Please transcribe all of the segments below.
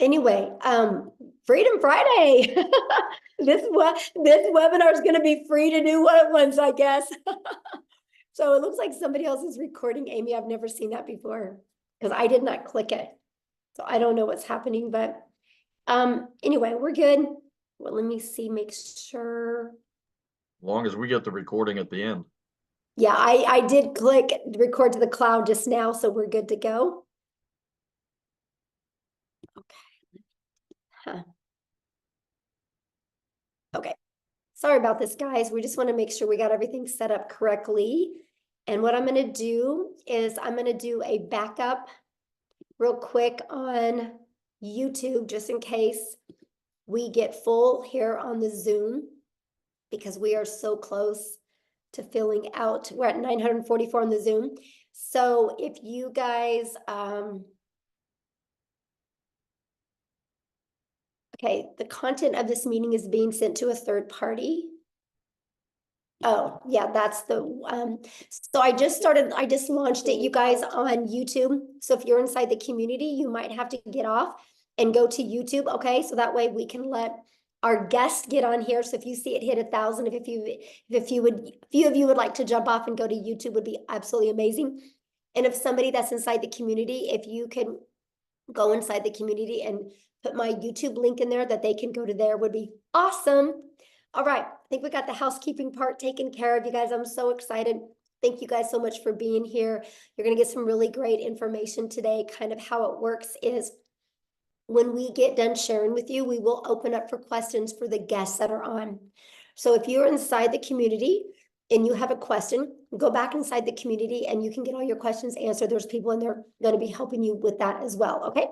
Anyway, Freedom Friday. This webinar is going to be free to do what it wants, I guess. So it looks like somebody else is recording. Amy, I've never seen that before because I did not click it. So I don't know what's happening, but anyway, we're good. Well, let me see, make sure. As long as we get the recording at the end. Yeah, I did click record to the cloud just now, so we're good to go. Okay. Huh. Okay. Sorry about this, guys. We just want to make sure we got everything set up correctly. And what I'm going to do is I'm going to do a backup real quick on YouTube, just in case we get full here on the Zoom, because we are so close to filling out. We're at 944 on the Zoom. So if you guys, okay, the content of this meeting is being sent to a third party. Oh, yeah, that's the, so I just launched it, you guys, on YouTube. So if you're inside the community, you might have to get off and go to YouTube, okay? So that way we can let our guests get on here. So if you see it hit 1,000, if a few of you would like to jump off and go to YouTube, would be absolutely amazing. And if somebody that's inside the community, if you can go inside the community and put my YouTube link in there that they can go to there, would be awesome. All right, I think we got the housekeeping part taken care of, you guys. I'm so excited. Thank you guys so much for being here. You're going to get some really great information today. Kind of how it works is when we get done sharing with you, we will open up for questions for the guests that are on. So if you're inside the community and you have a question, go back inside the community and you can get all your questions answered. There's people in there going to be helping you with that as well, okay?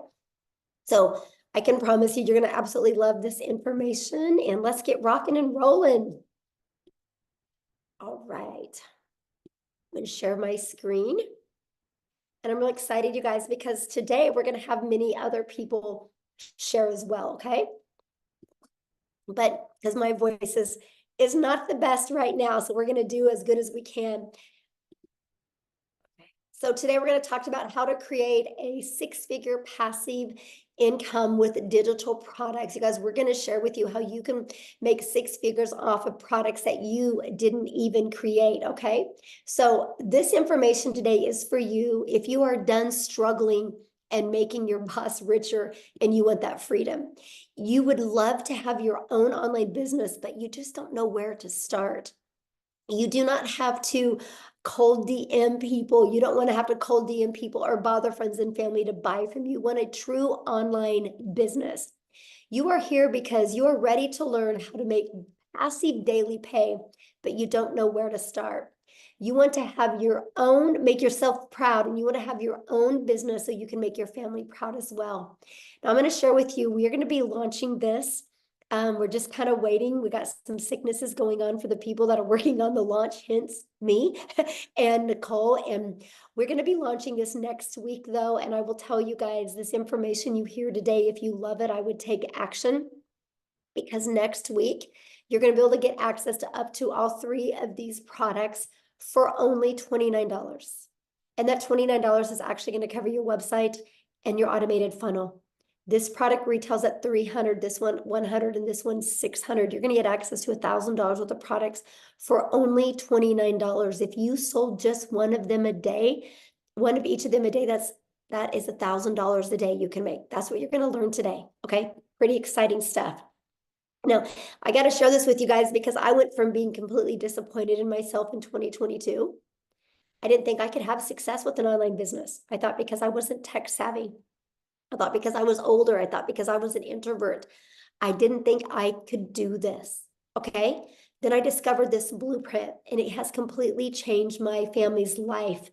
So I can promise you, you're going to absolutely love this information, and let's get rocking and rolling. All right. I'm going to share my screen. And I'm really excited, you guys, because today we're going to have many other people share as well, okay? But because my voice is not the best right now, so we're going to do as good as we can. So today we're going to talk about how to create a six-figure passive income with digital products. You guys, we're going to share with you how you can make six figures off of products that you didn't even create, okay? So this information today is for you if you are done struggling and making your boss richer and you want that freedom. You would love to have your own online business, but you just don't know where to start. You do not have to cold DM people. You don't want to have to cold DM people or bother friends and family to buy from you. You want a true online business. You are here because you are ready to learn how to make passive daily pay, but you don't know where to start. You want to have your own, make yourself proud, and you want to have your own business so you can make your family proud as well. Now, I'm going to share with you, we are going to be launching this. We're just kind of waiting. We got some sicknesses going on for the people that are working on the launch, hence me and Nicole. And we're going to be launching this next week, though. And I will tell you guys, this information you hear today, if you love it, I would take action, because next week you're going to be able to get access to up to all three of these products for only $29. And that $29 is actually going to cover your website and your automated funnel. This product retails at $300, this one $100, and this one $600. You're going to get access to $1,000 worth of products for only $29. If you sold just one of them a day, one of each of them a day, that is $1,000 a day you can make. That's what you're going to learn today. Okay, pretty exciting stuff. Now, I got to share this with you guys because I went from being completely disappointed in myself in 2022. I didn't think I could have success with an online business. I thought because I wasn't tech savvy. I thought because I was older. I thought because I was an introvert. I didn't think I could do this, okay? Then I discovered this blueprint, and it has completely changed my family's life.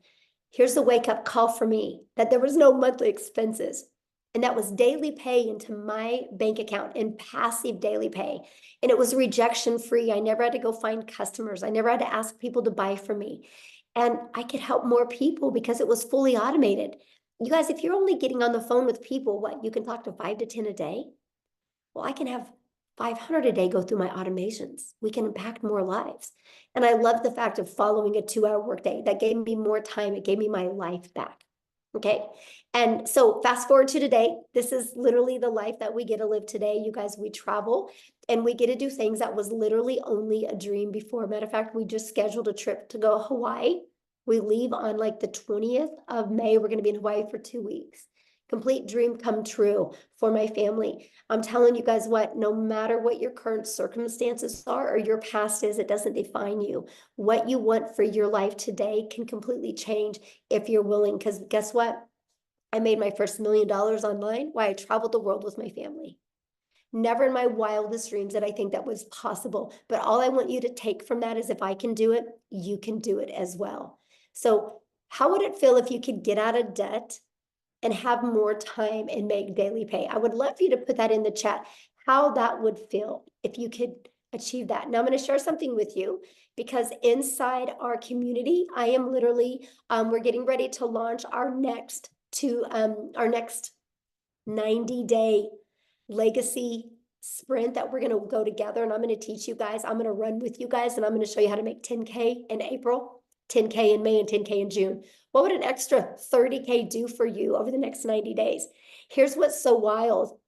Here's the wake-up call for me, that there was no monthly expenses. And that was daily pay into my bank account and passive daily pay. And it was rejection free. I never had to go find customers. I never had to ask people to buy from me. And I could help more people because it was fully automated. You guys, if you're only getting on the phone with people, what, you can talk to 5 to 10 a day? Well, I can have 500 a day go through my automations. We can impact more lives. And I love the fact of following a 2-hour workday. That gave me more time. It gave me my life back. Okay. And so fast forward to today, this is literally the life that we get to live today. You guys, we travel and we get to do things that was literally only a dream before. Matter of fact, we just scheduled a trip to go to Hawaii. We leave on like the 20th of May. We're going to be in Hawaii for 2 weeks. Complete dream come true for my family. I'm telling you guys what, no matter what your current circumstances are or your past is, it doesn't define you. What you want for your life today can completely change if you're willing. Because guess what? I made my first $1 million online while I traveled the world with my family. Never in my wildest dreams did I think that was possible. But all I want you to take from that is if I can do it, you can do it as well. So how would it feel if you could get out of debt and have more time and make daily pay? I would love for you to put that in the chat, how that would feel if you could achieve that. Now I'm going to share something with you because inside our community, I am literally, we're getting ready to launch our next 90-day legacy sprint that we're going to go together. And I'm going to teach you guys, I'm going to run with you guys, and I'm going to show you how to make 10K in April, 10K in May, and 10K in June. What would an extra 30K do for you over the next 90 days? Here's what's so wild.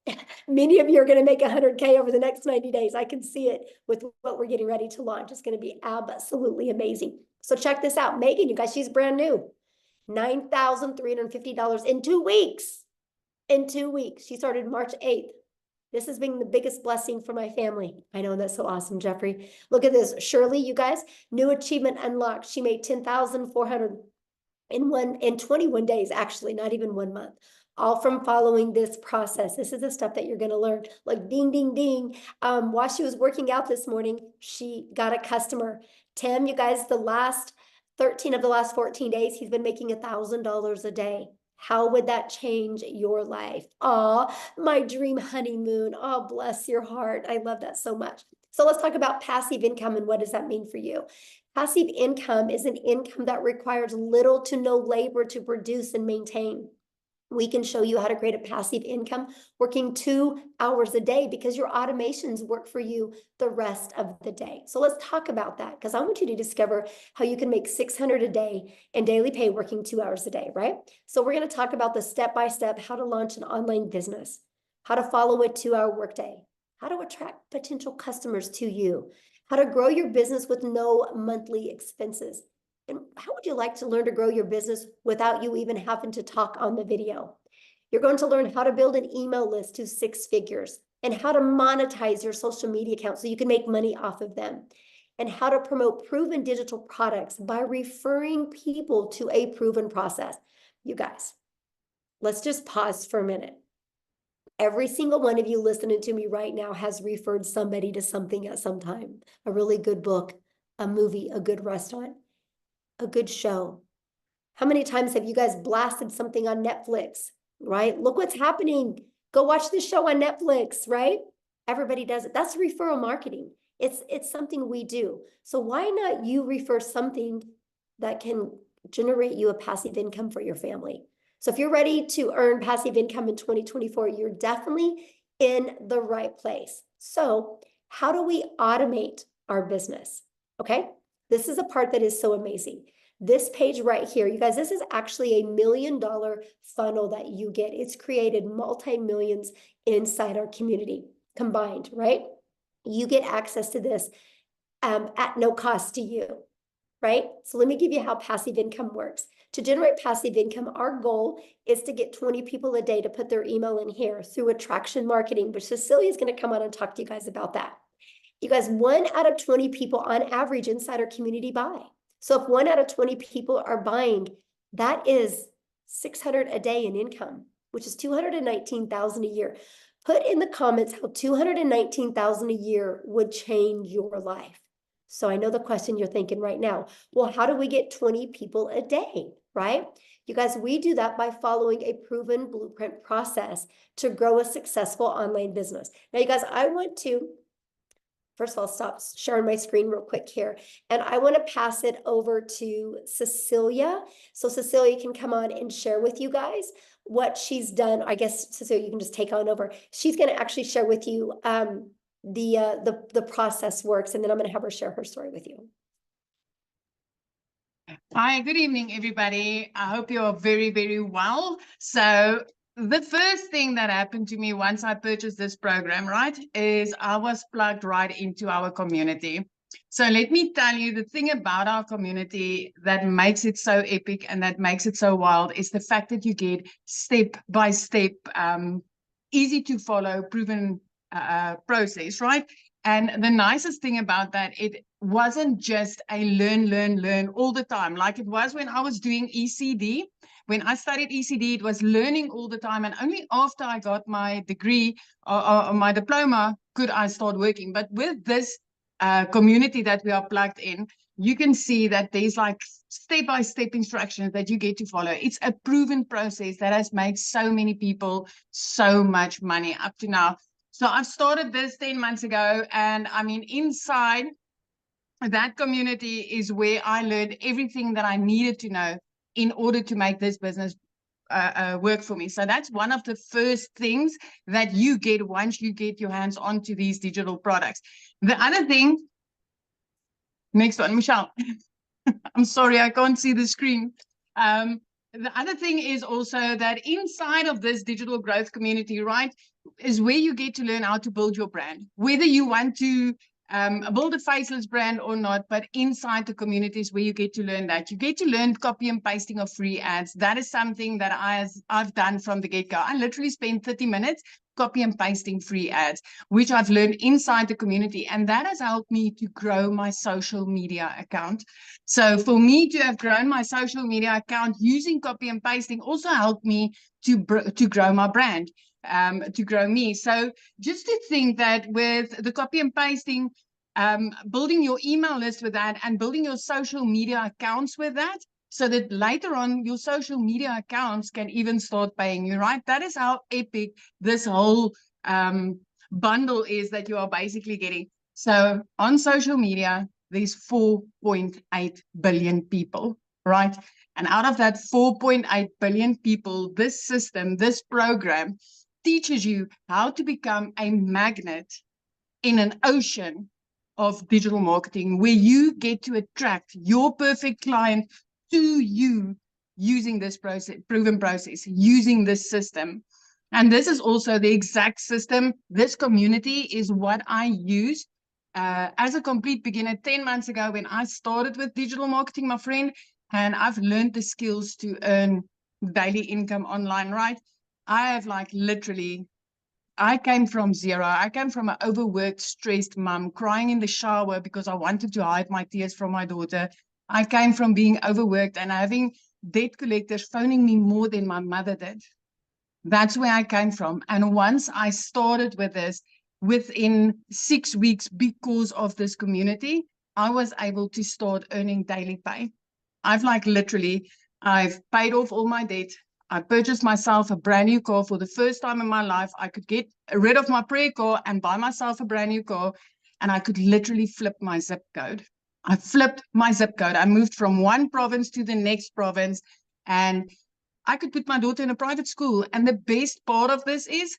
Many of you are going to make 100K over the next 90 days. I can see it with what we're getting ready to launch. It's going to be absolutely amazing. So check this out. Megan, you guys, she's brand new. $9,350 in 2 weeks. In 2 weeks. She started March 8th. This has been the biggest blessing for my family. I know, that's so awesome, Jeffrey. Look at this. Shirley, you guys, new achievement unlocked. She made $10,400 in 21 days, actually, not even 1 month. All from following this process. This is the stuff that you're going to learn. Like ding, ding, ding. While she was working out this morning, she got a customer. Tim, you guys, the last 13 of the last 14 days, he's been making $1,000 a day. How would that change your life? Oh, my dream honeymoon. Oh, bless your heart. I love that so much. So let's talk about passive income and what does that mean for you? Passive income is an income that requires little to no labor to produce and maintain. We can show you how to create a passive income working 2 hours a day because your automations work for you the rest of the day. So let's talk about that because I want you to discover how you can make $600 a day in daily pay working 2 hours a day, right? So we're going to talk about the step-by-step how to launch an online business, how to follow a 2-hour workday, how to attract potential customers to you, how to grow your business with no monthly expenses. And how would you like to learn to grow your business without you even having to talk on the video? You're going to learn how to build an email list to 6 figures and how to monetize your social media account so you can make money off of them, and how to promote proven digital products by referring people to a proven process. You guys, let's just pause for a minute. Every single one of you listening to me right now has referred somebody to something at some time. A really good book, a movie, a good restaurant, a good show. How many times have you guys blasted something on Netflix, right? Look what's happening. Go watch this show on Netflix, right? Everybody does it. That's referral marketing. It's something we do. So why not you refer something that can generate you a passive income for your family? So if you're ready to earn passive income in 2024, you're definitely in the right place. So how do we automate our business? Okay, this is a part that is so amazing. This page right here, you guys, this is actually $1 million funnel that you get. It's created multi-millions inside our community combined, right? You get access to this at no cost to you, right? So let me give you how passive income works. To generate passive income, our goal is to get 20 people a day to put their email in here through attraction marketing, which Cecilia is going to come on and talk to you guys about that. You guys, 1 out of 20 people on average inside our community buy. So if 1 out of 20 people are buying, that is $600 a day in income, which is $219,000 a year. Put in the comments how $219,000 a year would change your life. So I know the question you're thinking right now, well, how do we get 20 people a day, right? You guys, we do that by following a proven blueprint process to grow a successful online business. Now, you guys, I want to first of all, stop sharing my screen real quick here. And I want to pass it over to Cecilia. So Cecilia can come on and share with you guys what she's done. I guess, Cecilia, you can just take on over. She's going to actually share with you the process works. And then I'm going to have her share her story with you. Hi, good evening, everybody. I hope you are very, very well. So the first thing that happened to me once I purchased this program, right, is I was plugged right into our community. So let me tell you, the thing about our community that makes it so epic and that makes it so wild is the fact that you get step by step, easy to follow, proven process, right? And the nicest thing about that, it wasn't just a learn all the time, like it was when I was doing ECD. When I studied ECD, it was learning all the time. And only after I got my degree or my diploma could I start working. But with this community that we are plugged in, you can see that there's like step-by-step instructions that you get to follow. It's a proven process that has made so many people so much money up to now. So I've started this 10 months ago, and I mean, inside that community is where I learned everything that I needed to know in order to make this business work for me. So that's one of the first things that you get once you get your hands onto these digital products. The other thing, next one, Michelle. I'm sorry, I can't see the screen. The other thing is also that inside of this digital growth community, right, is where you get to learn how to build your brand, whether you want to build a faceless brand or not, but inside the communities where you get to learn that. You get to learn copy and pasting of free ads. That is something that I've done from the get-go. I literally spent 30 minutes copy and pasting free ads, which I've learned inside the community. And that has helped me to grow my social media account. So for me to have grown my social media account using copy and pasting also helped me to grow my brand, to grow me. So just to think that with the copy and pasting, building your email list with that and building your social media accounts with that, so that later on your social media accounts can even start paying you, right? That is how epic this whole bundle is that you are basically getting. So on social media, there's 4.8 billion people, right? And out of that 4.8 billion people, this system, this program teaches you how to become a magnet in an ocean of digital marketing where you get to attract your perfect client to you using this process, proven process, using this system. And this is also the exact system. This community is what I use as a complete beginner 10 months ago when I started with digital marketing, my friend, and I've learned the skills to earn daily income online, right? I have like literally, I came from zero. I came from an overworked, stressed mom, crying in the shower because I wanted to hide my tears from my daughter. I came from being overworked and having debt collectors phoning me more than my mother did. That's where I came from. And once I started with this, within 6 weeks, because of this community, I was able to start earning daily pay. I've like literally, I've paid off all my debt. I purchased myself a brand new car for the first time in my life. I could get rid of my prayer car and buy myself a brand new car. And I could literally flip my zip code. I flipped my zip code. I moved from one province to the next province. And I could put my daughter in a private school. And the best part of this is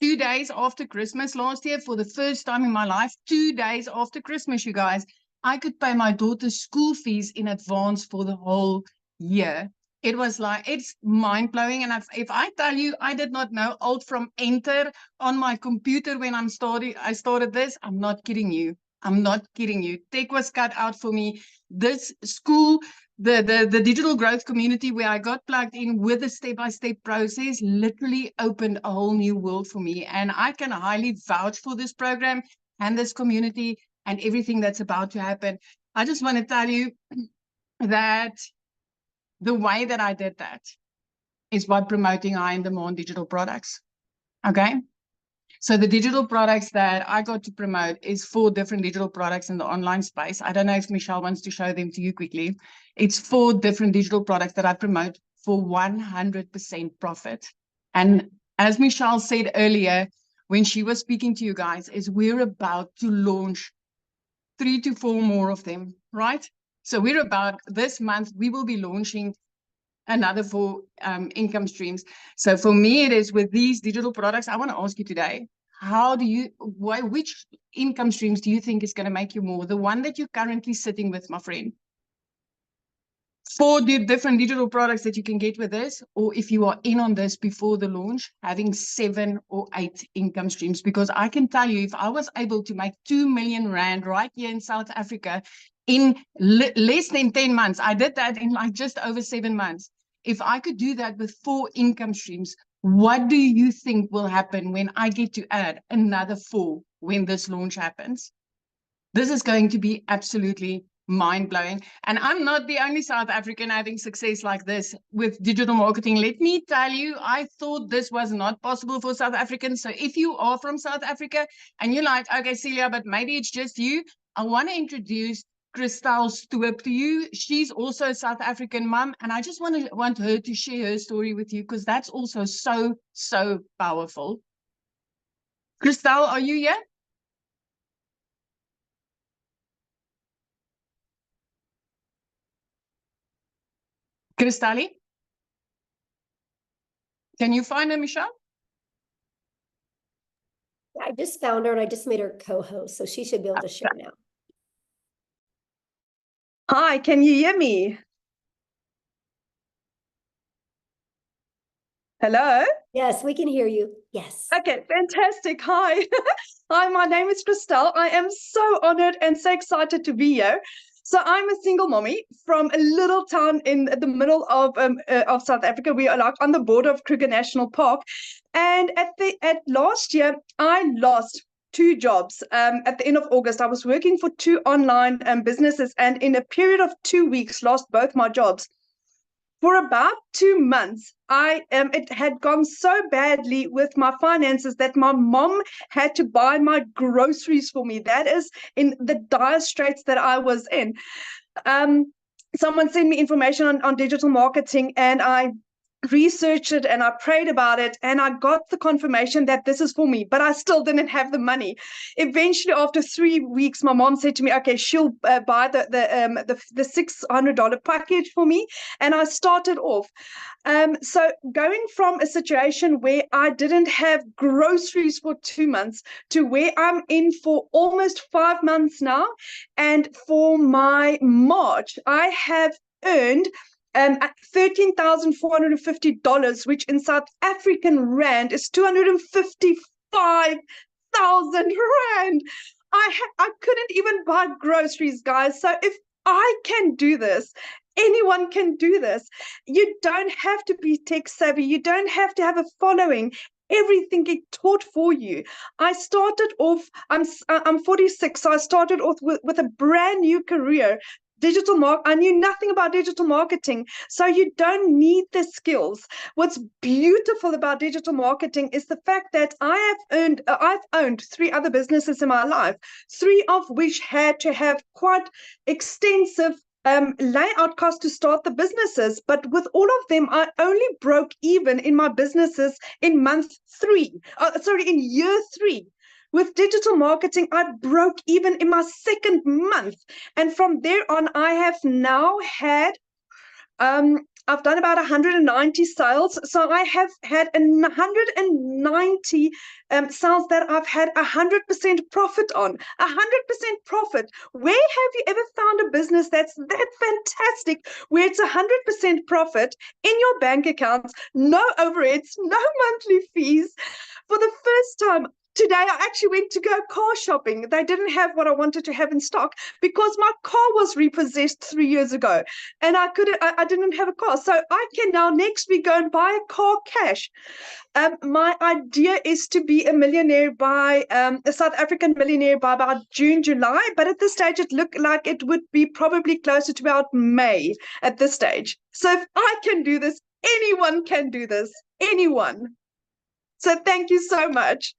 2 days after Christmas last year, for the first time in my life, 2 days after Christmas, you guys, I could pay my daughter's school fees in advance for the whole year. It was like, it's mind-blowing. And if I tell you, I did not know Alt from Enter on my computer when I started this, I'm not kidding you. I'm not kidding you. Tech was cut out for me. This school, the digital growth community where I got plugged in with a step-by-step process literally opened a whole new world for me. And I can highly vouch for this program and this community and everything that's about to happen. I just want to tell you that the way that I did that is by promoting high-in-demand digital products. Okay? So the digital products that I got to promote is 4 different digital products in the online space. I don't know if Michelle wants to show them to you quickly. It's 4 different digital products that I promote for 100% profit. And as Michelle said earlier, when she was speaking to you guys, is we're about to launch 3 to 4 more of them, right? So we're about, this month, we will be launching another 4 income streams. So for me, it is with these digital products. I want to ask you today, which income streams do you think is going to make you more? The one that you're currently sitting with, my friend? 4 different digital products that you can get with this, or if you are in on this before the launch, having 7 or 8 income streams. Because I can tell you, if I was able to make 2 million rand right here in South Africa in less than 10 months, I did that in like just over 7 months. If I could do that with 4 income streams, what do you think will happen when I get to add another 4 when this launch happens? This is going to be absolutely mind-blowing. And I'm not the only South African having success like this with digital marketing. Let me tell you, I thought this was not possible for South Africans. So if you are from South Africa and you're like, okay, Celia, but maybe it's just you, I want to introduce Christel Stoop to you. She's also a South African mom, and I just want her to share her story with you, because that's also so powerful. Christel, are you here? Cristali? Can you find her, Michelle? I just found her and I just made her co-host, so she should be able to share now. Hi, can you hear me? Hello? Yes, we can hear you. Yes. Okay, fantastic. Hi. Hi, my name is Christel. I am so honored and so excited to be here. So I'm a single mommy from a little town in the middle of South Africa. We are like on the border of Kruger National Park. And at last year, I lost 2 jobs. At the end of August, I was working for 2 online businesses, and in a period of 2 weeks, lost both my jobs. For about 2 months, it had gone so badly with my finances that my mom had to buy my groceries for me. That is in the dire straits that I was in. Someone sent me information on digital marketing, and I researched it and I prayed about it, and I got the confirmation that this is for me, but I still didn't have the money. Eventually, after 3 weeks, my mom said to me, okay, she'll buy the $600 package for me, and I started off. So going from a situation where I didn't have groceries for 2 months to where I'm in for almost 5 months now, and for my March, I have earned $13,450, which in South African rand is 255,000 rand. I couldn't even buy groceries, guys. So if I can do this, anyone can do this. You don't have to be tech savvy. You don't have to have a following. Everything get taught for you. I started off, I'm 46, so I started off with a brand new career. I knew nothing about digital marketing, so you don't need the skills. What's beautiful about digital marketing is the fact that I've owned 3 other businesses in my life, 3 of which had to have quite extensive layout costs to start the businesses. But with all of them, I only broke even in my businesses in in year 3. With digital marketing, I broke even in my 2nd month. And from there on, I have now had, I've done about 190 sales. So I have had 190 sales that I've had 100% profit on. 100% profit. Where have you ever found a business that's that fantastic, where it's 100% profit in your bank accounts, no overheads, no monthly fees? For the first time, today, I actually went to go car shopping. They didn't have what I wanted to have in stock because my car was repossessed 3 years ago, and I didn't have a car. So I can now next week go and buy a car cash. My idea is to be a millionaire a South African millionaire by about June, July. But at this stage, it looked like it would be probably closer to about May at this stage. So if I can do this, anyone can do this. Anyone. So thank you so much.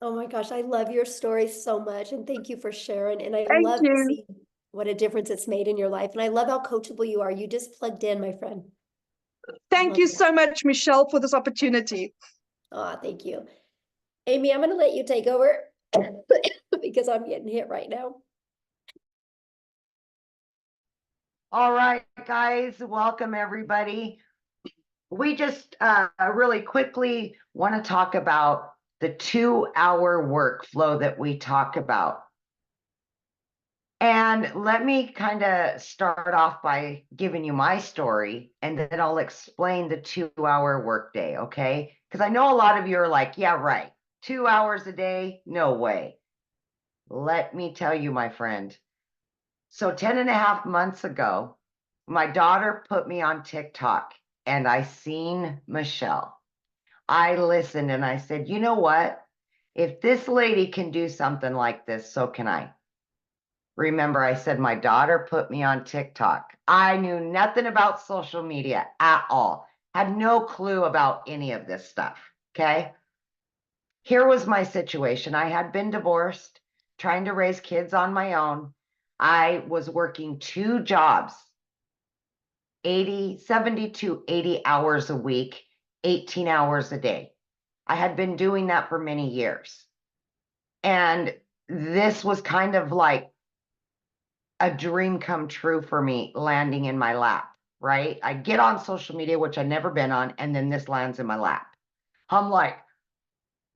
Oh my gosh, I love your story so much, and thank you for sharing. And I Thank love to you. see what a difference it's made in your life. And I love how coachable you are. You just plugged in, my friend. Thank Love you it. so much, Michelle, for this opportunity. Thank you. Amy, I'm going to let you take over because I'm getting hit right now. All right, guys, welcome everybody. We just really quickly want to talk about the 2-hour workflow that we talk about. And let me kind of start off by giving you my story, and then I'll explain the 2-hour workday, okay? Because I know a lot of you are like, yeah, right. 2 hours a day? No way. Let me tell you, my friend. So 10 and a half months ago, my daughter put me on TikTok and I seen Michelle. I listened and I said, you know what? If this lady can do something like this, so can I. Remember, I said my daughter put me on TikTok. I knew nothing about social media at all, had no clue about any of this stuff. Okay. Here was my situation. I had been divorced, trying to raise kids on my own. I was working 2 jobs, 70 to 80 hours a week, 18 hours a day. I had been doing that for many years. And this was kind of like a dream come true for me landing in my lap, right? I get on social media, which I've never been on, and then this lands in my lap. I'm like,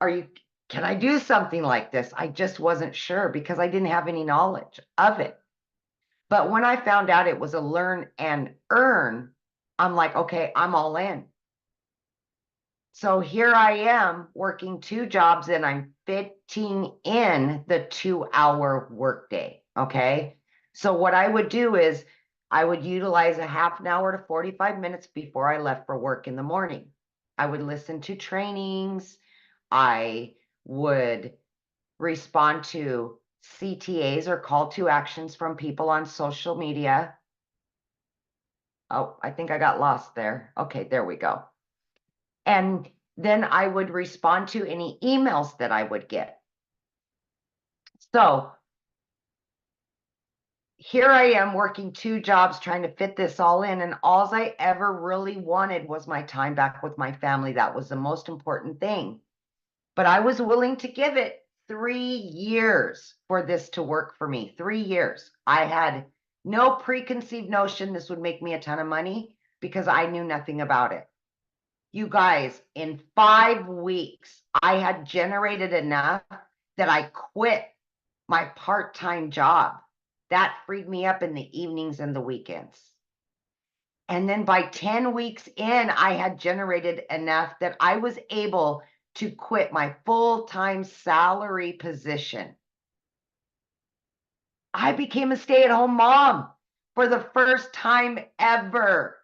can I do something like this? I just wasn't sure because I didn't have any knowledge of it. But when I found out it was a learn and earn, I'm like, okay, I'm all in. So here I am working 2 jobs and I'm fitting in the 2-hour workday. Okay. So what I would do is I would utilize a half an hour to 45 minutes before I left for work in the morning. I would listen to trainings. I would respond to CTAs or call to actions from people on social media. Oh, I think I got lost there. Okay, there we go. And then I would respond to any emails that I would get. So here I am working 2 jobs trying to fit this all in. And all I ever really wanted was my time back with my family. That was the most important thing. But I was willing to give it 3 years for this to work for me. 3 years. I had no preconceived notion this would make me a ton of money because I knew nothing about it. You guys, in 5 weeks, I had generated enough that I quit my part-time job. That freed me up in the evenings and the weekends. And then by 10 weeks in, I had generated enough that I was able to quit my full-time salary position. I became a stay-at-home mom for the first time ever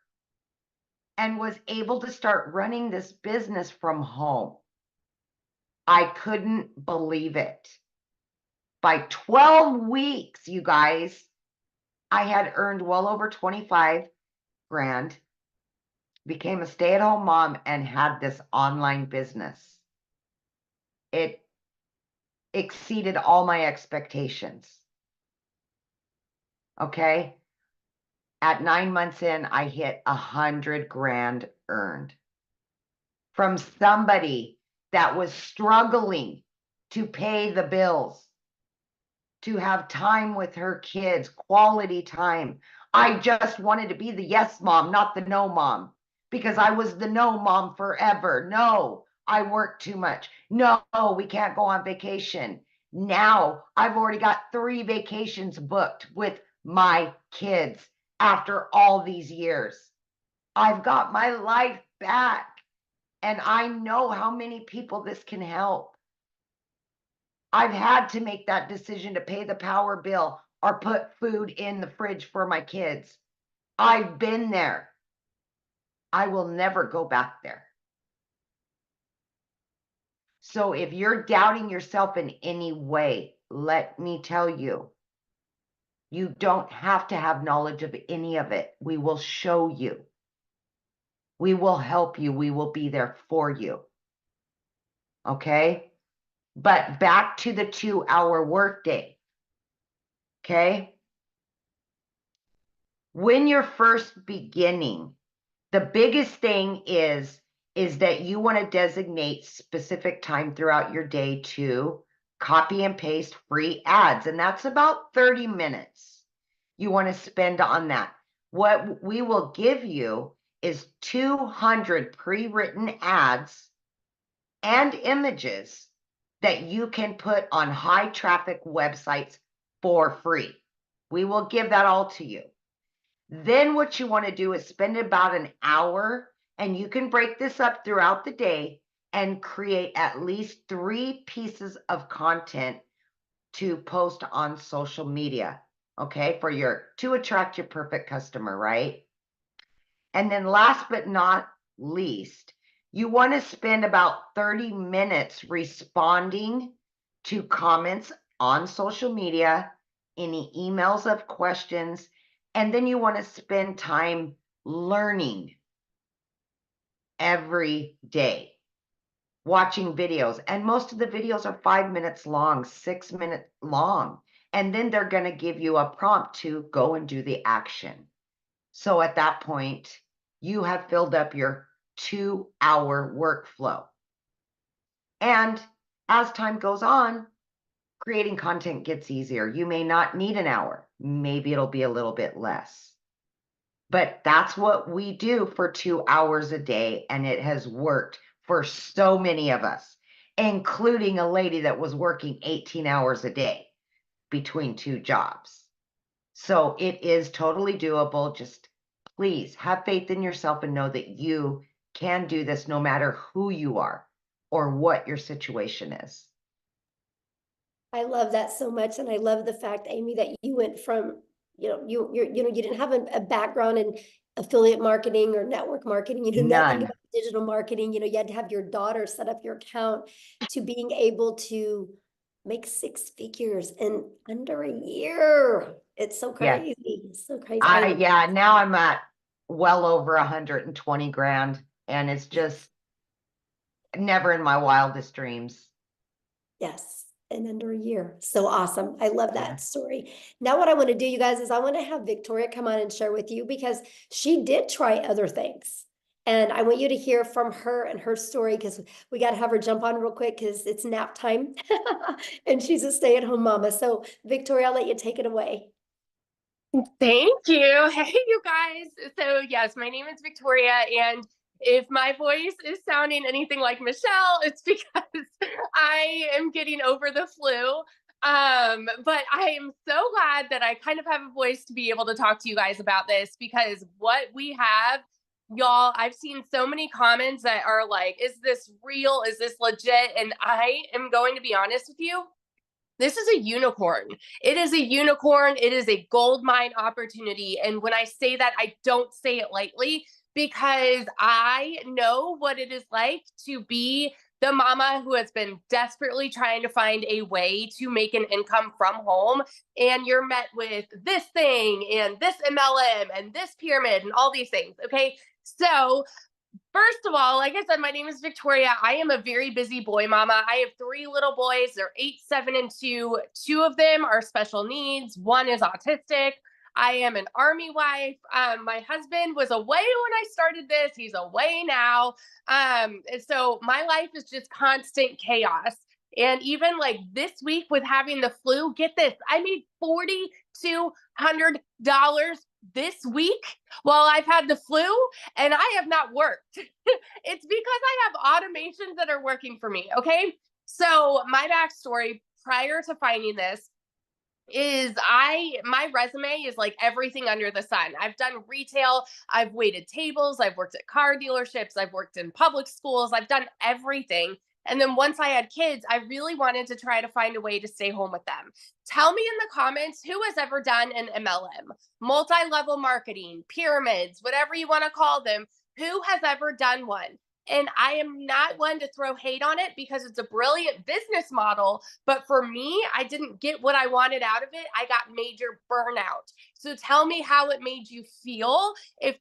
and was able to start running this business from home. I couldn't believe it. By 12 weeks, you guys, I had earned well over 25 grand, became a stay-at-home mom, and had this online business. It exceeded all my expectations. Okay. At 9 months in, I hit 100 grand earned from somebody that was struggling to pay the bills, to have time with her kids, quality time. I just wanted to be the yes mom, not the no mom, because I was the no mom forever. No, I work too much. No, we can't go on vacation. Now I've already got 3 vacations booked with my kids after all these years. I've got my life back, and I know how many people this can help. I've had to make that decision to pay the power bill or put food in the fridge for my kids. I've been there. I will never go back there. So if you're doubting yourself in any way, let me tell you, you don't have to have knowledge of any of it. We will show you. We will help you. We will be there for you. Okay? But back to the 2-hour workday. Okay? When you're first beginning, the biggest thing is that you want to designate specific time throughout your day to copy and paste free ads. And that's about 30 minutes you want to spend on that. What we will give you is 200 pre-written ads and images that you can put on high traffic websites for free. We will give that all to you. Then what you want to do is spend about an hour, and you can break this up throughout the day and create at least 3 pieces of content to post on social media, okay, to attract your perfect customer, right? And then last but not least, you want to spend about 30 minutes responding to comments on social media, any emails of questions, and then you want to spend time learning every day, watching videos. And most of the videos are 5 minutes long, 6 minutes long. And then they're going to give you a prompt to go and do the action. So at that point, you have filled up your 2-hour workflow. And as time goes on, creating content gets easier. You may not need an hour. Maybe it'll be a little bit less. But that's what we do for 2 hours a day. And it has worked for so many of us, including a lady that was working 18 hours a day between 2 jobs. So it is totally doable. Just please have faith in yourself and know that you can do this no matter who you are or what your situation is. I love that so much. And I love the fact, Amy, that you went from, you didn't have a background in affiliate marketing or network marketing, you knew nothing None. about digital marketing, you had to have your daughter set up your account, to being able to make 6 figures in under a year. It's so Yeah. crazy. It's so crazy. Yeah, now I'm at well over 120 grand, and it's just never in my wildest dreams. Yes, in under a year. So awesome. I love that Yeah. story. Now what I want to do, you guys, is I want to have Victoria come on and share with you, because she did try other things. And I want you to hear from her and her story, because we got to have her jump on real quick because it's nap time and she's a stay-at-home mama. So Victoria, I'll let you take it away. Thank you. Hey, you guys. So yes, my name is Victoria, and if my voice is sounding anything like Michelle, it's because I am getting over the flu. But I am so glad that I kind of have a voice to be able to talk to you guys about this, because what we have, y'all, I've seen so many comments that are like, is this real? Is this legit? And I am going to be honest with you. This is a unicorn. It is a unicorn. It is a gold mine opportunity. And when I say that, I don't say it lightly, because I know what it is like to be the mama who has been desperately trying to find a way to make an income from home. And you're met with this thing and this MLM and this pyramid and all these things. Okay. So first of all, like I said, my name is Victoria. I am a very busy boy mama. I have 3 little boys. They're 8, 7, and 2. 2 of them are special needs. 1 is autistic. I am an Army wife. My husband was away when I started this. He's away now. So my life is just constant chaos. And even like this week with having the flu, get this, I made $4,200 this week while I've had the flu, and I have not worked. It's because I have automations that are working for me. Okay. So my backstory prior to finding this is my resume is like everything under the sun. I've done retail, I've waited tables, I've worked at car dealerships, I've worked in public schools, I've done everything. And then once I had kids, I really wanted to try to find a way to stay home with them. Tell me in the comments who has ever done an MLM, multi-level marketing, pyramids, whatever you want to call them. Who has ever done one? And I am not one to throw hate on it, because it's a brilliant business model. But for me, I didn't get what I wanted out of it. I got major burnout. So tell me how it made you feel if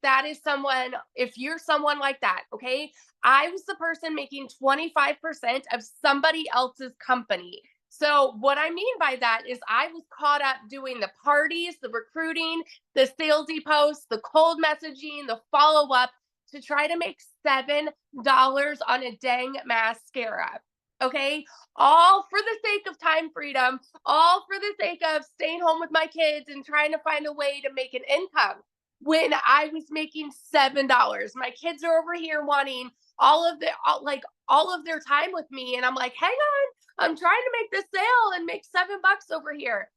you're someone like that. Okay. I was the person making 25% of somebody else's company. So what I mean by that is I was caught up doing the parties, the recruiting, the salesy posts, the cold messaging, the follow-up, to try to make $7 on a dang mascara. Okay. All for the sake of time freedom, all for the sake of staying home with my kids and trying to find a way to make an income, when I was making $7. My kids are over here wanting all of their time with me. And I'm like, hang on, I'm trying to make this sale and make $7 over here.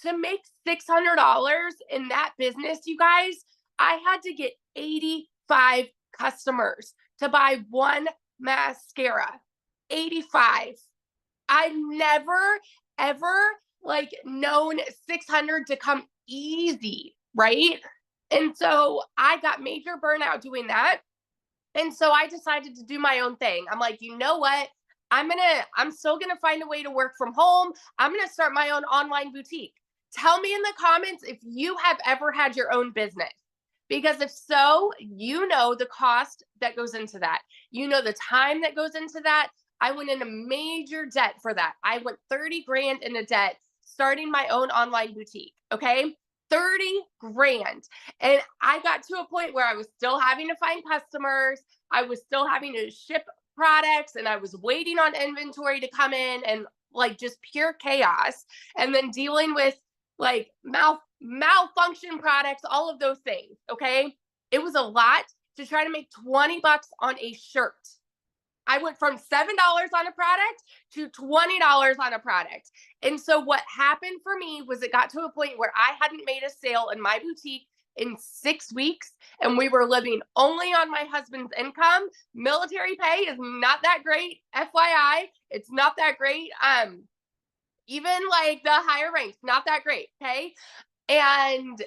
To make $600 in that business, you guys, I had to get 85 customers to buy one mascara. 85. I've never, ever like known 600 to come easy, right? And so I got major burnout doing that. And so I decided to do my own thing. I'm like, you know what? I'm still gonna find a way to work from home. I'm gonna start my own online boutique. Tell me in the comments if you have ever had your own business. Because if so, you know the cost that goes into that. You know the time that goes into that. I went into major debt for that. I went 30 grand into debt starting my own online boutique. Okay. 30 grand. And I got to a point where I was still having to find customers. I was still having to ship products and I was waiting on inventory to come in and like just pure chaos. And then dealing with like malfunction products, all of those things. Okay. It was a lot to try to make 20 bucks on a shirt. I went from $7 on a product to $20 on a product. And so what happened for me was it got to a point where I hadn't made a sale in my boutique in 6 weeks and we were living only on my husband's income. Military pay is not that great. FYI, it's not that great. Even like the higher ranks, not that great. Okay. And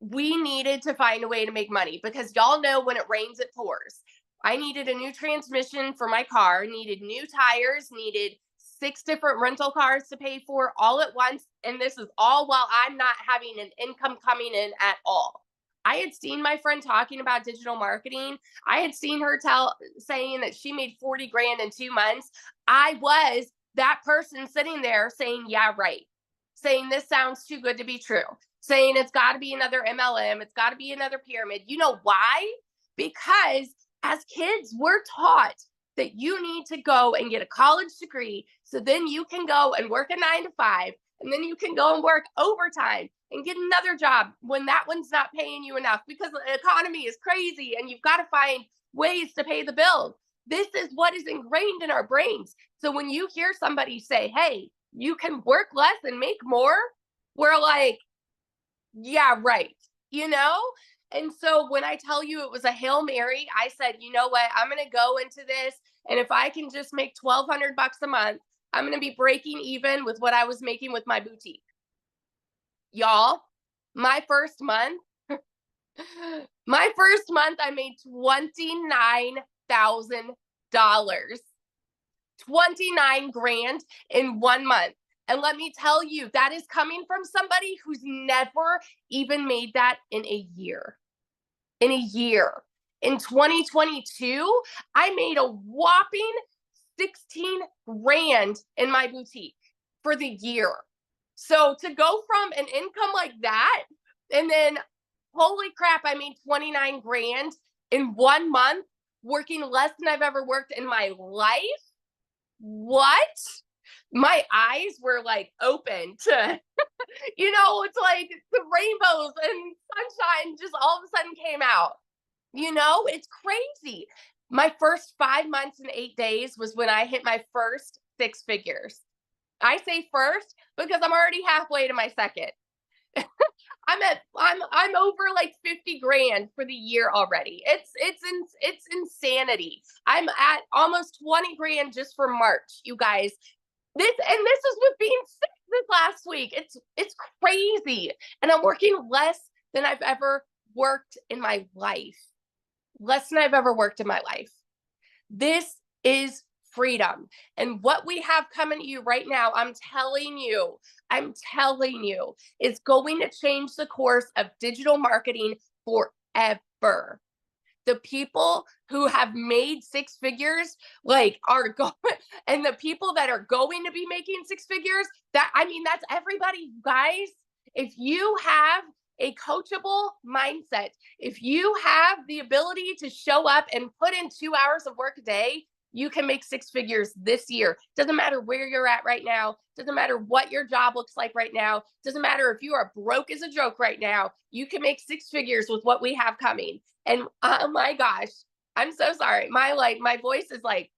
we needed to find a way to make money because y'all know when it rains, it pours. I needed a new transmission for my car, needed new tires, needed 6 different rental cars to pay for all at once. And this is all while I'm not having an income coming in at all. I had seen my friend talking about digital marketing. I had seen her saying that she made 40 grand in 2 months. I was that person sitting there saying, yeah, right. Saying this sounds too good to be true. Saying it's got to be another MLM. It's got to be another pyramid. You know why? Because as kids, we're taught that you need to go and get a college degree so then you can go and work a 9 to 5 and then you can go and work overtime and get another job when that one's not paying you enough because the economy is crazy and you've got to find ways to pay the bills. This is what is ingrained in our brains. So when you hear somebody say, hey, you can work less and make more, we're like, yeah, right. You know? And so when I tell you it was a Hail Mary, I said, you know what? I'm going to go into this. And if I can just make $1,200 a month, I'm going to be breaking even with what I was making with my boutique. Y'all, my first month, I made $29,000. 29 grand in 1 month. And let me tell you, that is coming from somebody who's never even made that in a year. In a year. In 2022, I made a whopping 16 grand in my boutique for the year. So to go from an income like that, and then holy crap, I made 29 grand in 1 month, working less than I've ever worked in my life. What? My eyes were like open to, you know, it's like the rainbows and sunshine just all of a sudden came out. You know, it's crazy. My first 5 months and 8 days was when I hit my first 6 figures. I say first because I'm already halfway to my second. I'm over like 50 grand for the year already. It's insanity. I'm at almost 20 grand just for March, you guys. This is with being sick this last week. It's crazy. And I'm working less than I've ever worked in my life. Less than I've ever worked in my life. This is freedom. And what we have coming to you right now, I'm telling you, is going to change the course of digital marketing forever. The people who have made 6 figures, like are going, and the people that are going to be making 6 figures, that's everybody, you guys. If you have a coachable mindset, if you have the ability to show up and put in 2 hours of work a day, you can make 6 figures this year. Doesn't matter where you're at right now. Doesn't matter what your job looks like right now. Doesn't matter if you are broke as a joke right now. You can make 6 figures with what we have coming. And oh my gosh, I'm so sorry. My voice is like,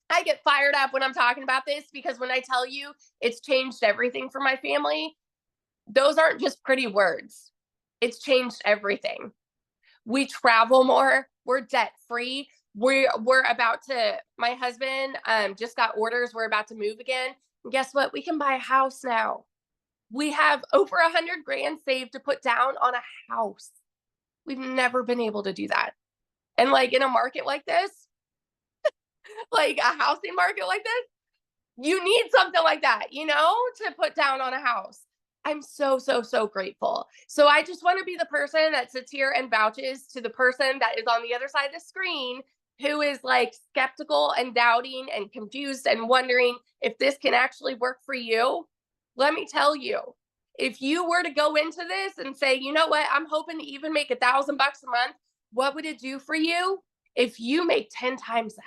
I get fired up when I'm talking about this because when I tell you it's changed everything for my family, those aren't just pretty words. It's changed everything. We travel more. We're debt free. We're about to, my husband just got orders. We're about to move again. And guess what? We can buy a house now. We have over 100 grand saved to put down on a house. We've never been able to do that. And like in a market like this, like a housing market like this, you need something like that, you know, to put down on a house. I'm so, so, so grateful. So I just want to be the person that sits here and vouches to the person that is on the other side of the screen who is like skeptical and doubting and confused and wondering if this can actually work for you. Let me tell you, if you were to go into this and say, you know what, I'm hoping to even make $1,000 a month, what would it do for you if you make 10 times that?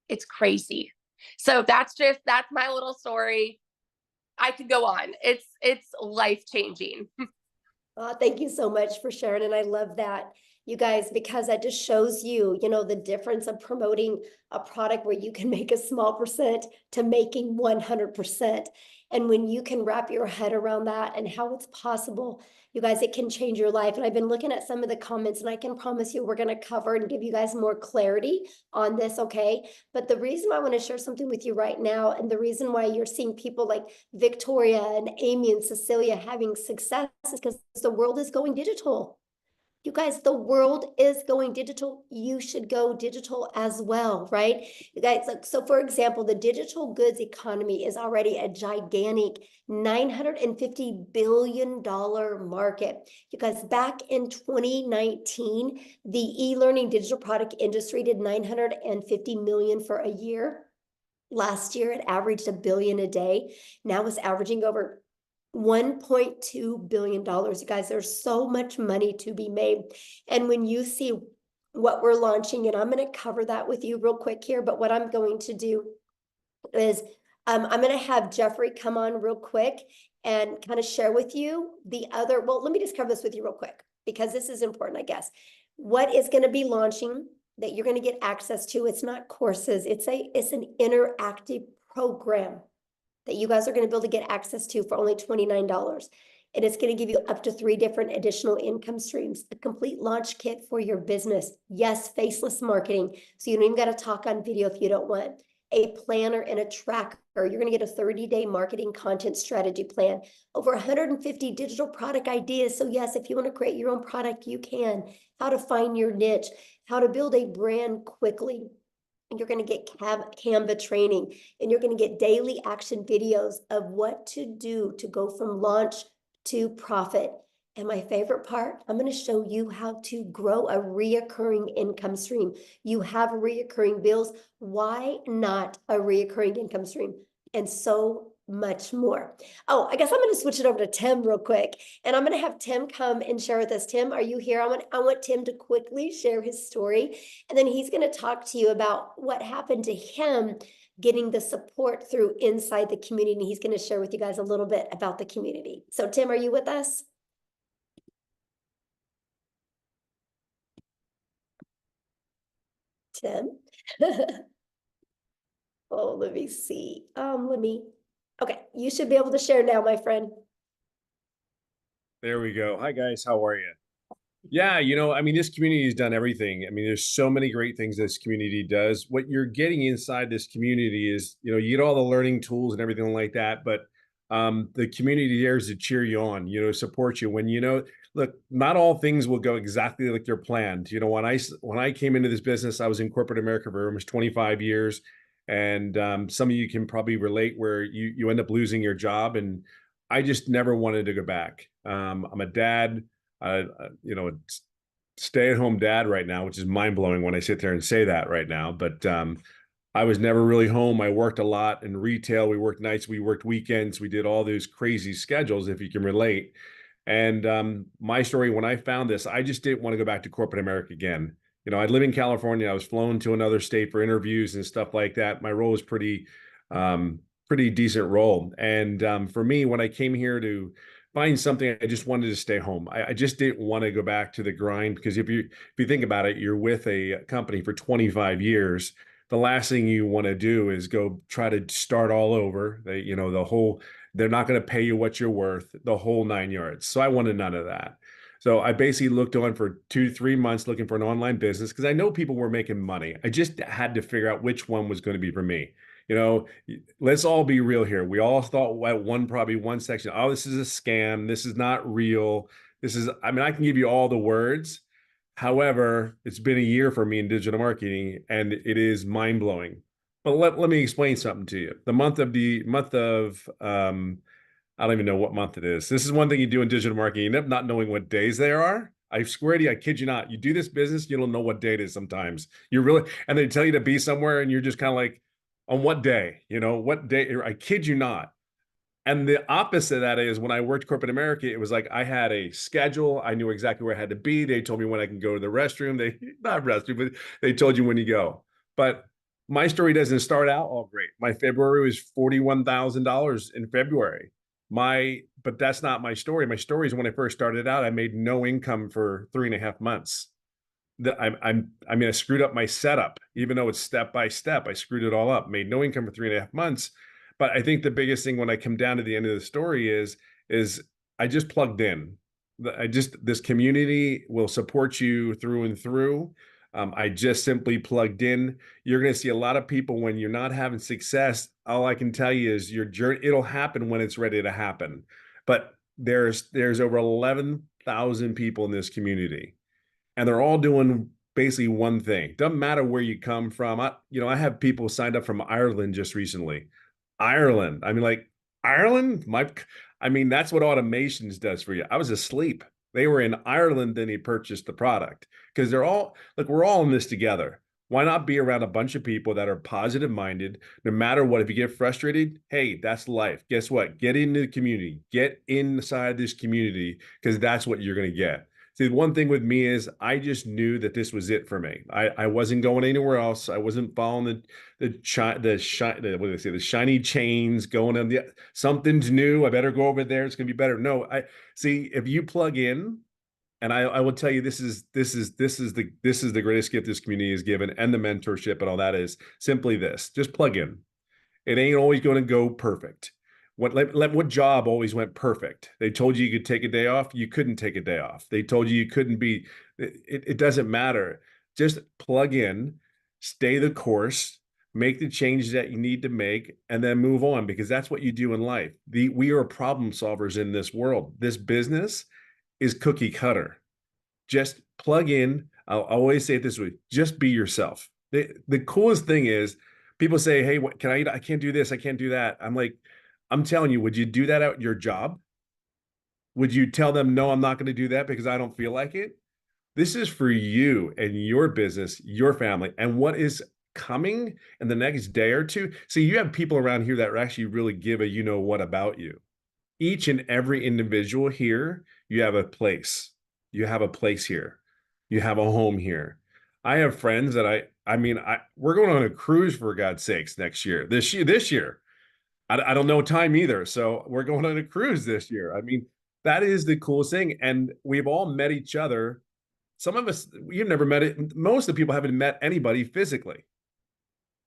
It's crazy. So that's my little story. I could go on. It's life-changing. Thank you so much for sharing. And I love that, you guys, because that just shows you, you know, the difference of promoting a product where you can make a small percent to making 100%. And when you can wrap your head around that and how it's possible, you guys, it can change your life. And I've been looking at some of the comments, and I can promise you we're going to cover and give you guys more clarity on this, okay? But the reason why I want to share something with you right now, and the reason why you're seeing people like Victoria and Amy and Cecilia having success is because the world is going digital. You guys, the world is going digital. You should go digital as well, right? You guys, like, so for example, the digital goods economy is already a gigantic $950 billion market. You guys, back in 2019, the e-learning digital product industry did 950 million for a year. Last year, it averaged $1 billion a day. Now it's averaging over $1.2 billion. You guys, there's so much money to be made. And when you see what we're launching, and I'm going to cover that with you real quick here, but what I'm going to do is I'm going to have Jeffrey come on real quick and kind of share with you the other, well, let me just cover this with you real quick, because this is important, I guess. What is going to be launching that you're going to get access to? It's not courses. It's an interactive program that you guys are going to be able to get access to for only $29. And it's going to give you up to 3 different additional income streams, a complete launch kit for your business. Yes, faceless marketing. So you don't even got to talk on video if you don't want. A planner and a tracker. You're going to get a 30-day marketing content strategy plan. Over 150 digital product ideas. So yes, if you want to create your own product, you can. How to find your niche. How to build a brand quickly. And you're going to get Canva training, and you're going to get daily action videos of what to do to go from launch to profit. And my favorite part, I'm going to show you how to grow a reoccurring income stream. You have reoccurring bills. Why not a reoccurring income stream? And so much more. Oh, I guess I'm going to switch it over to Tim real quick, and I'm going to have Tim come and share with us. Tim, are you here? I want Tim to quickly share his story, and then he's going to talk to you about what happened to him getting the support through inside the community. And he's going to share with you guys a little bit about the community. So Tim, are you with us? Tim? Oh, let me see. Okay, you should be able to share now, my friend. There we go. Hi, guys. How are you? Yeah, you know, I mean, this community has done everything. I mean, there's so many great things this community does. What you're getting inside this community is, you know, you get all the learning tools and everything like that, but the community there is to cheer you on, you know, support you when, you know, look, not all things will go exactly like they're planned. You know, when I came into this business, I was in corporate America for almost 25 years. And some of you can probably relate where you end up losing your job. And I just never wanted to go back. I'm a dad, you know, stay-at-home dad right now, which is mind-blowing when I sit there and say that right now. But I was never really home. I worked a lot in retail. We worked nights, we worked weekends. We did all those crazy schedules, if you can relate. And my story, when I found this, I just didn't want to go back to corporate America again. You know, I live in California. I was flown to another state for interviews and stuff like that. My role was pretty decent role. And for me, when I came here to find something, I just wanted to stay home. I just didn't want to go back to the grind, because if you think about it, you're with a company for 25 years. the last thing you want to do is go try to start all over. They're not going to pay you what you're worth, the whole 9 yards. So I wanted none of that. So I basically looked on for 2 to 3 months looking for an online business because I know people were making money. I just had to figure out which one was going to be for me. Let's all be real here. We all thought at probably one section, oh, this is a scam. This is not real. I can give you all the words. However, it's been a year for me in digital marketing and it is mind blowing. But let me explain something to you. The month of I don't even know what month it is. This is one thing you do in digital marketing, you end up not knowing what days there are. I swear to you, I kid you not. You do this business, you don't know what day it is sometimes. And they tell you to be somewhere and you're just kind of like, on what day? What day? I kid you not. And the opposite of that is when I worked corporate America, it was like I had a schedule. I knew exactly where I had to be. They told me when I can go to the restroom. But they told you when you go. But my story doesn't start out all great. My February was $41,000 in February. But that's not my story. My story is when I first started out, I made no income for 3.5 months. I screwed up my setup, even though it's step by step. I screwed it all up, made no income for 3.5 months. But I think the biggest thing when I come down to the end of the story is I just plugged in. This community will support you through and through. I just simply plugged in. You're going to see a lot of people when you're not having success. All I can tell you is your journey, it'll happen when it's ready to happen. But there's over 11,000 people in this community, and they're all doing basically one thing. Doesn't matter where you come from. I have people signed up from Ireland just recently. Ireland. Ireland? That's what automations does for you. I was asleep. They were in Ireland, then he purchased the product. Because we're all in this together. Why not be around a bunch of people that are positive minded, no matter what? If you get frustrated, hey, that's life. Guess what? Get into the community, get inside this community, because that's what you're going to get. See, the one thing with me is I just knew that this was it for me. I wasn't going anywhere else. I wasn't following the shiny chains, going on something's new. I better go over there. It's going to be better. No, if you plug in, and I will tell you, this is the greatest gift this community has given, and the mentorship and all that is simply this: just plug in. It ain't always going to go perfect. What job always went perfect? They told you could take a day off. You couldn't take a day off. They told you couldn't be. It doesn't matter. Just plug in, stay the course, make the changes that you need to make, and then move on, because that's what you do in life. We are problem solvers in this world. This business is cookie cutter. Just plug in. I'll always say it this way: just be yourself. The coolest thing is people say, hey, what can I eat? I can't do this. I can't do that. I'm telling you, would you do that at your job? Would you tell them, no, I'm not going to do that because I don't feel like it? This is for you and your business, your family, and what is coming in the next day or two. See, you have people around here that actually really give a you-know-what about you. Each and every individual here, you have a place. You have a place here. You have a home here. I have friends that we're going on a cruise, for God's sakes, this year. I don't know time either. So we're going on a cruise this year. That is the coolest thing. And we've all met each other. Some of us, you've never met it. Most of the people haven't met anybody physically.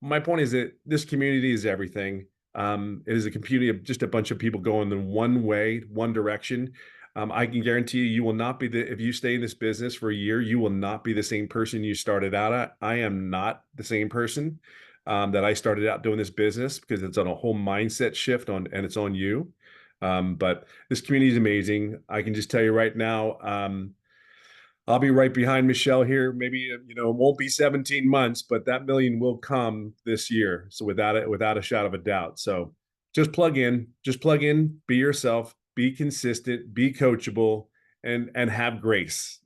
My point is that this community is everything. It is a community of just a bunch of people going in one way, one direction. I can guarantee you will not be if you stay in this business for a year, you will not be the same person you started out at. I am not the same person that I started out doing this business, because it's on a whole mindset shift and it's on you. But this community is amazing. I can just tell you right now, I'll be right behind Michelle here. Maybe, it won't be 17 months, but that million will come this year. So without a shadow of a doubt. So just plug in, be yourself, be consistent, be coachable, and have grace,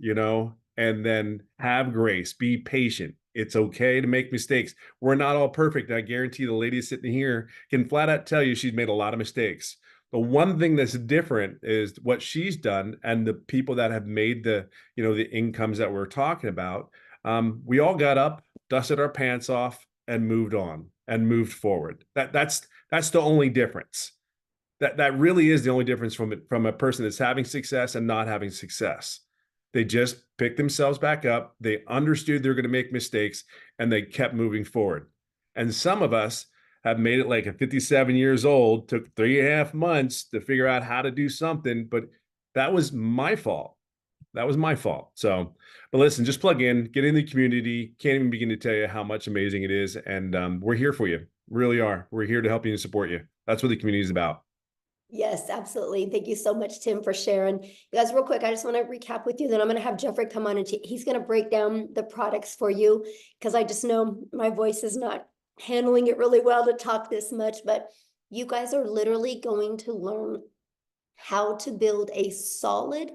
and then have grace, be patient. It's okay to make mistakes. We're not all perfect. I guarantee the lady sitting here can flat out tell you she's made a lot of mistakes. But one thing that's different is what she's done, and the people that have made the incomes that we're talking about. We all got up, dusted our pants off, and moved on and moved forward. That's the only difference. That really is the only difference from a person that's having success and not having success. They just picked themselves back up. They understood they're going to make mistakes, and they kept moving forward. And some of us have made it like at 57 years old, took 3.5 months to figure out how to do something, but that was my fault. That was my fault. So, but listen, just plug in, get in the community. Can't even begin to tell you how much amazing it is. And we're here for you. Really are. We're here to help you and support you. That's what the community is about. Yes, absolutely. Thank you so much, Tim, for sharing. You guys, real quick, I just want to recap with you. Then I'm going to have Jeffrey come on and he's going to break down the products for you because I just know my voice is not handling it really well to talk this much, but you guys are literally going to learn how to build a solid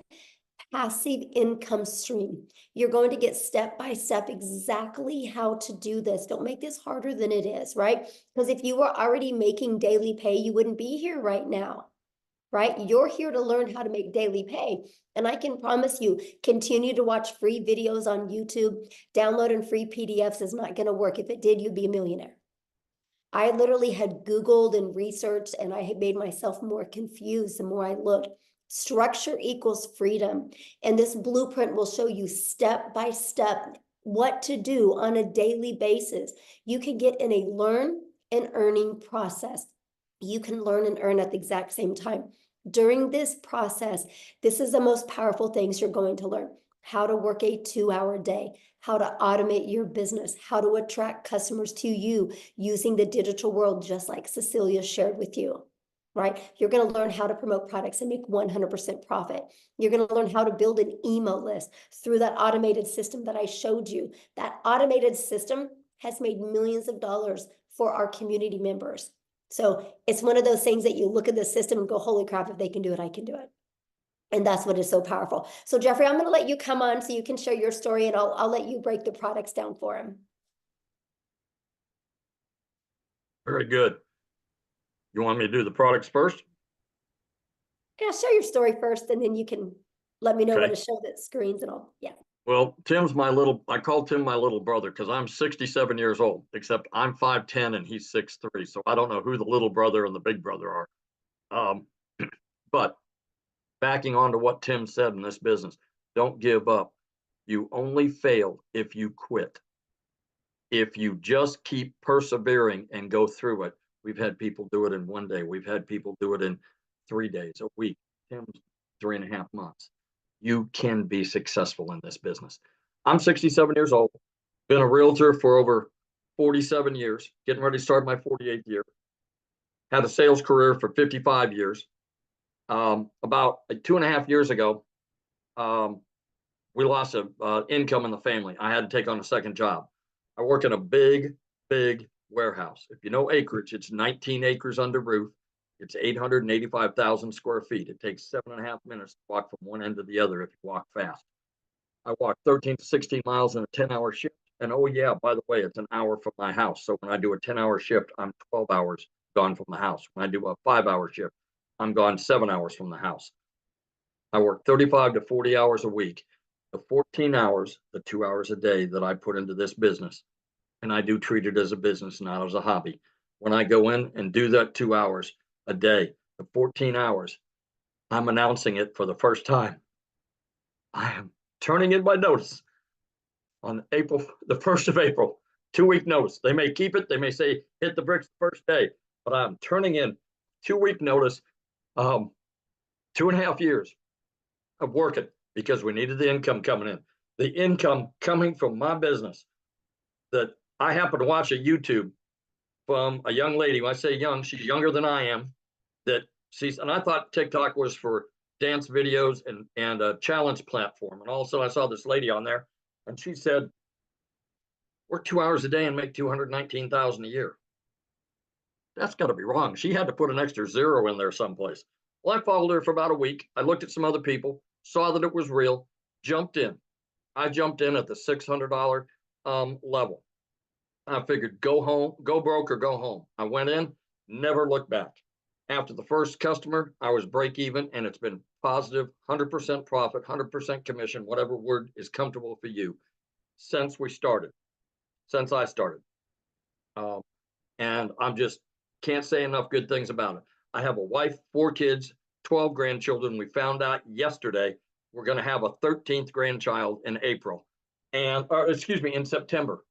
passive income stream. You're going to get step by step exactly how to do this. Don't make this harder than it is, right? Because if you were already making daily pay, you wouldn't be here right now, right? You're here to learn how to make daily pay. And I can promise you, continue to watch free videos on YouTube. Downloading free PDFs is not going to work. If it did, you'd be a millionaire. I literally had Googled and researched, and I had made myself more confused the more I looked. Structure equals freedom. And this blueprint will show you step by step what to do on a daily basis. You can get in a learn and earning process. You can learn and earn at the exact same time. During this process, this is the most powerful things you're going to learn. How to work a 2-hour day, how to automate your business, how to attract customers to you using the digital world, just like Cecilia shared with you. Right? You're going to learn how to promote products and make 100% profit. You're going to learn how to build an email list through that automated system that I showed you. That automated system has made millions of dollars for our community members. So it's one of those things that you look at the system and go, holy crap, if they can do it, I can do it. And that's what is so powerful. So Jeffrey, I'm going to let you come on so you can share your story, and I'll let you break the products down for him. Very good. You want me to do the products first? Yeah, share your story first, and then you can let me know Okay. when to show the screens and all. Yeah. Well, I call Tim my little brother because I'm 67 years old, except I'm 5'10" and he's 6'3". So I don't know who the little brother and the big brother are. But backing on to what Tim said in this business, don't give up. You only fail if you quit. If you just keep persevering and go through it. We've had people do it in 1 day. We've had people do it in 3 days, a week, 3.5 months. You can be successful in this business. I'm 67 years old, been a realtor for over 47 years, getting ready to start my 48th year. Had a sales career for 55 years. About 2.5 years ago, we lost income in the family. I had to take on a second job. I work in a big warehouse. If you know acreage, it's 19 acres under roof. It's 885,000 square feet. It takes 7.5 minutes to walk from one end to the other if you walk fast. I walk 13 to 16 miles in a 10-hour shift. And oh yeah, by the way, it's an hour from my house. So when I do a 10-hour shift, I'm 12 hours gone from the house. When I do a 5-hour shift, I'm gone 7 hours from the house. I work 35 to 40 hours a week. The 14 hours, the 2 hours a day that I put into this business, and I do treat it as a business, not as a hobby. When I go in and do that 2 hours a day, the 14 hours, I'm announcing it for the first time. I am turning in my notice on the 1st of April, 2-week notice. They may keep it. They may say, hit the bricks the first day, but I'm turning in 2-week notice, 2.5 years of working because we needed the income coming in. The income coming from my business that I happen to watch a YouTube from a young lady. When I say young, she's younger than I am. And I thought TikTok was for dance videos and a challenge platform. And also I saw this lady on there and she said, work 2 hours a day and make $219,000 a year. That's got to be wrong. She had to put an extra zero in there someplace. Well, I followed her for about a week. I looked at some other people, saw that it was real, jumped in. I jumped in at the $600 level. I figured go home, go broke or go home. I went in, never looked back. After the first customer, I was break even, and it's been positive, 100% profit, 100% commission, whatever word is comfortable for you, since I started. And I'm just can't say enough good things about it. I have a wife, 4 kids, 12 grandchildren. We found out yesterday we're going to have a 13th grandchild in April, in September.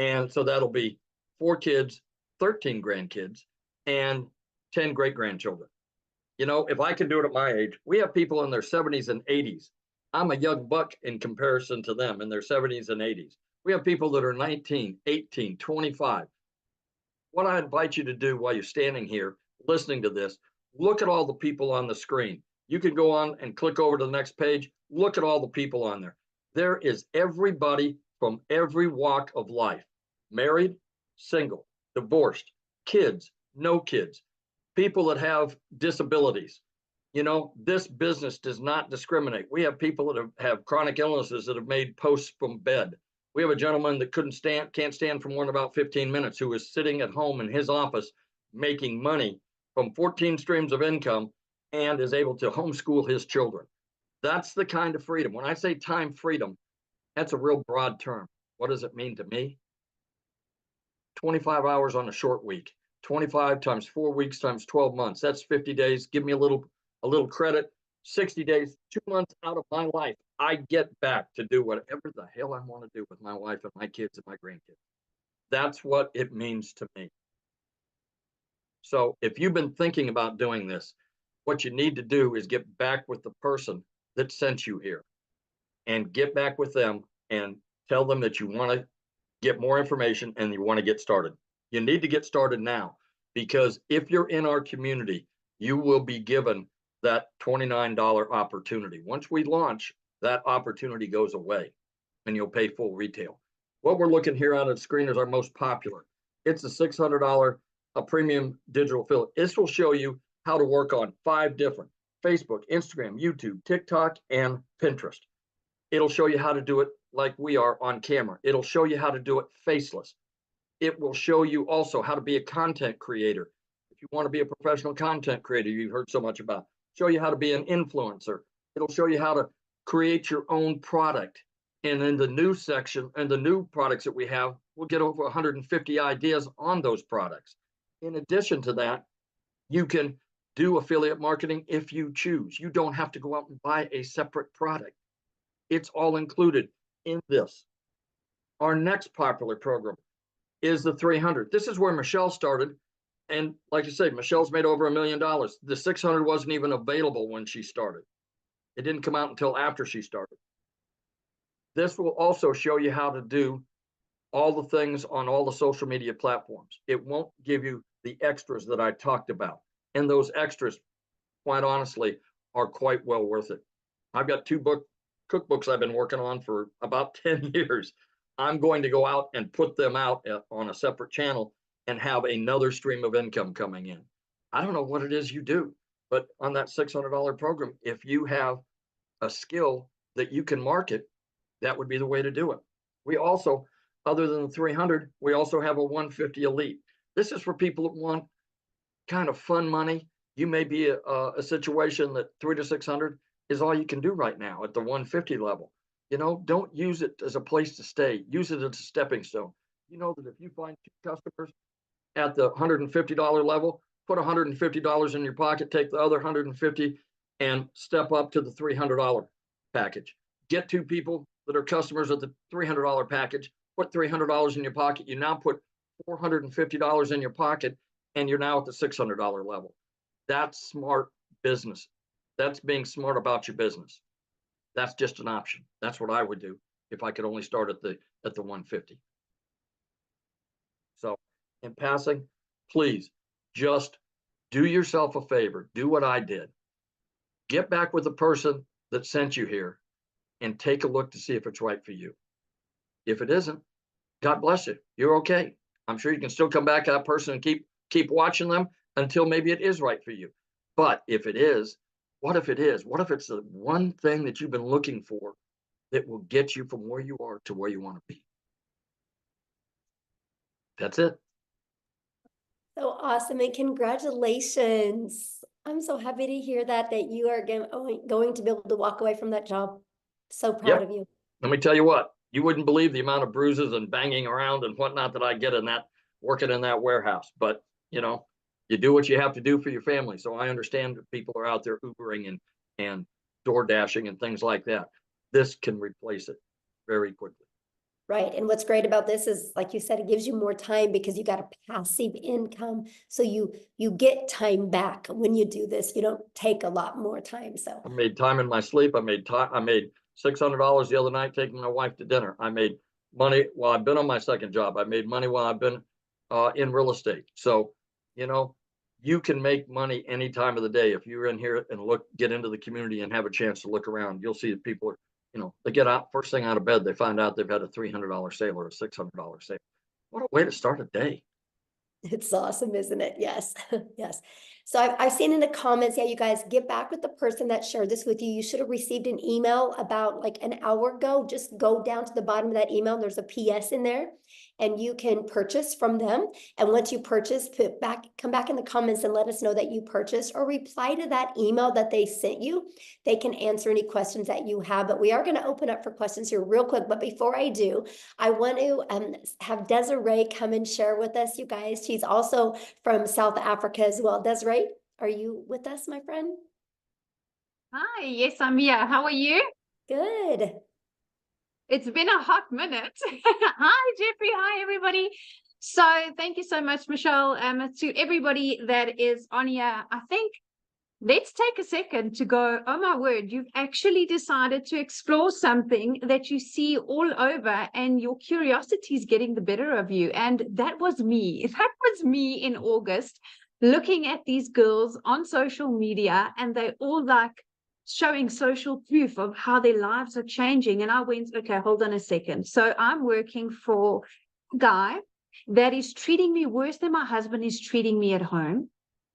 And so that'll be 4 kids, 13 grandkids, and 10 great-grandchildren. You know, if I can do it at my age, we have people in their 70s and 80s. I'm a young buck in comparison to them in their 70s and 80s. We have people that are 19, 18, 25. What I invite you to do while you're standing here listening to this, look at all the people on the screen. You can go on and click over to the next page. Look at all the people on there. There is everybody from every walk of life. Married, single, divorced, kids, no kids, people that have disabilities. You know, this business does not discriminate. We have people that have chronic illnesses that have made posts from bed. We have a gentleman that can't stand for more than about 15 minutes, who is sitting at home in his office making money from 14 streams of income and is able to homeschool his children. That's the kind of freedom. When I say time freedom, that's a real broad term. What does it mean to me? 25 hours on a short week, 25 times 4 weeks times 12 months. That's 50 days. Give me a little credit. 60 days, 2 months out of my life, I get back to do whatever the hell I want to do with my wife and my kids and my grandkids. That's what it means to me. So if you've been thinking about doing this, what you need to do is get back with the person that sent you here, and get back with them and tell them that you want to get more information and you want to get started. You need to get started now, because if you're in our community, you will be given that $29 opportunity. Once we launch, that opportunity goes away and you'll pay full retail. What we're looking here on the screen is our most popular. It's a $600 a premium digital affiliate. This will show you how to work on 5 different: Facebook, Instagram, YouTube, TikTok, and Pinterest. It'll show you how to do it like we are on camera. It'll show you how to do it faceless. It will show you also how to be a content creator. If you want to be a professional content creator you've heard so much about, show you how to be an influencer. It'll show you how to create your own product. And in the new section and the new products that we have, we'll get over 150 ideas on those products. In addition to that, you can do affiliate marketing if you choose. You don't have to go out and buy a separate product. It's all included in this. Our next popular program is the 300. This is where Michelle started. And like I say, Michelle's made over $1 million. The 600 wasn't even available when she started. It didn't come out until after she started. This will also show you how to do all the things on all the social media platforms. It won't give you the extras that I talked about. And those extras, quite honestly, are quite well worth it. I've got 2 cookbooks I've been working on for about 10 years. I'm going to go out and put them out on a separate channel and have another stream of income coming in. I don't know what it is you do, but on that $600 program, if you have a skill that you can market, that would be the way to do it. We also, other than the 300, we also have a 150 Elite. This is for people that want kind of fun money. You may be a situation that 300 to 600 is all you can do right now at the 150 level. You know, don't use it as a place to stay. Use it as a stepping stone. You know that if you find 2 customers at the $150 level, put $150 in your pocket, take the other 150 and step up to the $300 package. Get 2 people that are customers at the $300 package, put $300 in your pocket. You now put $450 in your pocket, and you're now at the $600 level. That's smart business. That's being smart about your business. That's just an option. That's what I would do if I could only start at the 150. So in passing, please just do yourself a favor. Do what I did. Get back with the person that sent you here and take a look to see if it's right for you. If it isn't, God bless you. You're okay. I'm sure you can still come back to that person and keep watching them until maybe it is right for you. But if it is, what if it is? What if it's the one thing that you've been looking for that will get you from where you are to where you want to be? That's it. So awesome, and congratulations. I'm so happy to hear that you are going to be able to walk away from that job. So proud of you. Let me tell you what, you wouldn't believe the amount of bruises and banging around and whatnot that I get in that, working in that warehouse. But, you know, you do what you have to do for your family. So I understand that people are out there Ubering and door dashing and things like that. This can replace it very quickly. Right. And what's great about this is, like you said, it gives you more time because you got a passive income. So you get time back when you do this. You don't take a lot more time. So I made time in my sleep. I made $600 the other night taking my wife to dinner. I made money while I've been on my second job. I made money while I've been in real estate. So, you know, you can make money any time of the day. If you're in here and get into the community and have a chance to look around, you'll see that people are, you know, they get out first thing out of bed, they find out they've had a $300 sale or a $600 sale. What a way to start a day. it's awesome, isn't it? Yes. Yes. So I've seen in the comments, yeah, you guys get back with the person that shared this with you. You should have received an email about like an hour ago. Just go down to the bottom of that email. There's a PS in there and you can purchase from them. And once you purchase, come back in the comments and let us know that you purchased, or reply to that email that they sent you. They can answer any questions that you have, but we are going to open up for questions here real quick. But before I do, I want to have Desiree come and share with us, you guys. She's also from South Africa as well. Desiree, are you with us, my friend? Hi, yes, I'm here. How are you? Good. It's been a hot minute. Hi, Jeffrey. Hi, everybody. So thank you so much, Michelle. To everybody that is on here, I think let's take a second to go, oh my word, you've actually decided to explore something that you see all over and your curiosity is getting the better of you. And that was me. That was me in August, looking at these girls on social media, and they all like showing social proof of how their lives are changing. And I went, okay, hold on a second. So I'm working for a guy that is treating me worse than my husband is treating me at home.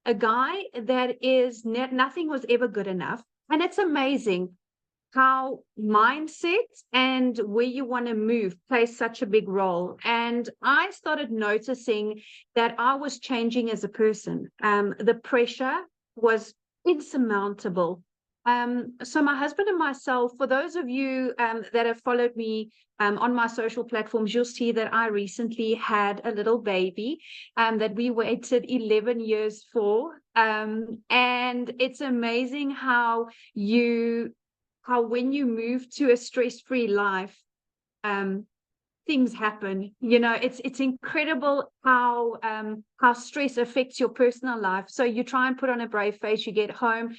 A guy that is nothing was ever good enough. And it's amazing how mindset and where you want to move plays such a big role. And I started noticing that I was changing as a person. The pressure was insurmountable. So my husband and myself, for those of you that have followed me on my social platforms, you'll see that I recently had a little baby that we waited 11 years for. And it's amazing how when you move to a stress-free life, things happen. You know, it's incredible how stress affects your personal life. So you try and put on a brave face, you get home,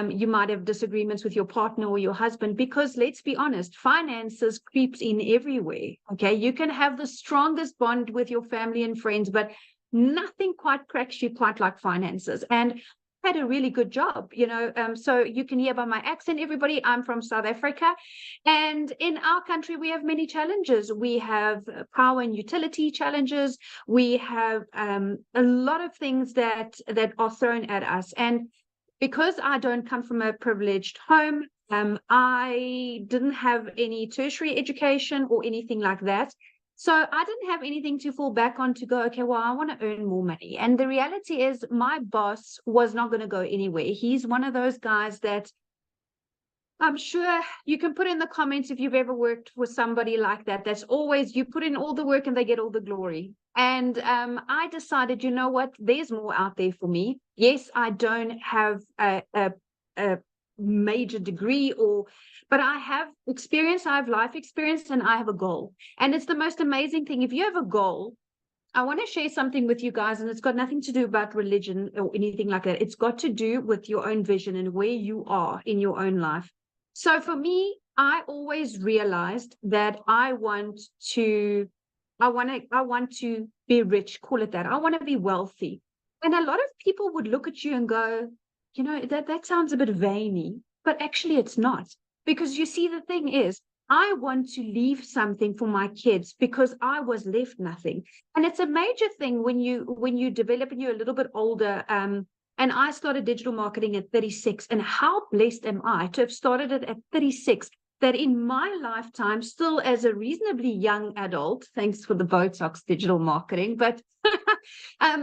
you might have disagreements with your partner or your husband, because let's be honest, finances creeps in everywhere. Okay, you can have the strongest bond with your family and friends, but nothing quite cracks you quite like finances. And had a really good job, you know, so you can hear by my accent, everybody, I'm from South Africa, and in our country we have many challenges. We have power and utility challenges. We have a lot of things that are thrown at us, and because I don't come from a privileged home, I didn't have any tertiary education or anything like that. So I didn't have anything to fall back on to go, okay, well, I want to earn more money. And the reality is my boss was not going to go anywhere. He's one of those guys that I'm sure you can put in the comments if you've ever worked with somebody like that. That's always, you put in all the work and they get all the glory. And I decided, you know what, there's more out there for me. Yes, I don't have a major degree, but I have experience, I have life experience, and I have a goal. And it's the most amazing thing. If you have a goal, I want to share something with you guys, and it's got nothing to do about religion or anything like that. It's got to do with your own vision and where you are in your own life. So for me, I always realized that I want to be rich, call it that. I want to be wealthy. And a lot of people would look at you and go, you know, that sounds a bit vainy, but actually it's not. Because you see, the thing is, I want to leave something for my kids because I was left nothing. And it's a major thing when you develop and you're a little bit older. And I started digital marketing at 36. And how blessed am I to have started it at 36, that in my lifetime, still as a reasonably young adult, thanks for the Botox digital marketing, but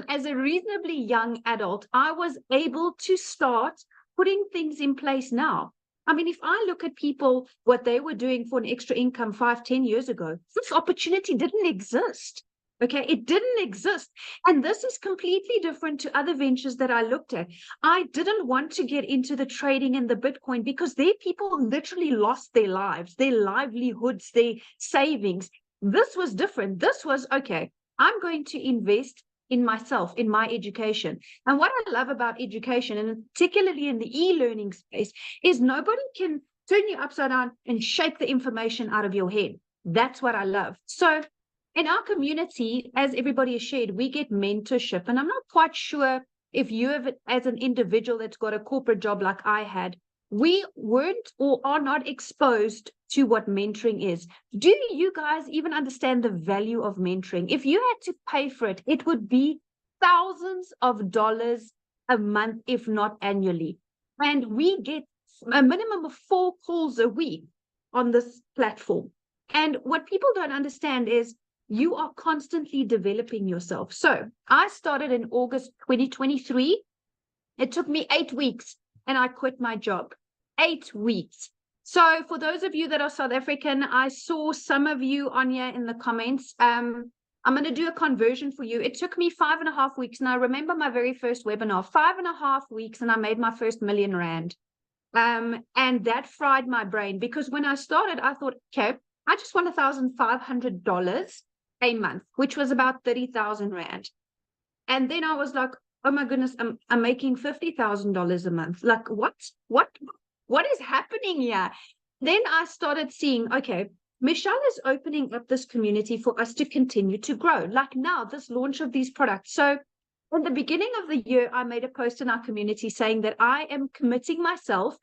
as a reasonably young adult, I was able to start putting things in place now. I mean, if I look at people, what they were doing for an extra income 5-10 years ago, this opportunity didn't exist. Okay, it didn't exist. And this is completely different to other ventures that I looked at. I didn't want to get into the trading and the Bitcoin because their people literally lost their lives, their livelihoods, their savings. This was different. This was, okay, I'm going to invest in myself, in my education. And what I love about education, and particularly in the e-learning space, is nobody can turn you upside down and shake the information out of your head. That's what I love. So in our community, as everybody has shared, we get mentorship. And I'm not quite sure if you have, as an individual that's got a corporate job like I had, we weren't or are not exposed to what mentoring is. Do you guys even understand the value of mentoring? If you had to pay for it, it would be thousands of dollars a month, if not annually. And we get a minimum of 4 calls a week on this platform. And what people don't understand is you are constantly developing yourself. So I started in August 2023. It took me 8 weeks and I quit my job. 8 weeks. So for those of you that are South African, I saw some of you on here in the comments. I'm going to do a conversion for you. It took me 5.5 weeks. And I remember my very first webinar, 5.5 weeks, and I made my first R1 million. And that fried my brain, because when I started, I thought, okay, I just want $1,500 a month, which was about 30,000 Rand. And then I was like, oh my goodness, I'm making $50,000 a month. Like, what is happening here? Then I started seeing, okay, Michelle is opening up this community for us to continue to grow. Like now, this launch of these products. So in the beginning of the year, I made a post in our community saying that I am committing myself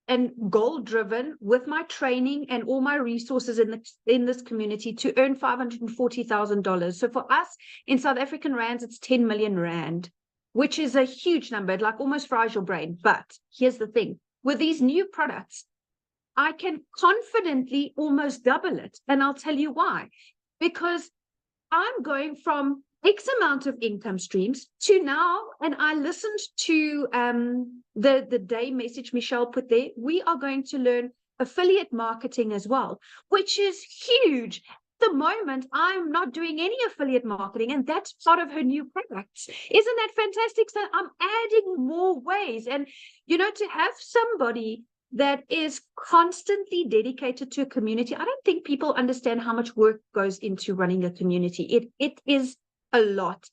and goal-driven with my training and all my resources in this community to earn $540,000. So for us in South African rands, it's 10 million Rand, which is a huge number. It like almost fries your brain. But here's the thing. With these new products, I can confidently almost double it. And I'll tell you why. Because I'm going from X amount of income streams to now, and I listened to the day message Michelle put there, we are going to learn affiliate marketing as well, which is huge. At the moment, I'm not doing any affiliate marketing, and that's part of her new products. Isn't that fantastic? So I'm adding more ways. And, you know, to have somebody that is constantly dedicated to a community, I don't think people understand how much work goes into running a community. It is a lot.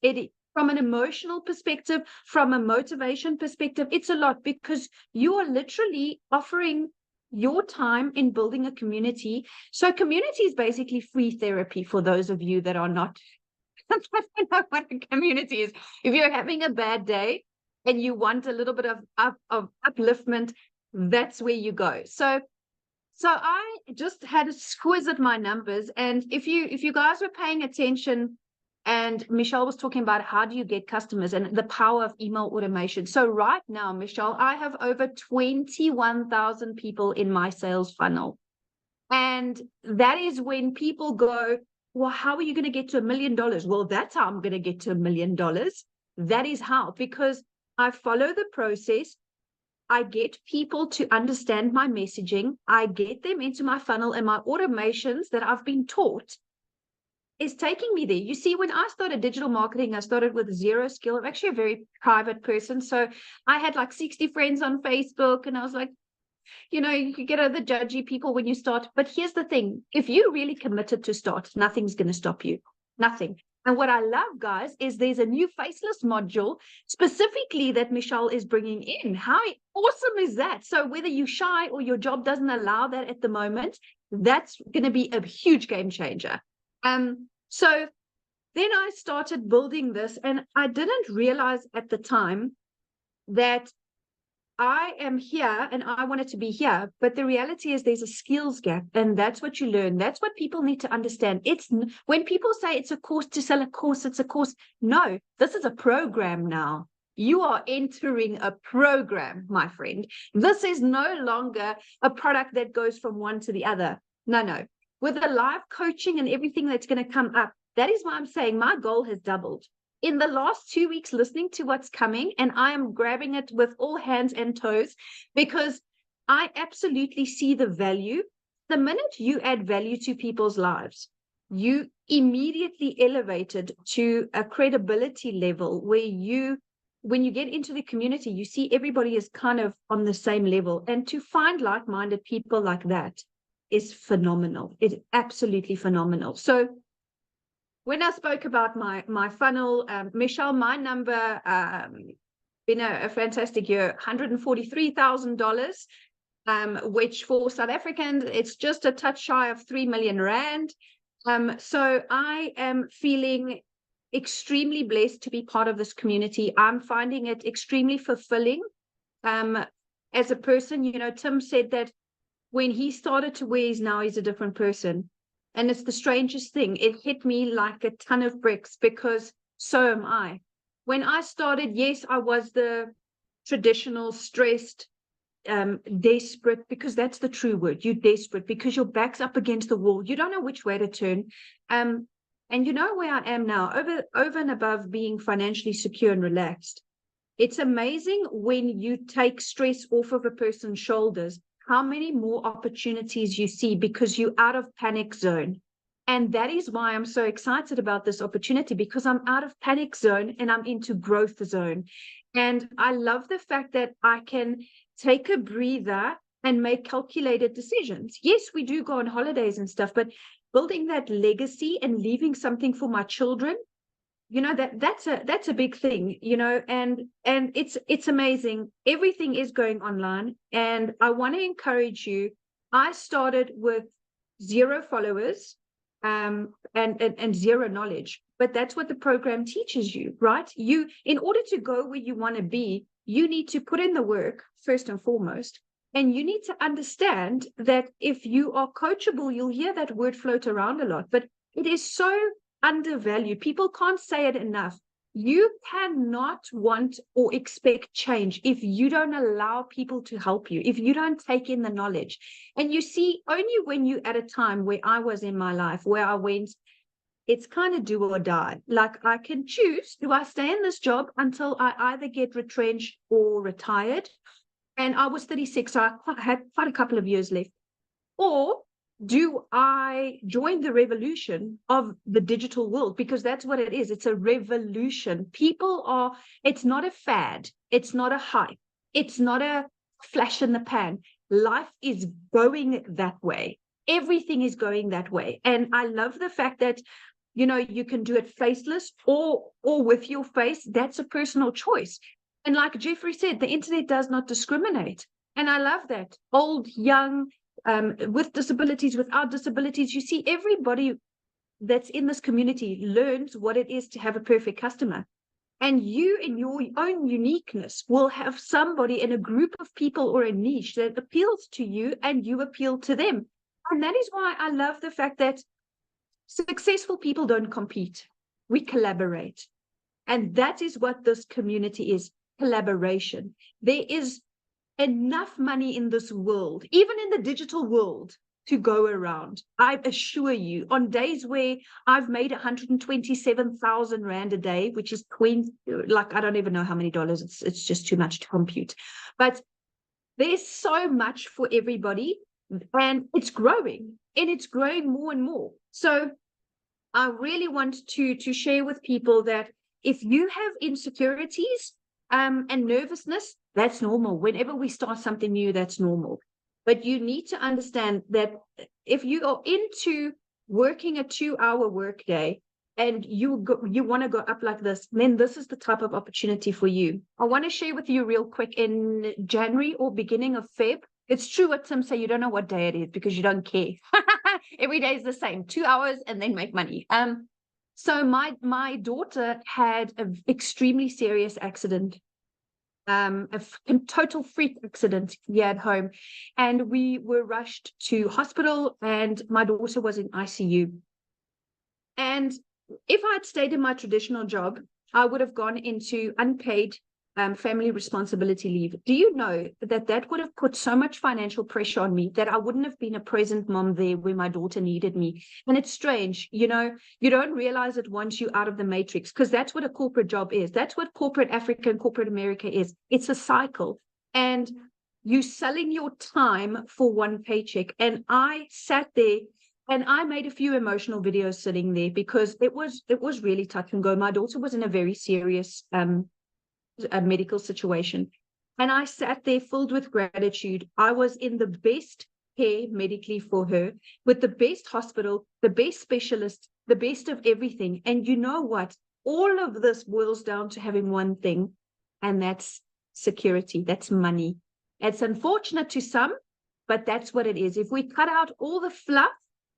From an emotional perspective, from a motivation perspective, it's a lot, because you are literally offering your time in building a community. So community is basically free therapy for those of you that are not I don't know what a community is. If you're having a bad day and you want a little bit of upliftment, that's where you go. So I just had a squiz at my numbers, and if you guys were paying attention, and Michelle was talking about how do you get customers and the power of email automation. So right now, Michelle, I have over 21,000 people in my sales funnel. And that is when people go, well, how are you going to get to $1 million? Well, that's how I'm going to get to $1 million. That is how, because I follow the process. I get people to understand my messaging. I get them into my funnel, and my automations that I've been taught is taking me there. You see, when I started digital marketing, I started with zero skill. I'm actually a very private person. So I had like 60 friends on Facebook, and I was like, you know, you get the judgy people when you start. But here's the thing. If you're really committed to start, nothing's going to stop you. Nothing. And what I love, guys, is there's a new faceless module specifically that Michelle is bringing in. How awesome is that? So whether you're shy or your job doesn't allow that at the moment, that's going to be a huge game changer. So then I started building this, and I didn't realize at the time that I am here and I wanted to be here. But the reality is there's a skills gap, and that's what you learn. That's what people need to understand. It's when people say it's a course to sell a course, it's a course. No, this is a program now. You are entering a program, my friend. This is no longer a product that goes from one to the other. No. With the live coaching and everything that's going to come up, that is why I'm saying my goal has doubled. In the last 2 weeks, listening to what's coming, and I am grabbing it with all hands and toes, because I absolutely see the value. The minute you add value to people's lives, you immediately elevated to a credibility level where when you get into the community, you see everybody is kind of on the same level. And to find like-minded people like that is phenomenal. It's absolutely phenomenal. So when I spoke about my funnel, Michelle, my number, been a fantastic year, $143,000, which for South Africans, it's just a touch shy of 3 million rand. So I am feeling extremely blessed to be part of this community. I'm finding it extremely fulfilling. As a person, you know, Tim said that when he started to where he's now, he's a different person. And it's the strangest thing. It hit me like a ton of bricks because so am I. When I started, yes, I was the traditional stressed, desperate, because that's the true word. You're desperate because your back's up against the wall. You don't know which way to turn. And you know where I am now, over and above being financially secure and relaxed. It's amazing when you take stress off of a person's shoulders, how many more opportunities you see because you're out of panic zone. And that is why I'm so excited about this opportunity, because I'm out of panic zone and I'm into growth zone. And I love the fact that I can take a breather and make calculated decisions. Yes, we do go on holidays and stuff, but building that legacy and leaving something for my children, you know, that's a big thing, you know, and it's amazing. Everything is going online, and I want to encourage you. I started with 0 followers, and 0 knowledge, but that's what the program teaches you, right? You, in order to go where you want to be, you need to put in the work first and foremost. And you need to understand that if you are coachable, you'll hear that word float around a lot, but it is so undervalued. People can't say it enough. You cannot want or expect change if you don't allow people to help you, if you don't take in the knowledge. And you see, only when you at a time where I was in my life, where I went, it's kind of do or die. Like, I can choose, do I stay in this job until I either get retrenched or retired? And I was 36, so I had quite a couple of years left. Or do I join the revolution of the digital world? Because that's what it is. It's a revolution. People are, it's not a fad. It's not a hype. It's not a flash in the pan. Life is going that way. Everything is going that way. And I love the fact that, you know, you can do it faceless or with your face. That's a personal choice. And like Jeffrey said, the internet does not discriminate. And I love that. Old, young, with disabilities, without disabilities, you see everybody that's in this community learns what it is to have a perfect customer. And you, in your own uniqueness, will have somebody in a group of people or a niche that appeals to you and you appeal to them. And that is why I love the fact that successful people don't compete. We collaborate. And that is what this community is, collaboration. There is enough money in this world, even in the digital world, to go around. I assure you, on days where I've made 127,000 Rand a day, which is like, I don't even know how many dollars, it's just too much to compute. But there's so much for everybody, and it's growing, and it's growing more and more. So I really want to share with people that if you have insecurities and nervousness, that's normal. Whenever we start something new, that's normal. But you need to understand that if you are into working a 2-hour workday and you want to go up like this, then this is the type of opportunity for you. I want to share with you real quick, in January or beginning of Feb. It's true what Tim said, you don't know what day it is because you don't care. Every day is the same, 2 hours and then make money. So my daughter had an extremely serious accident. A total freak accident here at home, and we were rushed to hospital, and my daughter was in ICU. And if I had stayed in my traditional job, I would have gone into unpaid family responsibility leave. Do you know that would have put so much financial pressure on me that I wouldn't have been a present mom there where my daughter needed me? And it's strange, you know, you don't realize it once you're out of the matrix, because that's what a corporate job is. That's what corporate Africa and corporate America is. It's a cycle. And you selling your time for one paycheck. And I sat there and I made a few emotional videos sitting there because it was really touch and go. My daughter was in a very serious a medical situation. And I sat there filled with gratitude. I was in the best care medically for her with the best hospital, the best specialist, the best of everything. And you know what? All of this boils down to having one thing, and that's security. That's money. It's unfortunate to some, but that's what it is. If we cut out all the fluff,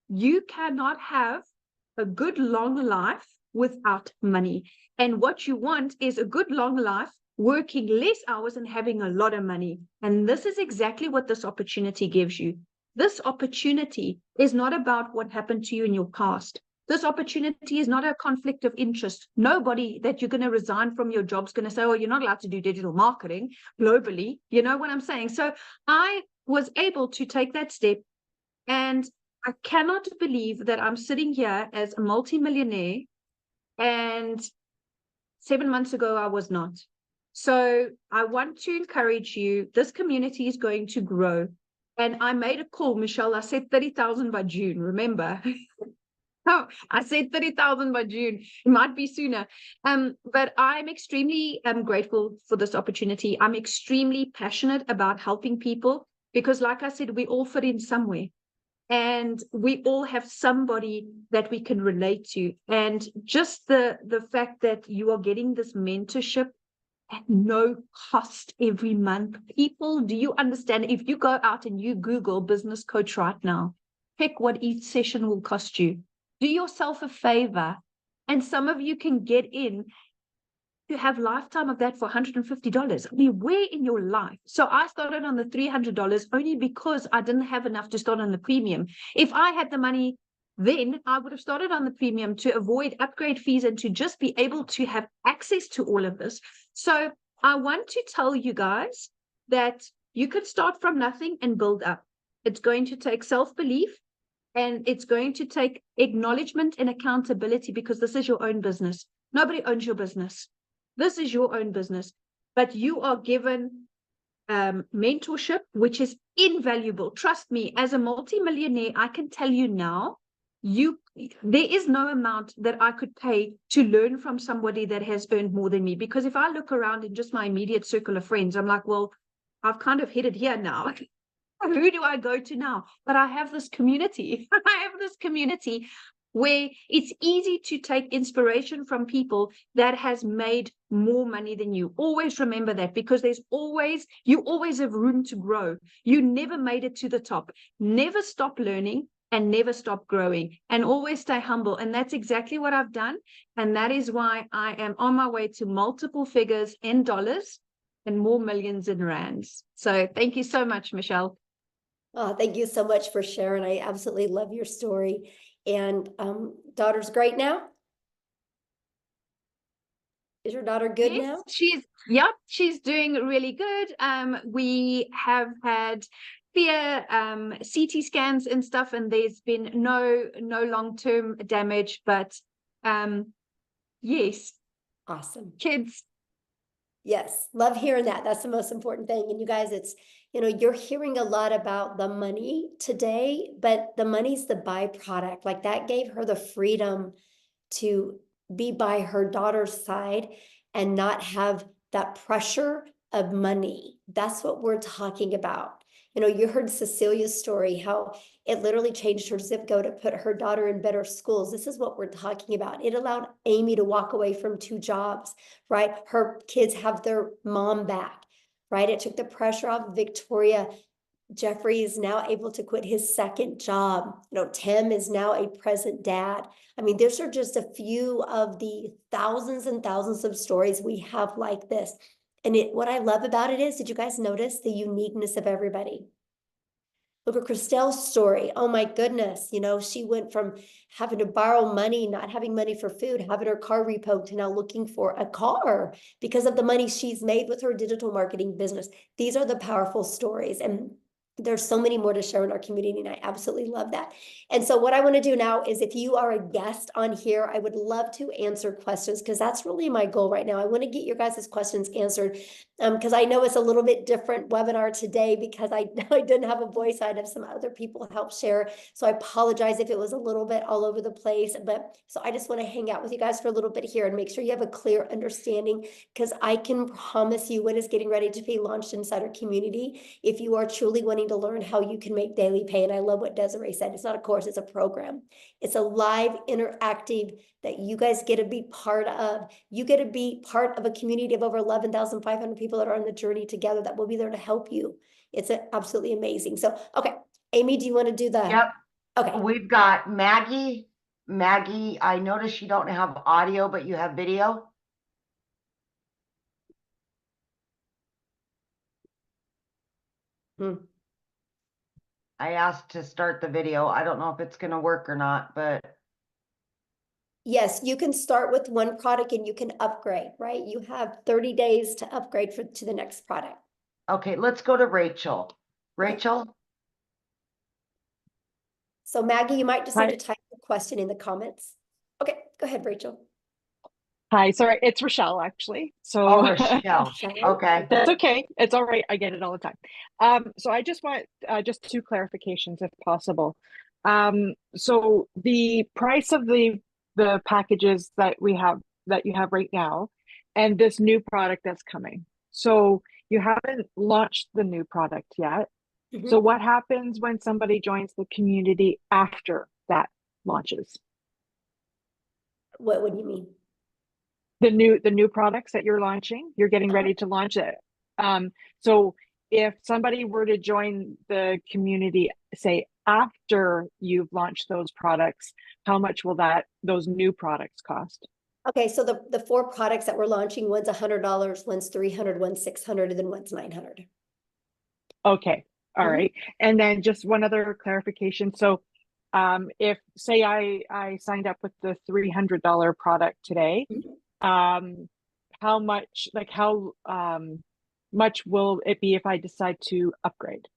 you cannot have a good long life without money. And what you want is a good long life, working less hours and having a lot of money. And this is exactly what this opportunity gives you. This opportunity is not about what happened to you in your past. This opportunity is not a conflict of interest. Nobody that you're going to resign from your job is going to say, oh, you're not allowed to do digital marketing globally. You know what I'm saying? So I was able to take that step, and I cannot believe that I'm sitting here as a multimillionaire, and 7 months ago, I was not. So I want to encourage you. This community is going to grow. And I made a call, Michelle. I said 30,000 by June, remember? Oh, I said 30,000 by June. It might be sooner. But I'm extremely grateful for this opportunity. I'm extremely passionate about helping people because, like I said, we all fit in somewhere. And we all have somebody that we can relate to. And just the fact that you are getting this mentorship at no cost every month. People, do you understand? If you go out and you Google business coach right now, pick what each session will cost you. Do yourself a favor. And some of you can get in to have lifetime of that for $150. I mean, where in your life? So I started on the $300 only because I didn't have enough to start on the premium. If I had the money then, I would have started on the premium to avoid upgrade fees and to just be able to have access to all of this. So I want to tell you guys that you could start from nothing and build up. It's going to take self-belief, and it's going to take acknowledgement and accountability, because this is your own business. Nobody owns your business. This is your own business, but you are given mentorship, which is invaluable. Trust me, as a multimillionaire, I can tell you now, there is no amount that I could pay to learn from somebody that has earned more than me. Because if I look around in just my immediate circle of friends, I'm like, well, I've kind of hit it here now. Who do I go to now? But I have this community. I have this community where it's easy to take inspiration from people that has made more money than you. Always remember that, because you always have room to grow. You never made it to the top. Never stop learning and never stop growing, and always stay humble. And that's exactly what I've done. And that is why I am on my way to multiple figures in dollars and more millions in rands. So thank you so much, Michelle. Oh, thank you so much for sharing. I absolutely love your story. And daughter's great now? Is your daughter good now? She's doing really good. We have had clear CT scans and stuff, and there's been no long-term damage, but yes. Awesome. Kids. Yes, love hearing that. That's the most important thing. And you guys, it's, you're hearing a lot about the money today, but the money's the byproduct. Like, that gave her the freedom to be by her daughter's side and not have that pressure of money. That's what we're talking about. You heard Cecilia's story, how it literally changed her zip code to put her daughter in better schools. This is what we're talking about. It allowed Amy to walk away from 2 jobs, right? Her kids have their mom back, right? It took the pressure off Victoria. Jeffrey is now able to quit his 2nd job. Tim is now a present dad. I mean, these are just a few of the thousands and thousands of stories we have like this. And what I love about it is, did you guys notice the uniqueness of everybody? Look at Christelle's story. Oh my goodness. She went from having to borrow money, not having money for food, having her car repoed, to now looking for a car because of the money she's made with her digital marketing business. These are the powerful stories. And there's so many more to share in our community, and I absolutely love that. And so what I want to do now is, if you are a guest on here, I would love to answer questions, because that's really my goal right now. I want to get your guys' questions answered, because I know it's a little bit different webinar today, because I didn't have a voice. I had some other people help share. So I apologize if it was a little bit all over the place. But so I just want to hang out with you guys for a little bit here and make sure you have a clear understanding, because I can promise you what is getting ready to be launched inside our community, if you are truly wanting wanting to learn how you can make daily pay. And I love what Desiree said. It's not a course, it's a program. It's a live interactive that you guys get to be part of. You get to be part of a community of over 11,500 people that are on the journey together that will be there to help you. It's absolutely amazing. So, okay, Amy, do you want to do the? Yep. Okay. We've got Maggie. Maggie, I noticed you don't have audio, but you have video. I asked to start the video. I don't know if it's going to work or not, but Yes, you can start with one product and you can upgrade, right? You have 30 days to upgrade to the next product. okay, let's go to Rachel. Rachel? So Maggie, you might just need Hi. to type the question in the comments. Okay, go ahead, Rachel. Hi, sorry, it's Rochelle actually. So Oh, Rochelle. Rochelle. Okay. that's okay. It's all right. I get it all the time. So I just want just 2 clarifications if possible. So the price of the packages that you have right now, and this new product that's coming. So you haven't launched the new product yet. Mhm. So what happens when somebody joins the community after that launches? What do you mean? The new products that you're launching, you're getting ready to launch it. So if somebody were to join the community, say after you've launched those products, how much will those new products cost? Okay, so the 4 products that we're launching, one's $100, one's $300, one's $600, and then one's $900. Okay, all Mhm. right. And then just one other clarification. So if say I signed up with the $300 product today, how much much will it be if I decide to upgrade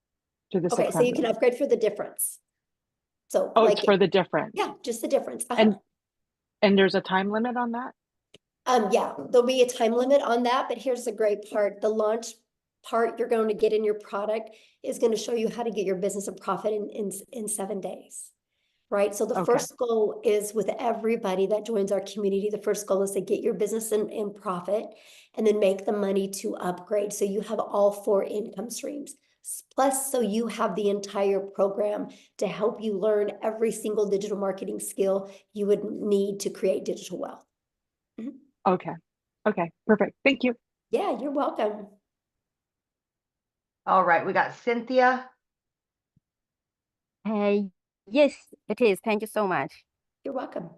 to the Okay, so you 600? can upgrade for the difference. So Oh, like, it's for the difference. yeah, just the difference. And there's a time limit on that? Yeah, there'll be a time limit on that, but here's the great part. The launch part you're going to get in your product is going to show you how to get your business a profit in 7 days. Right. So the Okay. first goal is with everybody that joins our community, the first goal is to get your business in profit and then make the money to upgrade. So you have all 4 income streams. Plus, so you have the entire program to help you learn every single digital marketing skill you would need to create digital wealth. Okay. Okay, perfect. Thank you. Yeah, you're welcome. All right, we got Cynthia. Yes, it is. Thank you so much. You're welcome.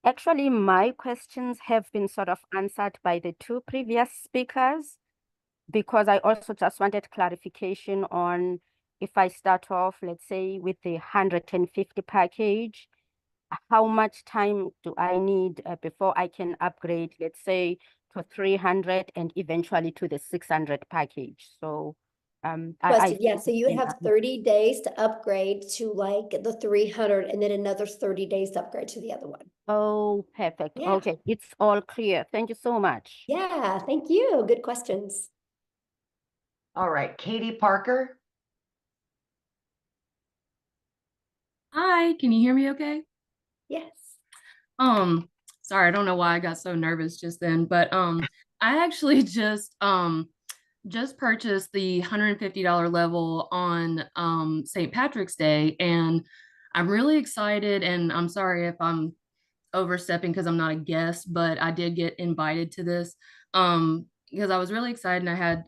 Actually, my questions have been sort of answered by the 2 previous speakers, because I also just wanted clarification on if I start off, let's say, with the 150 package, how much time do I need before I can upgrade, let's say, to 300 and eventually to the 600 package? So Question, yeah, so you have 30 days to upgrade to like the 300 and then another 30 days to upgrade to the other one. Oh, perfect. Yeah. Okay, it's all clear. Thank you so much. Yeah, thank you. Good questions. All right, Katie Parker. Hi, can you hear me okay? Yes. Sorry, I don't know why I got so nervous just then, but I actually just purchased the $150 level on St. Patrick's Day, and I'm really excited, and I'm sorry if I'm overstepping because I'm not a guest, but I did get invited to this because I was really excited and I had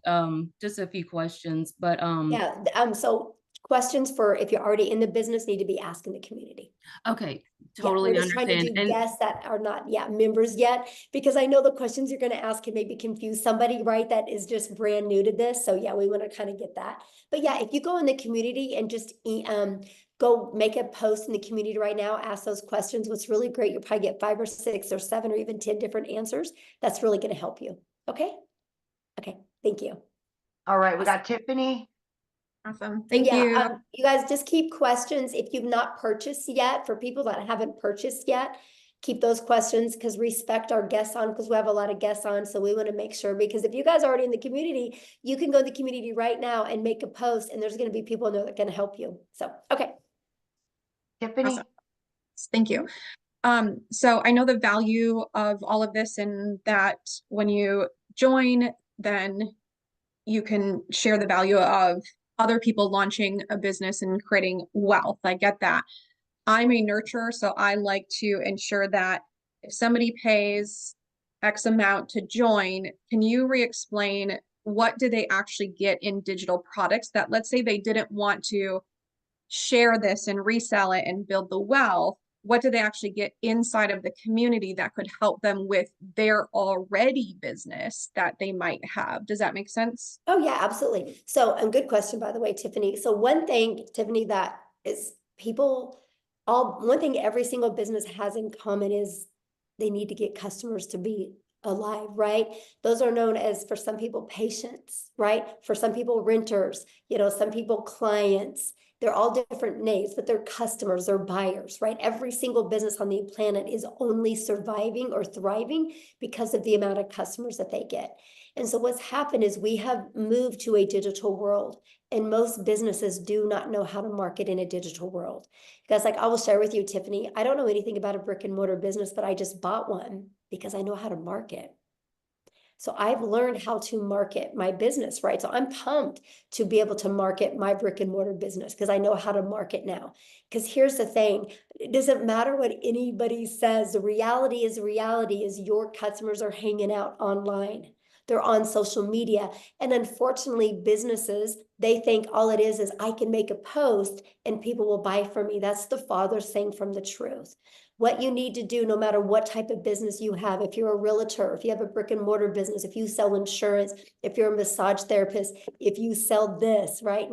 just a few questions, but Yeah, so questions for if you're already in the business need to be asked in the community. okay, Yeah, totally we're just trying to understand. do And guests that are not members yet, because I know the questions you're going to ask can maybe confuse somebody, right, that is just brand new to this. So yeah, we want to kind of get that. But yeah, if you go in the community and just go make a post in the community right now, ask those questions. What's really great, you'll probably get 5 or 6 or 7 or even 10 different answers. That's really going to help you. Okay. Okay. Thank you. All right, we got Tiffany. Awesome. Thank you. You guys just keep questions. If you've not purchased yet, for people that haven't purchased yet, keep those questions, because respect our guests on, because we have a lot of guests on. So we want to make sure, because if you guys are already in the community, you can go to the community right now and make a post, and there's going to be people in there that can help you. So, okay. Tiffany. Awesome. Thank you. So I know the value of all of this, and that when you join, then you can share the value of other people launching a business and creating wealth. I get that. I'm a nurturer, so I like to ensure that if somebody pays X amount to join, can you re-explain what do they actually get in digital products that, let's say they didn't want to share this and resell it and build the wealth, what do they actually get inside of the community that could help them with their already business that they might have? Does that make sense? Oh, yeah, absolutely. So, and good question, by the way, Tiffany. So one thing, Tiffany, that is one thing every single business has in common is they need to get customers to be alive, right? Those are known as, for some people, patients, right? For some people, renters, some people, clients. They're all different names, but they're customers, they're buyers, right? Every single business on the planet is only surviving or thriving because of the amount of customers that they get. And so what's happened is we have moved to a digital world, and most businesses do not know how to market in a digital world. Because I will share with you, Tiffany, I don't know anything about a brick and mortar business, but I just bought one because I know how to market. So I've learned how to market my business, right? So I'm pumped to be able to market my brick and mortar business because I know how to market now. Because here's the thing, it doesn't matter what anybody says. The reality is your customers are hanging out online. They're on social media. And unfortunately, businesses, they think all it is I can make a post and people will buy from me. That's the farthest thing from the truth. What you need to do, no matter what type of business you have, if you're a realtor, if you have a brick and mortar business, if you sell insurance, if you're a massage therapist, if you sell this, right?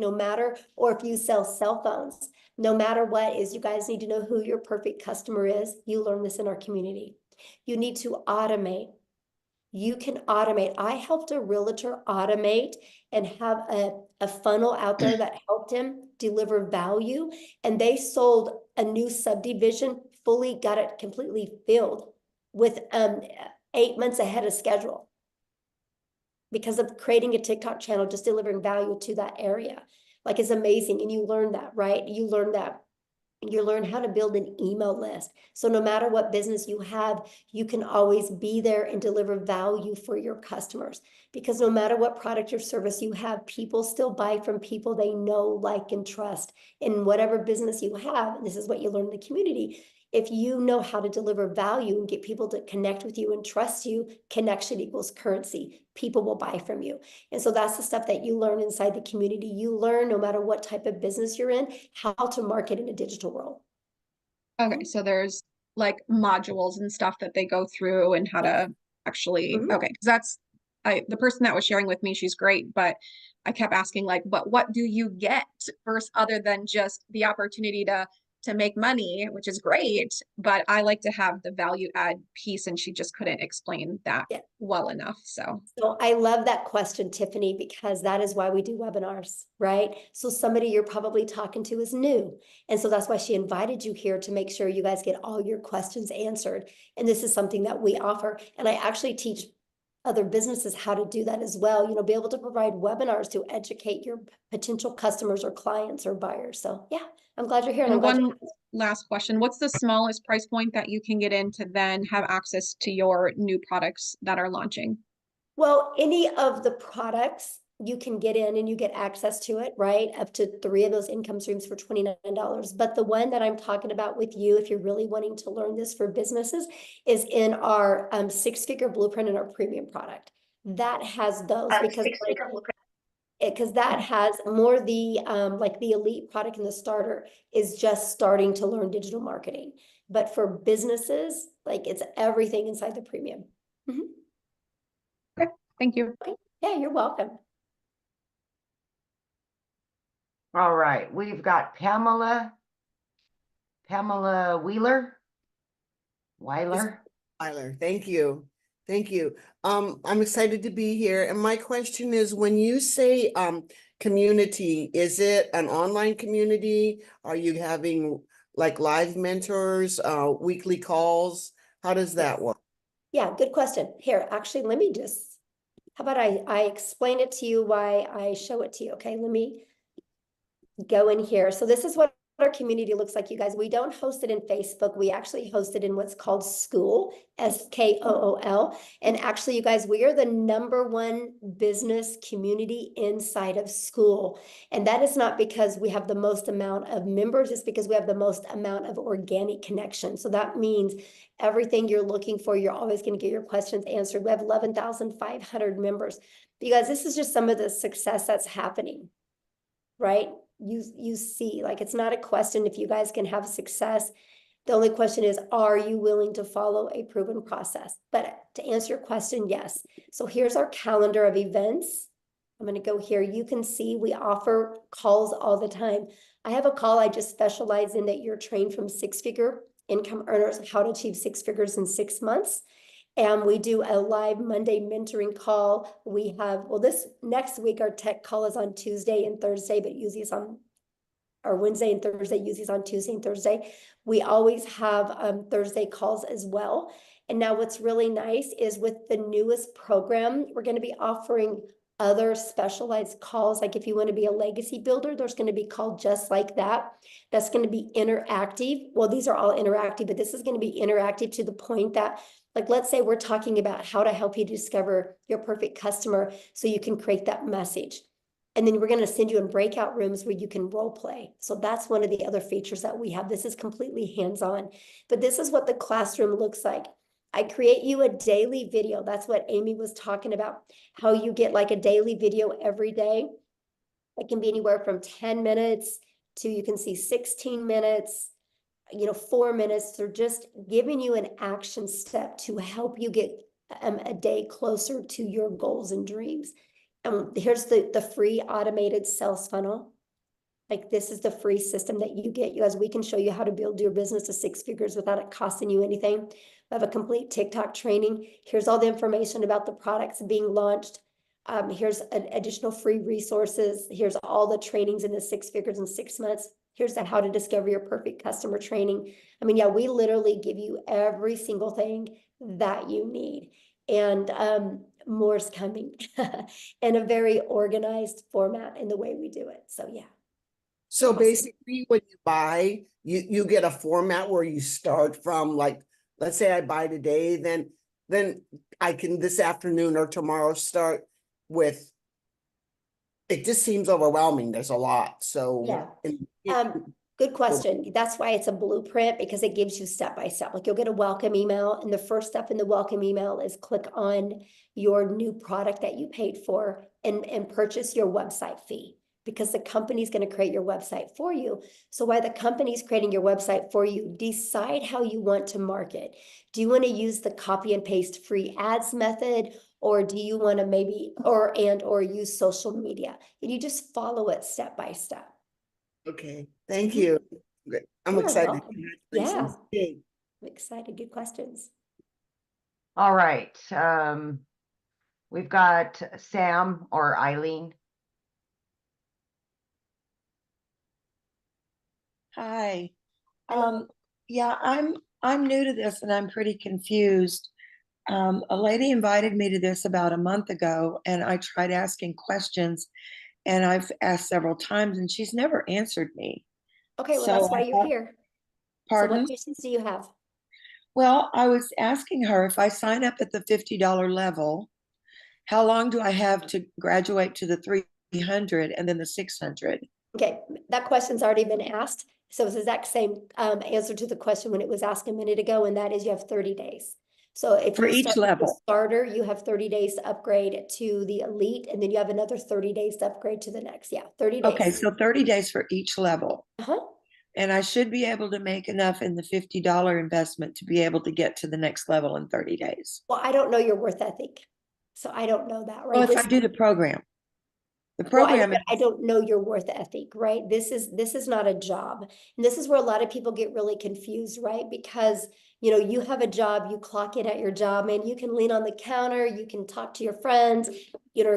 Or if you sell cell phones, no matter what is, you guys need to know who your perfect customer is. You learn this in our community. You need to automate. You can automate. I helped a realtor automate and have a funnel out there that helped him deliver value. And they sold a new subdivision, fully got it completely filled with 8 months ahead of schedule because of creating a TikTok channel, just delivering value to that area. Like, it's amazing. And you learn that, right? You learn how to build an email list. So no matter what business you have, you can always be there and deliver value for your customers. Because no matter what product or service you have, people still buy from people they know, like, and trust. In whatever business you have, and this is what you learn in the community, if you know how to deliver value and get people to connect with you and trust you, connection equals currency. People will buy from you. And so that's the stuff that you learn inside the community. You learn, no matter what type of business you're in, how to market in a digital world. Okay, so there's like modules and stuff that they go through and how to actually, okay, because that's, the person that was sharing with me, she's great, but I kept asking, like, but what do you get first, other than just the opportunity to make money, which is great, but I like to have the value add piece, and she just couldn't explain that well enough. So I love that question, Tiffany, because that is why we do webinars, right? So somebody you're probably talking to is new. And so that's why she invited you here, to make sure you guys get all your questions answered. And this is something that we offer. And I actually teach other businesses how to do that as well, be able to provide webinars to educate your potential customers or clients or buyers. So yeah, I'm glad you're here. And one last question, what's the smallest price point that you can get in to then have access to your new products that are launching? Well, any of the products you can get in and you get access to it, right? Up to 3 of those income streams for $29. But the one that I'm talking about with you, if you're really wanting to learn this for businesses, is in our 6-figure blueprint in our premium product. That has those because that has more the like the elite product, and the starter is just starting to learn digital marketing. But for businesses, like, it's everything inside the premium. Okay, thank you. Okay. Yeah, you're welcome. All right, we've got Pamela Weiler. Thank you. Thank you. I'm excited to be here. And my question is, when you say community, is it an online community? Are you having like live mentors, weekly calls? How does that work? Yeah, good question. Here, actually, let me just, how about I explain it to you, why I show it to you. Okay, let me go in here. So this is what our community looks like, you guys. We don't host it in Facebook. We actually host it in what's called Skool, Skool. And actually, you guys, we are the #1 business community inside of Skool. And that is not because we have the most amount of members, it's because we have the most amount of organic connection. So that means everything you're looking for, you're always going to get your questions answered. We have 11,500 members. Because this is just some of the success that's happening, right? You see, like, it's not a question if you guys can have success. The only question is, are you willing to follow a proven process? But to answer your question, yes. So here's our calendar of events. I'm going to go here. You can see we offer calls all the time. I have a call I just specialize in that you're trained from six-figure income earners, how to achieve 6 figures in 6 months. And we do a live Monday mentoring call. We have, well, this next week, our tech call is on Tuesday and Thursday, but usually it's on, or Wednesday and Thursday, usually it's on Tuesday and Thursday. We always have Thursday calls as well. And now what's really nice is with the newest program, we're going to be offering other specialized calls. Like if you want to be a legacy builder, there's going to be called just like that. That's going to be interactive. Well, these are all interactive, but this is going to be interactive to the point that, like, let's say we're talking about how to help you discover your perfect customer so you can create that message. And then we're going to send you in breakout rooms where you can role play. So that's one of the other features that we have. This is completely hands-on, but this is what the classroom looks like. I create you a daily video. That's what Amy was talking about, how you get like a daily video every day. It can be anywhere from 10 minutes to, you can see 16 minutes, 4 minutes. They're just giving you an action step to help you get a day closer to your goals and dreams. And here's the free automated sales funnel. Like, this is the free system that you get. You guys, we can show you how to build your business to 6 figures without it costing you anything. We have a complete TikTok training. Here's all the information about the products being launched. Here's additional free resources. Here's all the trainings in the 6 figures in 6 months. Here's the how to discover your perfect customer training. I mean, yeah, we literally give you every single thing that you need. And more's coming in a very organized format in the way we do it. So yeah. So basically when you buy, you get a format where you start from, like, let's say I buy today, then I can this afternoon or tomorrow start with, it just seems overwhelming. There's a lot. So yeah. Good question. That's why it's a blueprint, because it gives you step by step. Like, you'll get a welcome email, and the first step in the welcome email is click on your new product that you paid for and purchase your website fee, because the company's going to create your website for you. So while the company's creating your website for you, decide how you want to market. Do you want to use the copy and paste free ads method, or do you want to maybe or use social media? And you just follow it step by step. Okay, thank you. I'm excited. Yeah, I'm excited. Good questions. All right. We've got Sam or Eileen. Hi. Yeah, I'm new to this and I'm pretty confused. A lady invited me to this about a month ago, and I tried asking questions, and I've asked several times and she's never answered me. Okay, well, that's why you're here. Pardon? So what questions do you have? Well, I was asking her, if I sign up at the $50 level, how long do I have to graduate to the 300 and then the 600? Okay, that question's already been asked. So it's the exact same answer to the question when it was asked a minute ago, and that is you have 30 days. So if for you each start with the level starter, you have 30 days to upgrade to the elite, and then you have another 30 days to upgrade to the next. Yeah, 30 days. Okay, so 30 days for each level. And I should be able to make enough in the $50 investment to be able to get to the next level in 30 days. Well, I don't know your worth ethic, so I don't know that, right? Well, if I do the program. The Well, program I don't know your worth ethic, right? This is not a job. And this is where a lot of people get really confused, right? Because, you have a job, you clock in at your job, and you can lean on the counter, you can talk to your friends,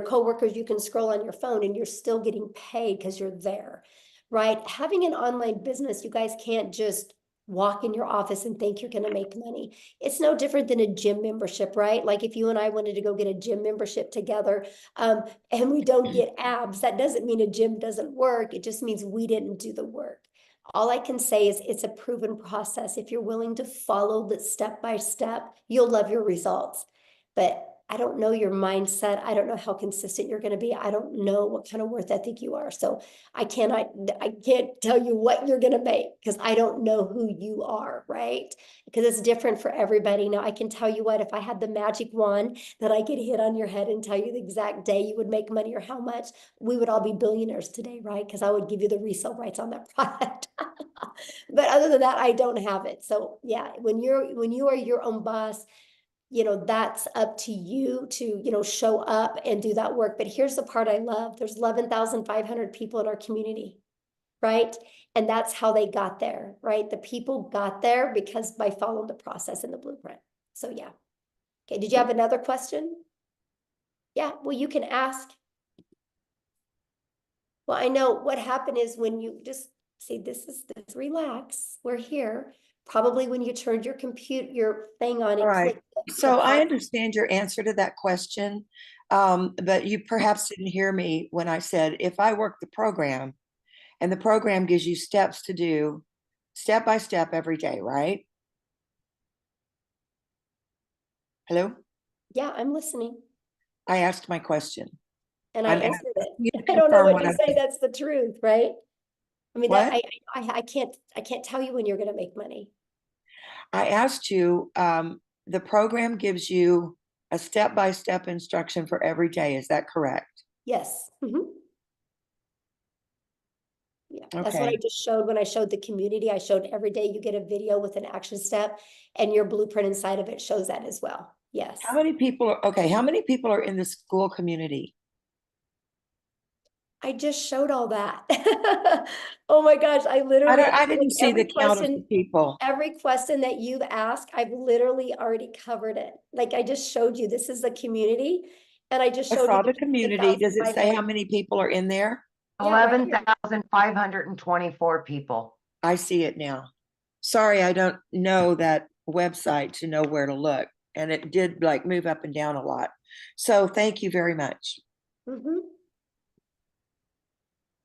coworkers, you can scroll on your phone, and you're still getting paid because you're there, right? Having an online business, you guys can't just walk in your office and think you're going to make money. It's no different than a gym membership, right? Like if you and I wanted to go get a gym membership together, and we don't get abs, that doesn't mean a gym doesn't work. It just means we didn't do the work. All I can say is it's a proven process. If you're willing to follow the step by step, you'll love your results. But I don't know your mindset. I don't know how consistent you're going to be. I don't know what kind of worth ethic you are. So I can't tell you what you're going to make because I don't know who you are, right? Because it's different for everybody. Now I can tell you what, if I had the magic wand that I could hit on your head and tell you the exact day you would make money or how much, we would all be billionaires today, right? Because I would give you the resale rights on that product. But other than that, I don't have it. So yeah, when you are your own boss, that's up to you to, show up and do that work. But here's the part I love. There's 11,500 people in our community, right? And that's how they got there, right? The people got there because by following the process and the blueprint. So yeah. Okay, did you have another question? Yeah, well, you can ask. Well, I know what happened is when you just see, this, relax, we're here. Probably when you turned your thing on, All it right. clicked. So I understand your answer to that question, but you perhaps didn't hear me when I said, if I work the program and the program gives you steps to do step by step every day, right? Hello? Yeah, I'm listening. I asked my question. And I I'm answered you it. to I don't know confirm what to I say. said. That's the truth, right? I mean, What? I can't tell you when you're going to make money. I asked you, the program gives you a step-by-step instruction for every day. Is that correct? Yes. Mhm. Yeah, that's what I Okay. just showed when I showed the community. I showed every day you get a video with an action step, and your blueprint inside of it shows that as well. Yes. How many people how many people are in the school community? I just showed all that. Oh my gosh, I literally I didn't see every the count of the people. every question that you've asked, I've literally already covered it. Like I just showed you, this is the community, and I just I showed you saw the community. Does it say how 11,500. many people are in there? Yeah, right here. 11,524 people. I see it now. Sorry, I don't know that website to know where to look. And it did like move up and down a lot. So thank you very much. Mhm.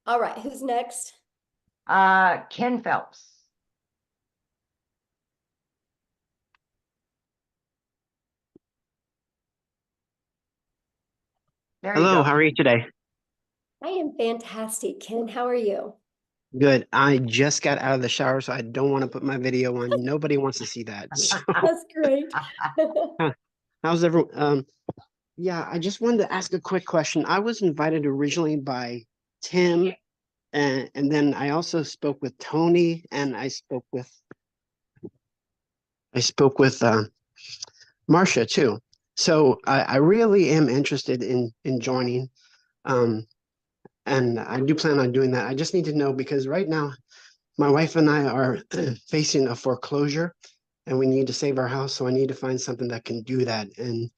All right, who's next? Ken Phelps. There you Hello, go. how are you today? I am fantastic, Ken. How are you? Good. I just got out of the shower, so I don't want to put my video on. Nobody wants to see that. So, That's great. how's everyone? Yeah, I just wanted to ask a quick question. I was invited originally by Tim, and then I also spoke with Tony, and I spoke with Marcia too. So I really am interested in joining. And I do plan on doing that. I just need to know because right now my wife and I are facing a foreclosure and we need to save our house. So I need to find something that can do that. And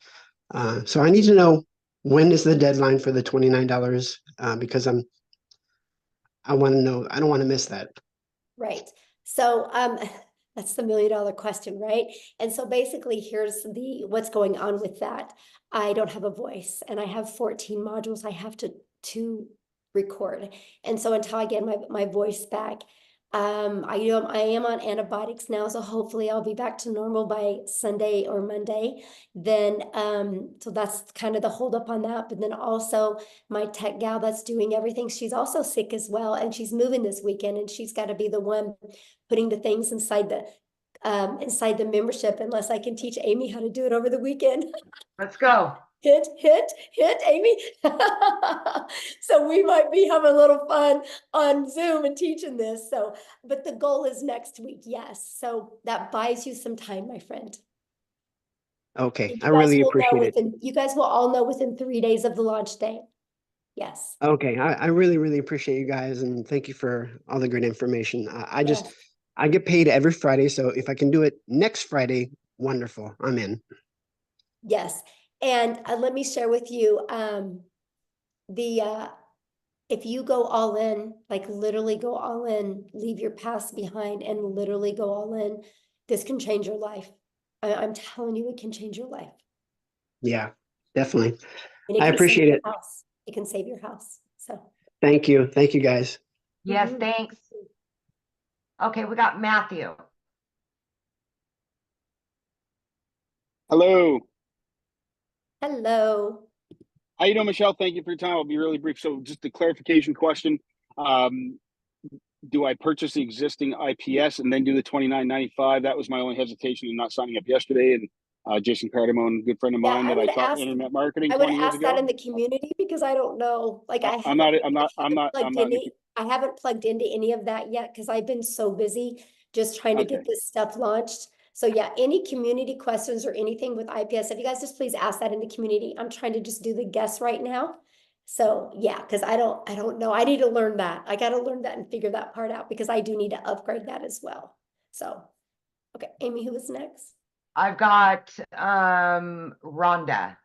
so I need to know when is the deadline for the $29 because I want to know, I don't want to miss that. Right. So that's the $1 million question, right? And so basically here's what's going on with that. I don't have a voice and I have 14 modules I have to record. And so until I get my voice back, I am on antibiotics now, so hopefully I'll be back to normal by Sunday or Monday. Then so that's kind of the holdup on that. But then also my tech gal that's doing everything, she's also sick as well, and she's moving this weekend, and she's got to be the one putting the things inside the membership, unless I can teach Amy how to do it over the weekend. Let's go. Hit, Amy. So we might be having a little fun on Zoom and teaching this. So, but the goal is next week. Yes. So that buys you some time, my friend. Okay, You I really appreciate it. You guys will all know within 3 days of the launch day. Yes. Okay, I really, really appreciate you guys and thank you for all the great information. I get paid every Friday, so if I can do it next Friday, wonderful. I'm in. Yes. And let me share with you if you go all in, like literally go all in, leave your past behind and literally go all in, this can change your life. I'm telling you, it can change your life. Yeah, definitely. And it I can appreciate save your it. house. It can save your house. So Thank you. Thank you guys. Yes, thanks. Okay, we got Matthew. Hello. Hello. How you doing, Michelle? Thank you for your time. I'll be really brief. So just a clarification question. Do I purchase the existing IPS and then do the $29.95? That was my only hesitation in not signing up yesterday. And Jason Cardamone, a good friend of Yeah, mine I that I would taught ask, internet marketing I would 20 years ask that ago. in the community because I don't know, like I I'm not, haven't plugged in the, any, I haven't plugged into any of that yet because I've been so busy just trying to okay. get this stuff launched. So yeah, any community questions or anything with IPS, if you guys just please ask that in the community. I'm trying to just do the guess right now. So yeah, because I don't know. I need to learn that. I got to learn that and figure that part out because I do need to upgrade that as well. So, okay, Amy, who was next? I've got Rhonda.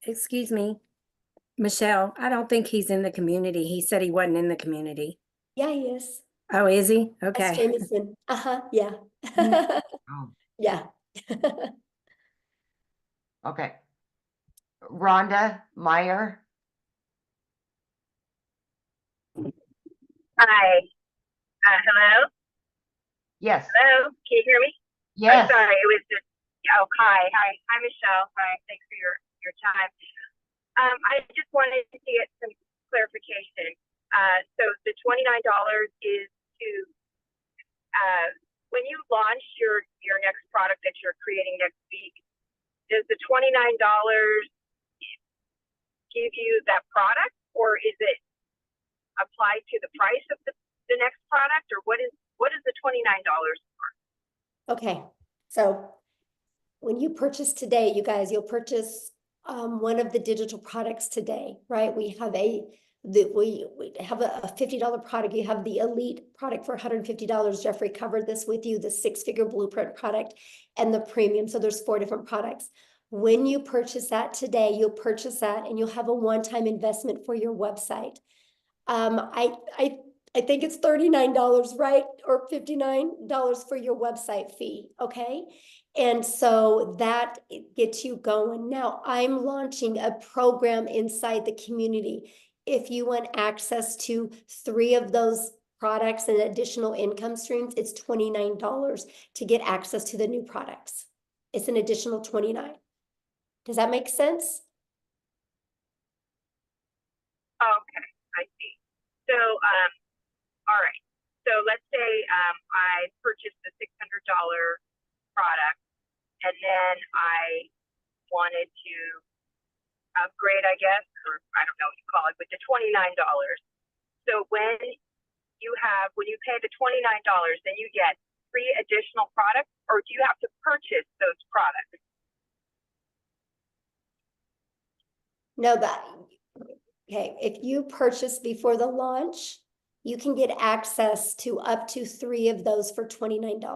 Excuse me, Michelle, I don't think he's in the community. He said he wasn't in the community. Yeah, he is. Oh, is he? That's Okay. Jameson. Yeah. Oh, Yeah. okay. Rhonda Meyer. Hi. Hello? Yes. Hello? Can you hear me? Yes. I'm sorry, it was just, oh, hi. Hi, Michelle. Hi, thanks for your time. I just wanted to get some clarification. So the $29 is to, when you launch your next product that you're creating next week, does the $29 give you that product, or is it applied to the price of the next product, or what is the $29 for? Okay, so when you purchase today, you guys, you'll purchase one of the digital products today, right? We have we have a $50 product. You have the elite product for $150. Jeffrey covered this with you, the 6-figure blueprint product and the premium. So there's 4 different products. When you purchase that today, you'll purchase that and you'll have a one-time investment for your website. I think it's $39, right? Or $59 for your website fee, okay? And so that gets you going. Now, I'm launching a program inside the community. If you want access to 3 of those products and additional income streams, it's $29 to get access to the new products. It's an additional $29. Does that make sense? Okay, I see. So, all right. So let's say I purchased the $600 product, and then I wanted to upgrade, I guess, or I don't know what you call it, with the $29. So when you pay the $29, then you get 3 additional products, or do you have to purchase those products? No, okay, if you purchase before the launch, you can get access to up to 3 of those for $29. 3 of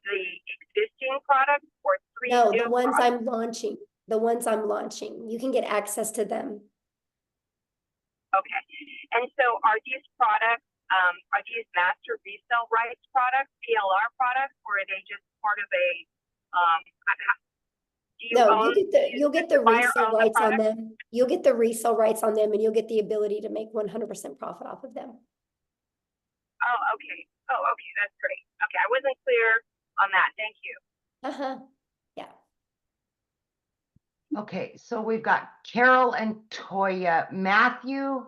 the existing products, or 3 No, new the ones products? I'm launching, the ones I'm launching, you can get access to them. Okay, and so are these products, are these master resale rights products, PLR products, or are they just part of a, do you No, own, you'll get the buyer resale own the rights on product? them. You'll get the resale rights on them and you'll get the ability to make 100% profit off of them. Oh, okay. Oh, okay, that's great. Okay, I wasn't clear on that. Thank you. Uh-huh, yeah. Okay, so we've got Carol and Toya. Matthew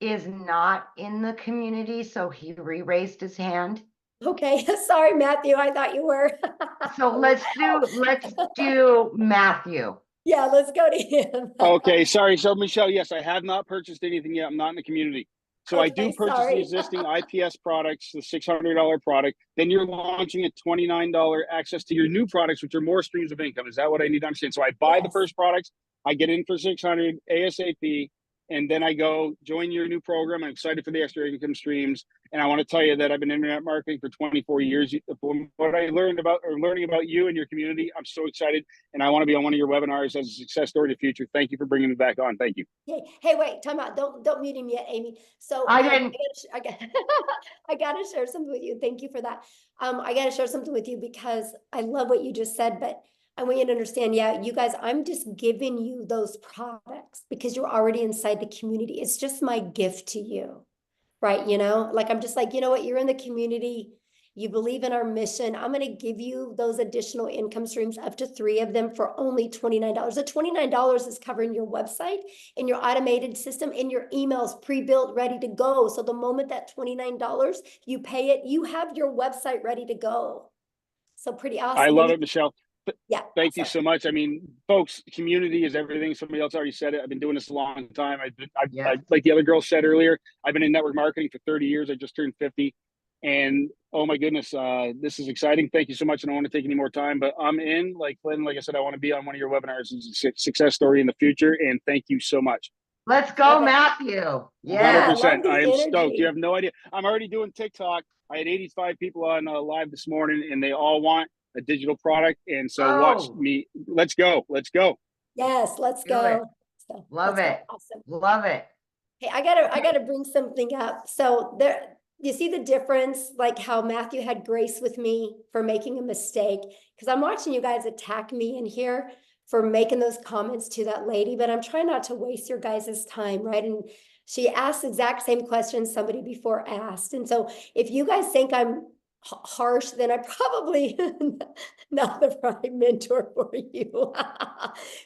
is not in the community, so he re-raised his hand. Okay, sorry, Matthew, I thought you were. So let's do Matthew. Yeah, let's go to him. Okay, sorry. So Michelle, yes, I have not purchased anything yet. I'm not in the community. So I do Okay, purchase the sorry. existing IPS products, the $600 product. Then you're launching a $29 access to your new products, which are more streams of income. Is that what I need to understand? So I buy the first products, I get in for $600 ASAP, and then I go join your new program. I'm excited for the extra income streams. And I want to tell you that I've been internet marketing for 24 years. From what I learning about you and your community, I'm so excited. And I want to be on one of your webinars as a success story to the future. Thank you for bringing me back on. Thank you. Hey, wait, time out. Don't mute him yet, Amy. So I didn't. I gotta share something with you. Thank you for that. I gotta share something with you because I love what you just said, but I want you to understand, yeah, you guys, I'm just giving you those products because you're already inside the community. It's just my gift to you, right? You know, like I'm just like, you know what, you're in the community. You believe in our mission. I'm going to give you those additional income streams, up to 3 of them for only $29. The $29 is covering your website and your automated system and your emails pre-built, ready to go. So the moment that $29, you pay it, you have your website ready to go. So pretty awesome. I And love you- it, Michelle. Yeah. Thank you sorry. so much. I mean, folks, community is everything. Somebody else already said it. I've been doing this a long time. I like the other girl said earlier, I've been in network marketing for 30 years. I just turned 50. And oh my goodness, this is exciting. Thank you so much. I don't want to take any more time, but I'm in. Like Lynn, like I said, I want to be on one of your webinars as a success story in the future. And thank you so much. Let's go, Matthew. Yeah. 100%. I am stoked. You have no idea. I'm already doing TikTok. I had 85 people on live this morning, and they all want a digital product. And so watch me. Let's go. Let's go. Yes, let's Do it. go. So, Love let's go. it. Awesome. Love it. Hey, I gotta bring something up. So there, you see the difference, like how Matthew had grace with me for making a mistake, because I'm watching you guys attack me in here for making those comments to that lady, but I'm trying not to waste your guys' time, right? And she asked the exact same question somebody before asked. And so if you guys think I'm harsh, then I'm probably not the right mentor for you.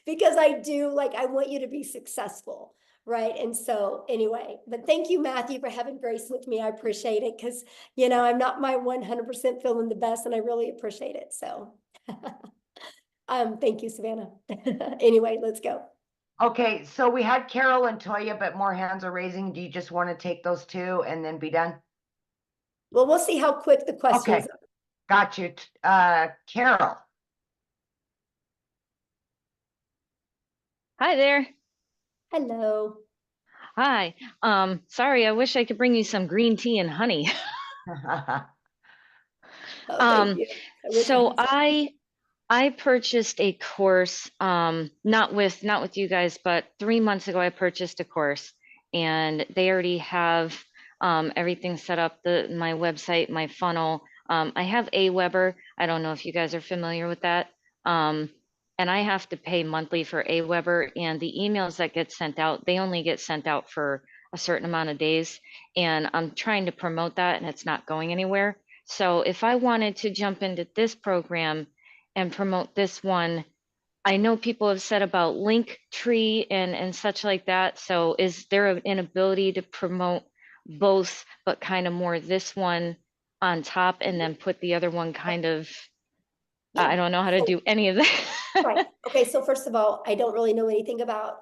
Because I do, like, I want you to be successful, right? And so anyway, but thank you, Matthew, for having grace with me. I appreciate it, because, you know, I'm not my 100% feeling the best, and I really appreciate it. So thank you, Savannah. Anyway, let's go. Okay, so we had Carol and Toya, but more hands are raising. Do you just want to take those 2 and then be done? Well, we'll see how quick the questions Okay, got you. Carol. Hi there. Hello. Hi. Sorry, I wish I could bring you some green tea and honey. Oh, thank you. I wish So had some. I purchased a course, not with you guys, but 3 months ago I purchased a course, and they already have everything set up, my website, my funnel. I have Aweber. I don't know if you guys are familiar with that. And I have to pay monthly for Aweber, and the emails that get sent out, they only get sent out for a certain amount of days. And I'm trying to promote that, and it's not going anywhere. So if I wanted to jump into this program and promote this one, I know people have said about Linktree and such like that. So is there an ability to promote both, but kind of more this one on top, and then put the other one kind of, I don't know how to do any of that. Right. Okay. So first of all, I don't really know anything about,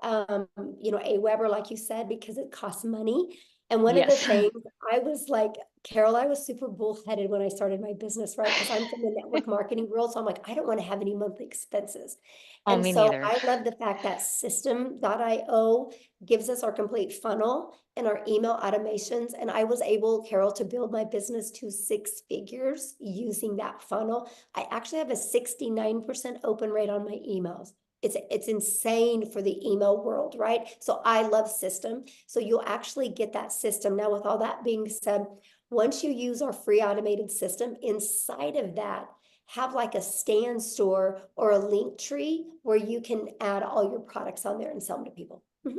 you know, Aweber, like you said, because it costs money. And one of the Yes. things I was like, Carol, I was super bullheaded when I started my business, right? Because I'm from the network marketing world. So I'm like, I don't want to have any monthly expenses. Oh, And me so neither. I love the fact that System.io gives us our complete funnel and our email automations. And I was able, Carol, to build my business to 6 figures using that funnel. I actually have a 69% open rate on my emails. It's insane for the email world, right? So I love System. So you'll actually get that system. Now, with all that being said, once you use our free automated system, inside of that, have like a stand store or a Linktree where you can add all your products on there and sell them to people. Mhm.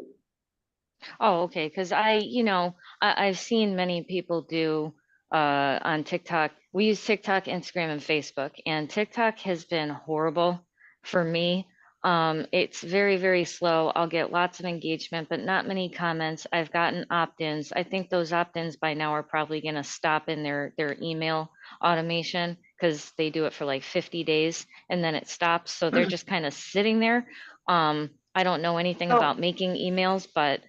Oh, okay. Because I've seen many people do on TikTok. We use TikTok, Instagram, and Facebook, and TikTok has been horrible for me. It's very, very slow. I'll get lots of engagement, but not many comments. I've gotten opt-ins. I think those opt-ins by now are probably going to stop in their email automation, because they do it for like 50 days and then it stops. So they're just kind of sitting there. I don't know anything So- about making emails, but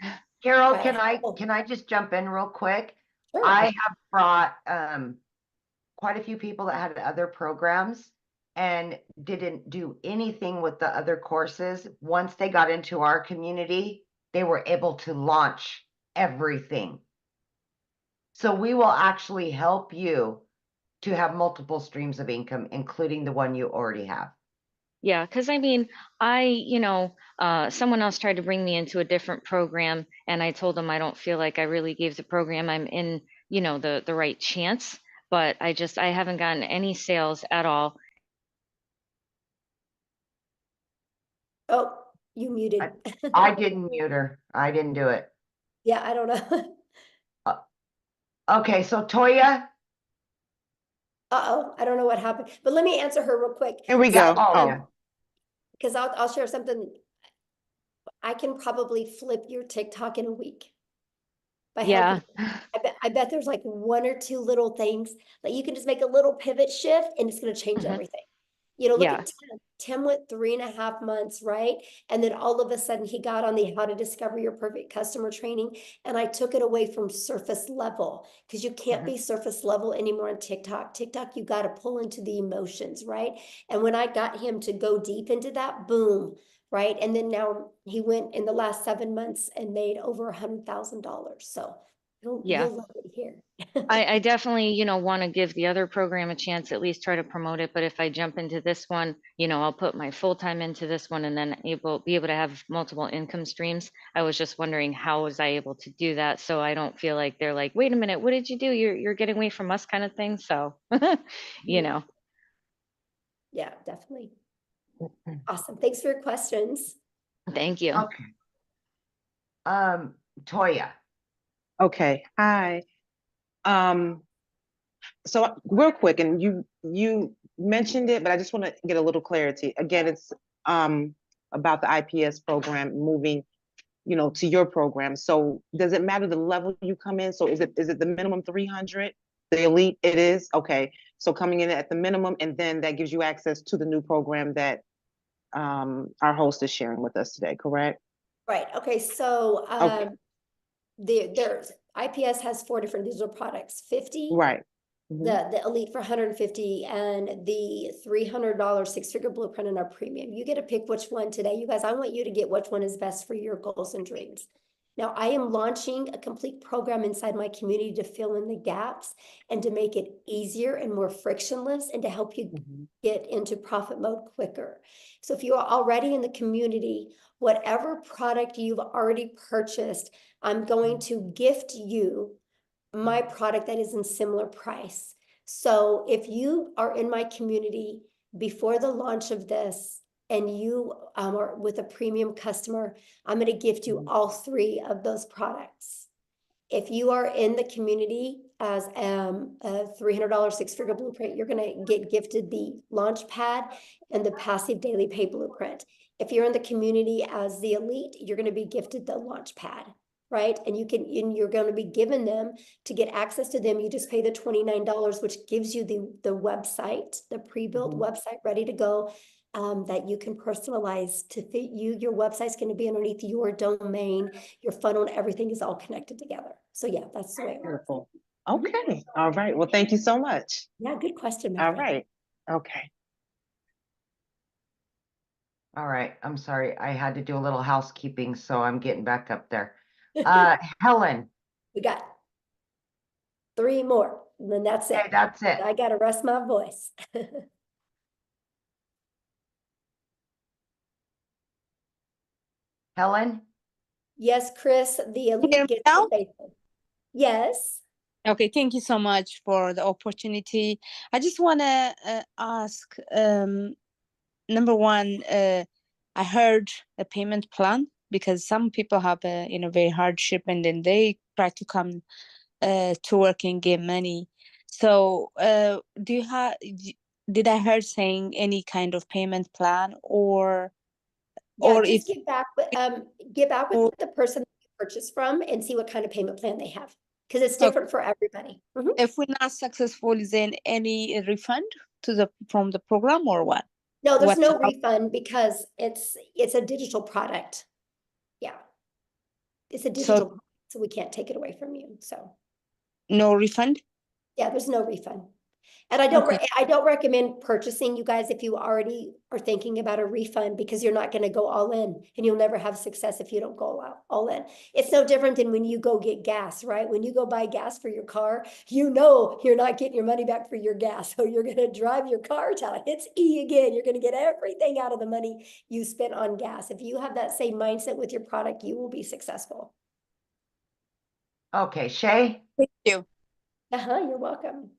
Carol, can I just jump in real quick? I have brought quite a few people that had other programs and didn't do anything with the other courses. Once they got into our community, they were able to launch everything. So we will actually help you to have multiple streams of income, including the one you already have. yeah, because I mean, someone else tried to bring me into a different program, and I told them I don't feel like I really gave the program I'm in, the right chance, but I haven't gotten any sales at all. Oh, you muted. I didn't mute her. I didn't do it. Yeah, I don't know. Okay, so Toya, Uh-oh, I don't know what happened, but let me answer her real quick. Here we So, go. Oh, because I'll share something. I can probably flip your TikTok in a week. By Yeah. helping, I bet there's like one or two little things that you can just make a little pivot shift and it's going to change Mhm. everything. You know, look Yeah. at Tim. Tim went 3.5 months, right? And then all of a sudden he got on the How to Discover Your Perfect Customer training. And I took it away from surface level because you can't be surface level anymore on TikTok. TikTok, you got to pull into the emotions, right? And when I got him to go deep into that, boom, right? And then now he went in the last 7 months and made over $100,000. So you'll love it here. I definitely, want to give the other program a chance, at least try to promote it. But if I jump into this one, I'll put my full time into this one and then be able to have multiple income streams. I was just wondering how was I able to do that so I don't feel like they're like, wait a minute, what did you do? You're getting away from us kind of thing. So, Yeah, definitely. Awesome. Thanks for your questions. Thank you. okay. Toya, okay. Hi. So real quick, and you mentioned it, but I just want to get a little clarity. Again, it's about the IPS program moving, to your program. So does it matter the level you come in? So is it the minimum 300? The elite it is? Okay. So coming in at the minimum, and then that gives you access to the new program that our host is sharing with us today, correct? Right. Okay. So Okay. there's IPS has 4 different digital products, 50, Right. the Elite for 150, and the $300 6-figure blueprint in our premium. You get to pick which one today. You guys, I want you to get which one is best for your goals and dreams. Now, I am launching a complete program inside my community to fill in the gaps and to make it easier and more frictionless and to help you get into profit mode quicker. So if you are already in the community, whatever product you've already purchased, I'm going to gift you my product that is in similar price. So if you are in my community before the launch of this and you are with a premium customer, I'm going to gift you all 3 of those products. If you are in the community as a $300 6-figure blueprint, you're going to get gifted the launch pad and the passive daily pay blueprint. If you're in the community as the elite, you're going to be gifted the launch pad, right? And you're going to be given them to get access to them. You just pay the $29, which gives you the website, the pre-built website ready to go. That you can personalize to fit you. Your website's going to be underneath your domain, your funnel, and everything is all connected together. So yeah, that's the way it works. Beautiful. Okay. All right. Well, thank you so much. Yeah, good question, my All friend. right. Okay. all right. I'm sorry. I had to do a little housekeeping, so I'm getting back up there. Helen, We got 3 more, and then that's it. okay, that's it. I got to rest my voice. Helen, Yes, Chris, the hear elite me gets now? the basic. Yes. Okay, thank you so much for the opportunity. I just want to ask, number one, I heard a payment plan because some people have a very hardship and then they try to come to work and get money. So do you have? Did I heard saying any kind of payment plan or Yeah, if just get back with the person that you purchased from and see what kind of payment plan they have, because it's Okay. different for everybody. if we're not successful, is there any refund from the program or what? No, there's no How- refund because it's a digital product. Yeah. It's a digital product, so we can't take it away from you. So no refund? yeah, there's no refund. And I don't recommend purchasing, you guys, if you already are thinking about a refund, because you're not going to go all in and you'll never have success if you don't go all in. It's no different than when you go get gas, right? When you go buy gas for your car, you're not getting your money back for your gas. So you're going to drive your car till it hits E again. You're going to get everything out of the money you spent on gas. If you have that same mindset with your product, you will be successful. okay, Shay, Thank you. You're welcome.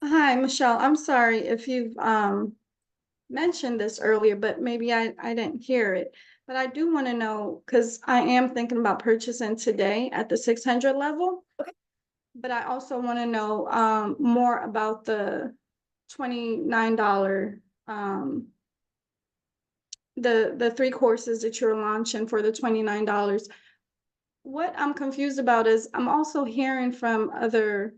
Hi, Michelle. I'm sorry if you've mentioned this earlier, but maybe I didn't hear it. But I do want to know, because I am thinking about purchasing today at the 600 level. Okay. But I also want to know more about the $29 the 3 courses that you're launching for the $29. What I'm confused about is I'm also hearing from other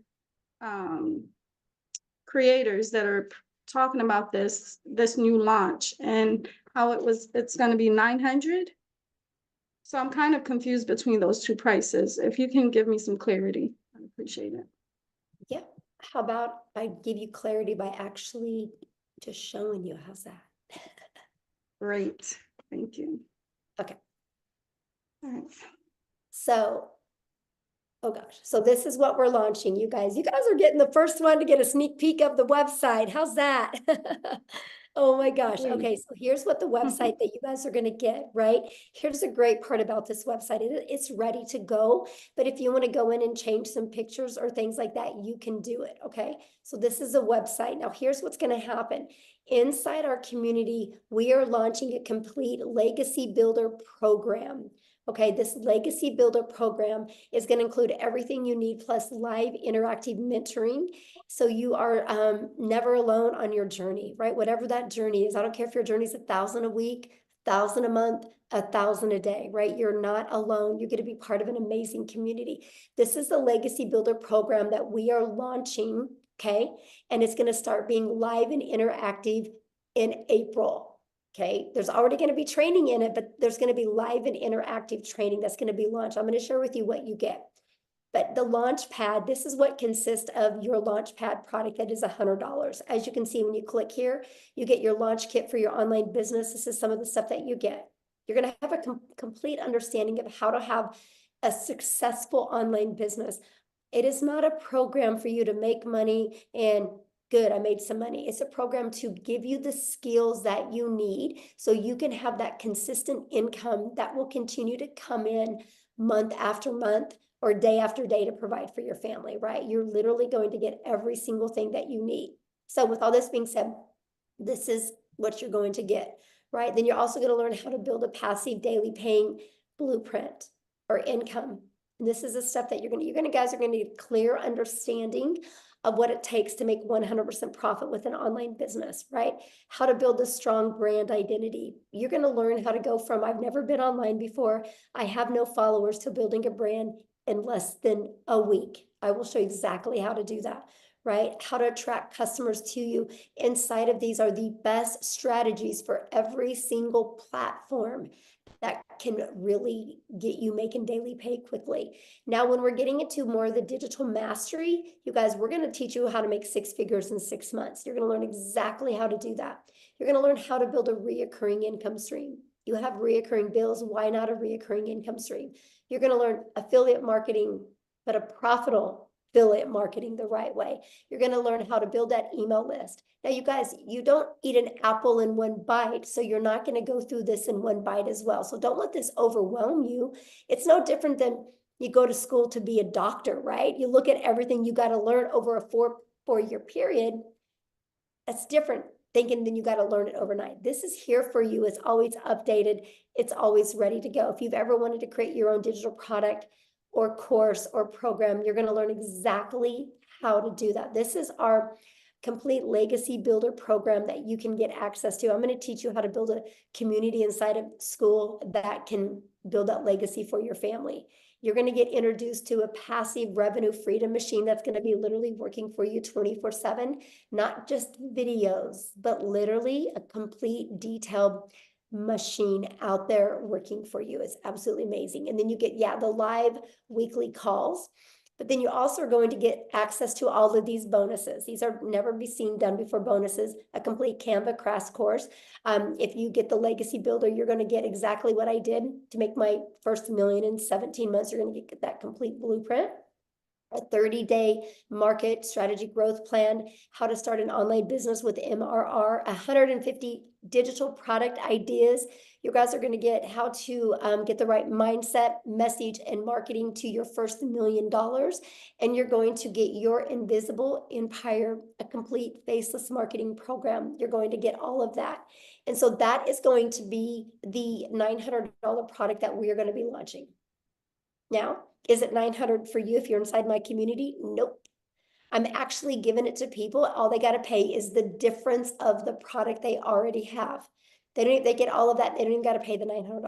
creators that are talking about this new launch and how it's going to be 900. So I'm kind of confused between those two prices. If you can give me some clarity, I'd appreciate it. Yeah. How about I give you clarity by actually just showing you? How's that? Great. Thank you. Okay. All right. So, oh gosh. So this is what we're launching, you guys. You guys are getting the first one to get a sneak peek of the website. How's that? Oh my gosh. Okay, so here's what the website that you guys are going to get, right? Here's the great part about this website. It's ready to go, but if you want to go in and change some pictures or things like that, you can do it, okay? So this is a website. Now here's what's going to happen. Inside our community, we are launching a complete Legacy Builder program. Okay, this Legacy Builder program is going to include everything you need plus live interactive mentoring. So you are never alone on your journey, right? Whatever that journey is. I don't care if your journey is 1,000 a week, 1,000 a month, 1,000 a day, right? You're not alone. You're going to be part of an amazing community. This is the Legacy Builder program that we are launching, okay? And it's going to start being live and interactive in April. Okay, there's already going to be training in it, but there's going to be live and interactive training that's going to be launched. I'm going to share with you what you get. But the launch pad, this is what consists of your launch pad product that is $100. As you can see, when you click here, you get your launch kit for your online business. This is some of the stuff that you get. You're going to have a complete understanding of how to have a successful online business. It is not a program for you to make money and good, I made some money. It's a program to give you the skills that you need so you can have that consistent income that will continue to come in month after month or day after day to provide for your family, right? You're literally going to get every single thing that you need. So with all this being said, this is what you're going to get, right? Then you're also going to learn how to build a passive daily paying blueprint or income. And this is the stuff that you guys are going to need clear understanding of what it takes to make 100% profit with an online business, right? How to build a strong brand identity. You're going to learn how to go from, I've never been online before, I have no followers, to building a brand in less than a week. I will show you exactly how to do that, right? How to attract customers to you. Inside of these are the best strategies for every single platform that can really get you making daily pay quickly. Now, when we're getting into more of the digital mastery, you guys, we're going to teach you how to make 6 figures in 6 months. You're going to learn exactly how to do that. You're going to learn how to build a reoccurring income stream. You have reoccurring bills. Why not a reoccurring income stream? You're going to learn affiliate marketing, but a profitable affiliate marketing the right way. You're going to learn how to build that email list. Now, you guys, you don't eat an apple in one bite, so you're not going to go through this in one bite as well. So don't let this overwhelm you. It's no different than you go to school to be a doctor, right? You look at everything you got to learn over a four-year period. That's different thinking than you got to learn it overnight. This is here for you. It's always updated. It's always ready to go. If you've ever wanted to create your own digital product or course or program, you're going to learn exactly how to do that. This is our complete Legacy Builder program that you can get access to. I'm going to teach you how to build a community inside of school that can build that legacy for your family. You're going to get introduced to a passive revenue freedom machine that's going to be literally working for you 24/7, not just videos, but literally a complete detailed machine out there working for you. Is absolutely amazing. And then you get, the live weekly calls, but then you also are going to get access to all of these bonuses. These are never be seen done before bonuses, a complete Canva crash course. If you get the Legacy Builder, you're going to get exactly what I did to make my first $1 million in 17 months. You're going to get that complete blueprint. a 30-day market strategy growth plan, how to start an online business with MRR, 150 digital product ideas. You guys are going to get how to get the right mindset, message, and marketing to your first $1 million. And you're going to get your invisible empire, a complete faceless marketing program. You're going to get all of that. And so that is going to be the $900 product that we are going to be launching. Now, is it $900 for you if you're inside my community? Nope. I'm actually giving it to people. All they got to pay is the difference of the product they already have. They get all of that. They don't even got to pay the $900.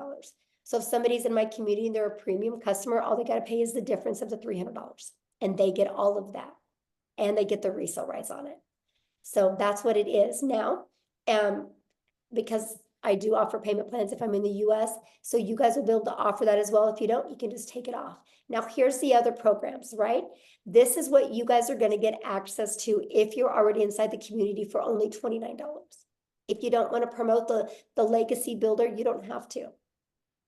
So if somebody's in my community and they're a premium customer, all they got to pay is the difference of the $300. And they get all of that. And they get the resale rights on it. So that's what it is now. Because I do offer payment plans if I'm in the US. So you guys will be able to offer that as well. If you don't, you can just take it off. Now, here's the other programs, right? This is what you guys are going to get access to if you're already inside the community for only $29. If you don't want to promote the legacy builder, you don't have to,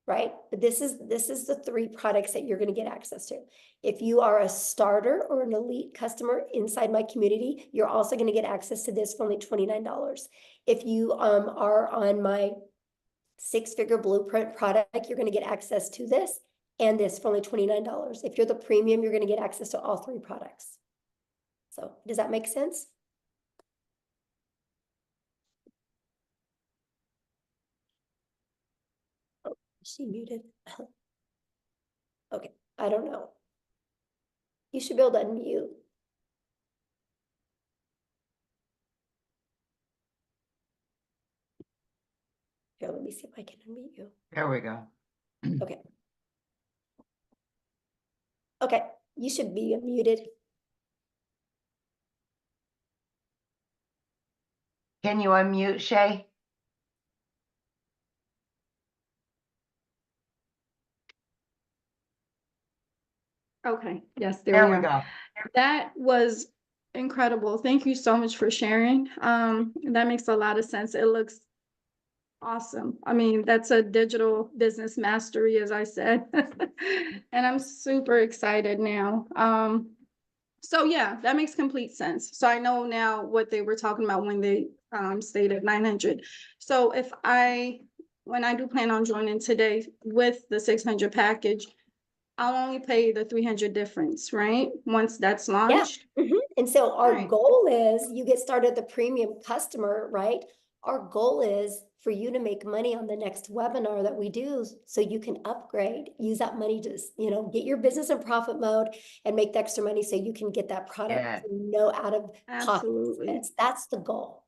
right? But this is the 3 products that you're going to get access to. If you are a starter or an elite customer inside my community, you're also going to get access to this for only $29. If you are on my 6-figure blueprint product, you're going to get access to this and this for only $29. If you're the premium, you're going to get access to all 3 products. So does that make sense? Oh, is she muted? Okay, I don't know. You should be able to unmute. Here, let me see if I can unmute you. There we go. Okay. Okay, you should be unmuted. Can you unmute, Shay? Okay, yes, There we we go. That was incredible. Thank you so much for sharing. That makes a lot of sense. It looks awesome. I mean, that's a digital business mastery, as I said. And I'm super excited now. So yeah, that makes complete sense. So I know now what they were talking about when they stated 900. So when I do plan on joining today with the 600 package, I'll only pay the 300 difference, right? Once that's launched. Yeah. And so our Right. goal is you get started the premium customer, right? Our goal is for you to make money on the next webinar that we do so you can upgrade, use that money to, get your business in profit mode and make the extra money so you can get that product out of pocket expense. That's the goal.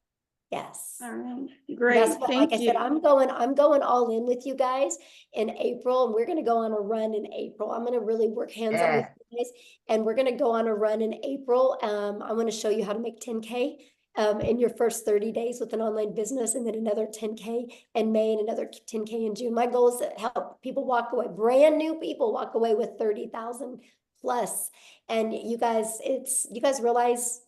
Yes. All right. Great. That's what, like Thank I said, you. I'm going all in with you guys in April, and we're going to go on a run in April. I'm going to really work hands-on with you guys, and we're going to go on a run in April. I'm going to show you how to make 10K in your first 30 days with an online business, and then another 10K in May and another 10K in June. My goal is to help people walk away, brand new people walk away with 30,000 plus. And you guys realize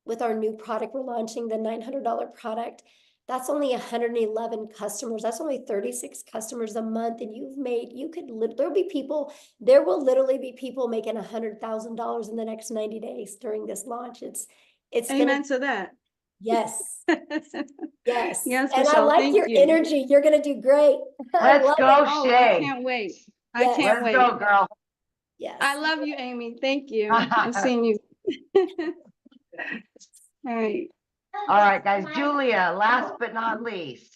with our new product we're launching, the $900 product, that's only 111 customers. That's only 36 customers a month. And there will literally be people making $100,000 in the next 90 days during this launch. It's Amen to that. Yes. Yes. Yes, And I Michelle, like thank your you. energy. You're going to do great. I Let's love go, it. Oh, Shay. I can't wait. I Yes. can't Let's wait. go, girl. Yes. I love you, Amy. Thank you. I've seen you. All right. All right, guys. Julia, last but not least.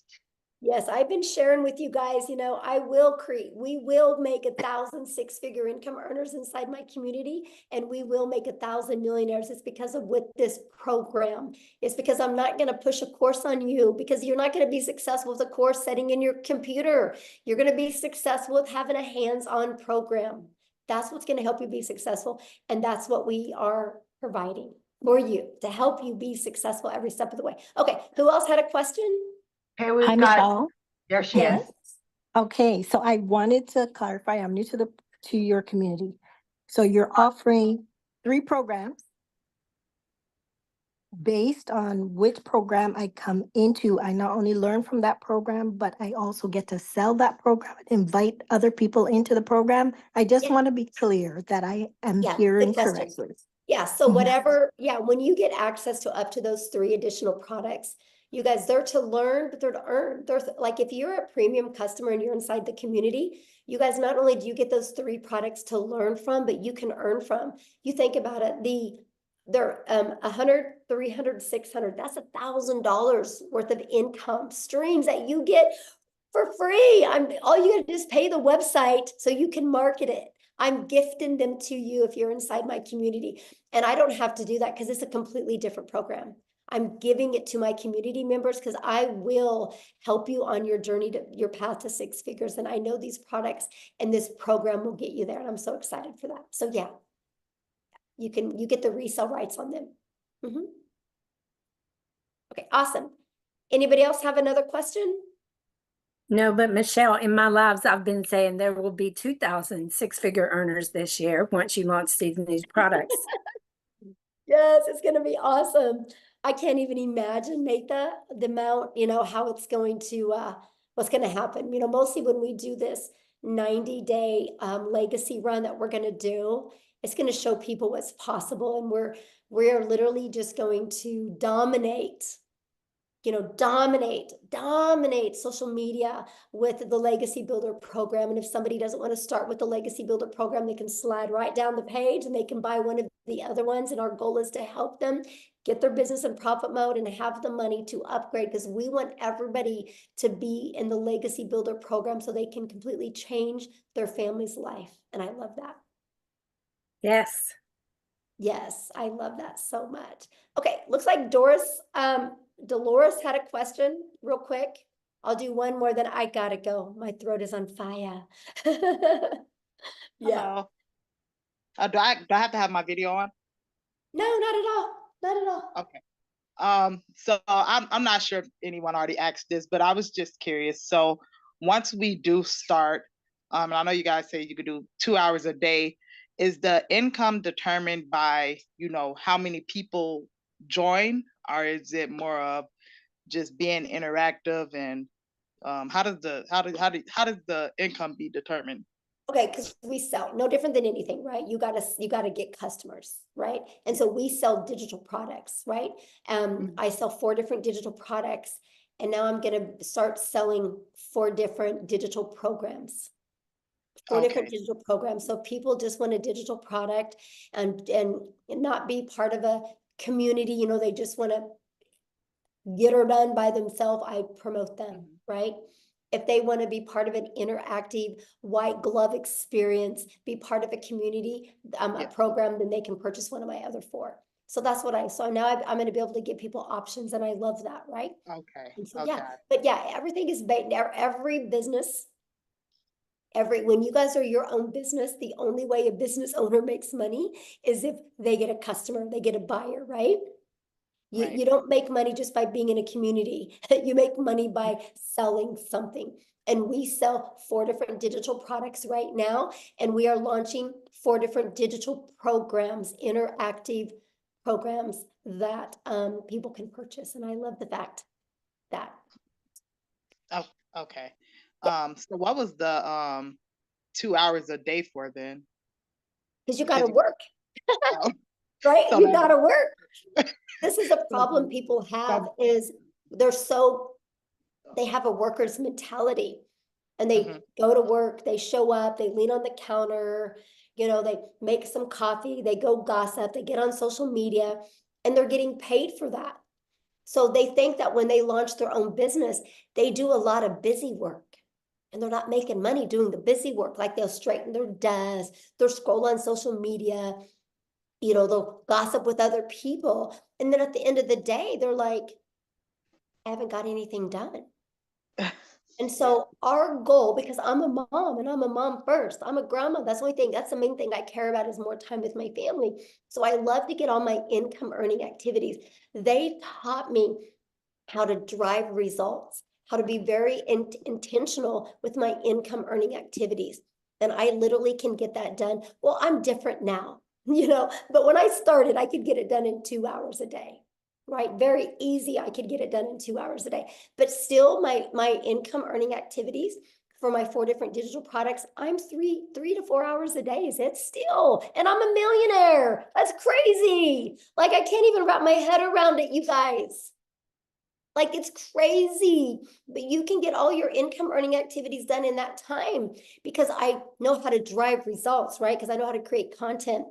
Yes, I've been sharing with you guys, we will make 1,000 6-figure income earners inside my community, and we will make 1,000 millionaires. It's because of with this program. It's because I'm not going to push a course on you, because you're not going to be successful with a course setting in your computer. You're going to be successful with having a hands-on program. That's what's going to help you be successful. And that's what we are providing for you to help you be successful every step of the way. Okay. Who else had a question? Okay, we've Hi, got, Michelle. there she is. Okay, so I wanted to clarify, I'm new to your community. So you're offering 3 programs. based on which program I come into, I not only learn from that program, but I also get to sell that program, invite other people into the program. I just Yeah. want to be clear that I am Yeah, hearing good question. correctly. Yeah, so Mhm. whatever, yeah, when you get access to up to those 3 additional products, you guys, they're to learn, but they're to earn. They're like, if you're a premium customer and you're inside the community, you guys, not only do you get those 3 products to learn from, but you can earn from. You think about it, they're 100, 300, 600, that's $1,000 worth of income streams that you get for free. All you gotta do is pay the website so you can market it. I'm gifting them to you if you're inside my community. And I don't have to do that because it's a completely different program. I'm giving it to my community members because I will help you on your journey to your path to 6 figures. And I know these products and this program will get you there. And I'm so excited for that. So yeah, you get the resale rights on them. Mhm. Okay, awesome. Anybody else have another question? No, but Michelle, in my lives, I've been saying there will be 2,000 six-figure earners this year once you launch these new products. Yes, it's gonna be awesome. I can't even imagine, Natha, the amount, how it's going to, what's gonna happen. Mostly when we do this 90-day legacy run that we're gonna do, it's gonna show people what's possible, and we're literally just going to dominate social media with the Legacy Builder program. And if somebody doesn't want to start with the Legacy Builder program, they can slide right down the page and they can buy one of the other ones. And our goal is to help them get their business in profit mode and have the money to upgrade, because we want everybody to be in the Legacy Builder program so they can completely change their family's life. And I love that. Yes. Yes, I love that so much. Okay, looks like Dolores had a question real quick. I'll do one more, then I gotta go. My throat is on fire. Yeah. Hello. Do I have to have my video on? No, not at all. Not at all. Okay. So I'm not sure if anyone already asked this, but I was just curious. So once we do start, and I know you guys say you could do 2 hours a day, is the income determined by, how many people join, or is it more of just being interactive? And how does the income be determined? Okay, because we sell no different than anything, right? You gotta get customers, right? And so we sell digital products, right? I sell 4 different digital products, and now I'm gonna start selling 4 different digital programs. 4 different digital programs. So people just want a digital product and not be part of a community, they just want to get her done by themselves. I promote them, right? If they want to be part of an interactive white glove experience, be part of a community, a program, then they can purchase one of my other 4. So that's what so now I'm going to be able to give people options, and I love that, right? Okay. And so, yeah, but yeah, everything is based, every business, when you guys are your own business, the only way a business owner makes money is if they get a customer, they get a buyer, right? You don't make money just by being in a community. You make money by selling something. And we sell 4 different digital products right now, and we are launching 4 different digital programs, interactive programs that people can purchase. And I love the fact that. Oh, okay. So what was the 2 hours a day for then? Because you gotta work. Right? So You then- gotta work. This is a problem people have, is they have a worker's mentality, and they go to work, they show up, they lean on the counter, they make some coffee, they go gossip, they get on social media, and they're getting paid for that. So they think that when they launch their own business, they do a lot of busy work, and they're not making money doing the busy work. Like, they'll straighten their desk, they'll scroll on social media, they'll gossip with other people. And then at the end of the day, they're like, I haven't got anything done. And so our goal, because I'm a mom and I'm a mom first, I'm a grandma. That's the main thing I care about, is more time with my family. So I love to get all my income earning activities. They taught me how to drive results, how to be very intentional with my income earning activities. And I literally can get that done. Well, I'm different now, but when I started, I could get it done in 2 hours a day, right? Very easy. I could get it done in 2 hours a day, but still my income earning activities for my 4 different digital products, I'm 3 to 4 hours a day. It's still, and I'm a millionaire. That's crazy. Like I can't even wrap my head around it, you guys. Like it's crazy, but you can get all your income earning activities done in that time because I know how to drive results, right? Because I know how to create content.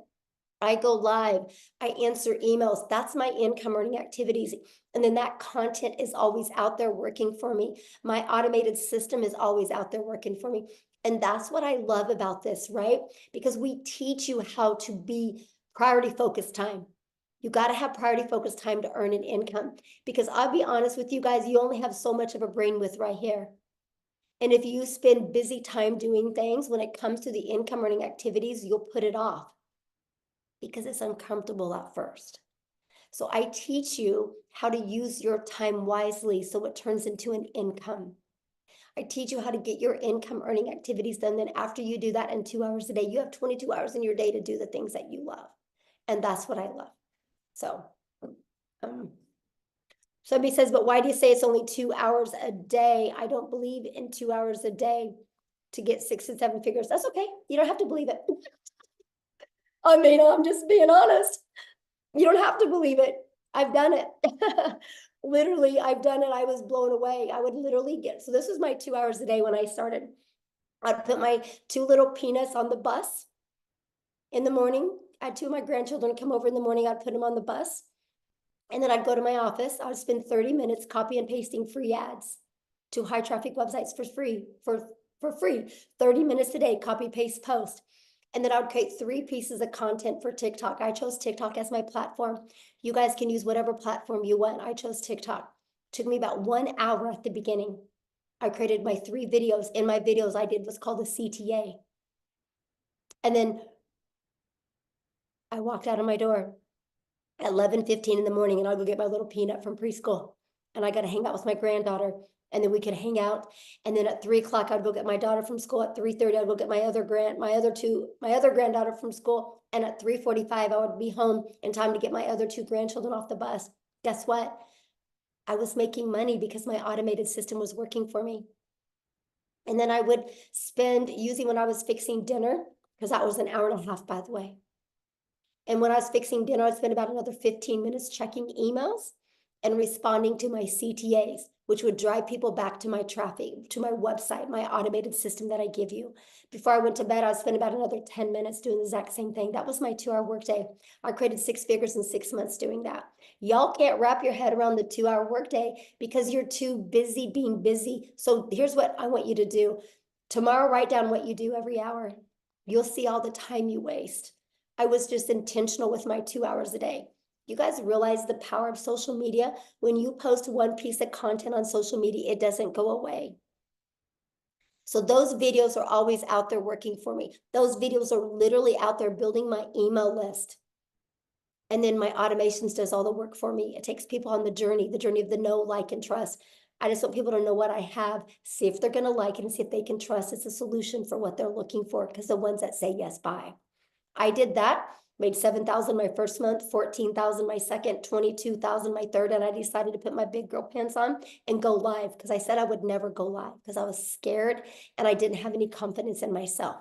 I go live, I answer emails. That's my income earning activities. And then that content is always out there working for me. My automated system is always out there working for me. And that's what I love about this, right? Because we teach you how to be priority focused time. You got to have priority focused time to earn an income. Because I'll be honest with you guys, you only have so much of a brain width right here. And if you spend busy time doing things, when it comes to the income earning activities, you'll put it off because it's uncomfortable at first. So I teach you how to use your time wisely so it turns into an income. I teach you how to get your income earning activities done. Then after you do that in 2 hours a day, you have 22 hours in your day to do the things that you love. And that's what I love. So, somebody says, but why do you say it's only 2 hours a day? I don't believe in 2 hours a day to get 6 and 7 figures. That's okay. You don't have to believe it. I mean, I'm just being honest. You don't have to believe it. I've done it. Literally, I've done it. I was blown away. I would literally get, so this was my 2 hours a day when I started. I'd put my 2 little peanuts on the bus in the morning. I had 2 of my grandchildren come over in the morning. I'd put them on the bus. And then I'd go to my office. I would spend 30 minutes copy and pasting free ads to high traffic websites for free, for free. 30 minutes a day, copy, paste, post. And then I would create 3 pieces of content for TikTok. I chose TikTok as my platform. You guys can use whatever platform you want. I chose TikTok. It took me about 1 hour at the beginning. I created my 3 videos. In my videos, I did what's called a CTA. And then I walked out of my door at 11:15 in the morning, and I'll go get my little peanut from preschool. And I got to hang out with my granddaughter. And then we could hang out. And then at 3 o'clock, I'd go get my daughter from school. At 3:30, I'd go get my other granddaughter from school. And at 3:45, I would be home in time to get my other 2 grandchildren off the bus. Guess what? I was making money because my automated system was working for me. And then I would spend, usually when I was fixing dinner, because that was an hour and a half, by the way. And when I was fixing dinner, I'd spend about another 15 minutes checking emails and responding to my CTAs, which would drive people back to my traffic, to my website, my automated system that I give you. Before I went to bed, I spent about another 10 minutes doing the exact same thing. That was my 2-hour workday. I created 6 figures in 6 months doing that. Y'all can't wrap your head around the 2-hour workday because you're too busy being busy. So here's what I want you to do. Tomorrow, write down what you do every hour. You'll see all the time you waste. I was just intentional with my 2 hours a day. You guys realize the power of social media? When you post 1 piece of content on social media, it doesn't go away. So those videos are always out there working for me. Those videos are literally out there building my email list. And then my automations does all the work for me. It takes people on the journey of the know, like, and trust. I just want people to know what I have, see if they're going to like it, and see if they can trust it's a solution for what they're looking for, because the ones that say yes, buy. I did that, made 7,000 my first month, 14,000 my second, 22,000 my third, and I decided to put my big girl pants on and go live, because I said I would never go live because I was scared and I didn't have any confidence in myself.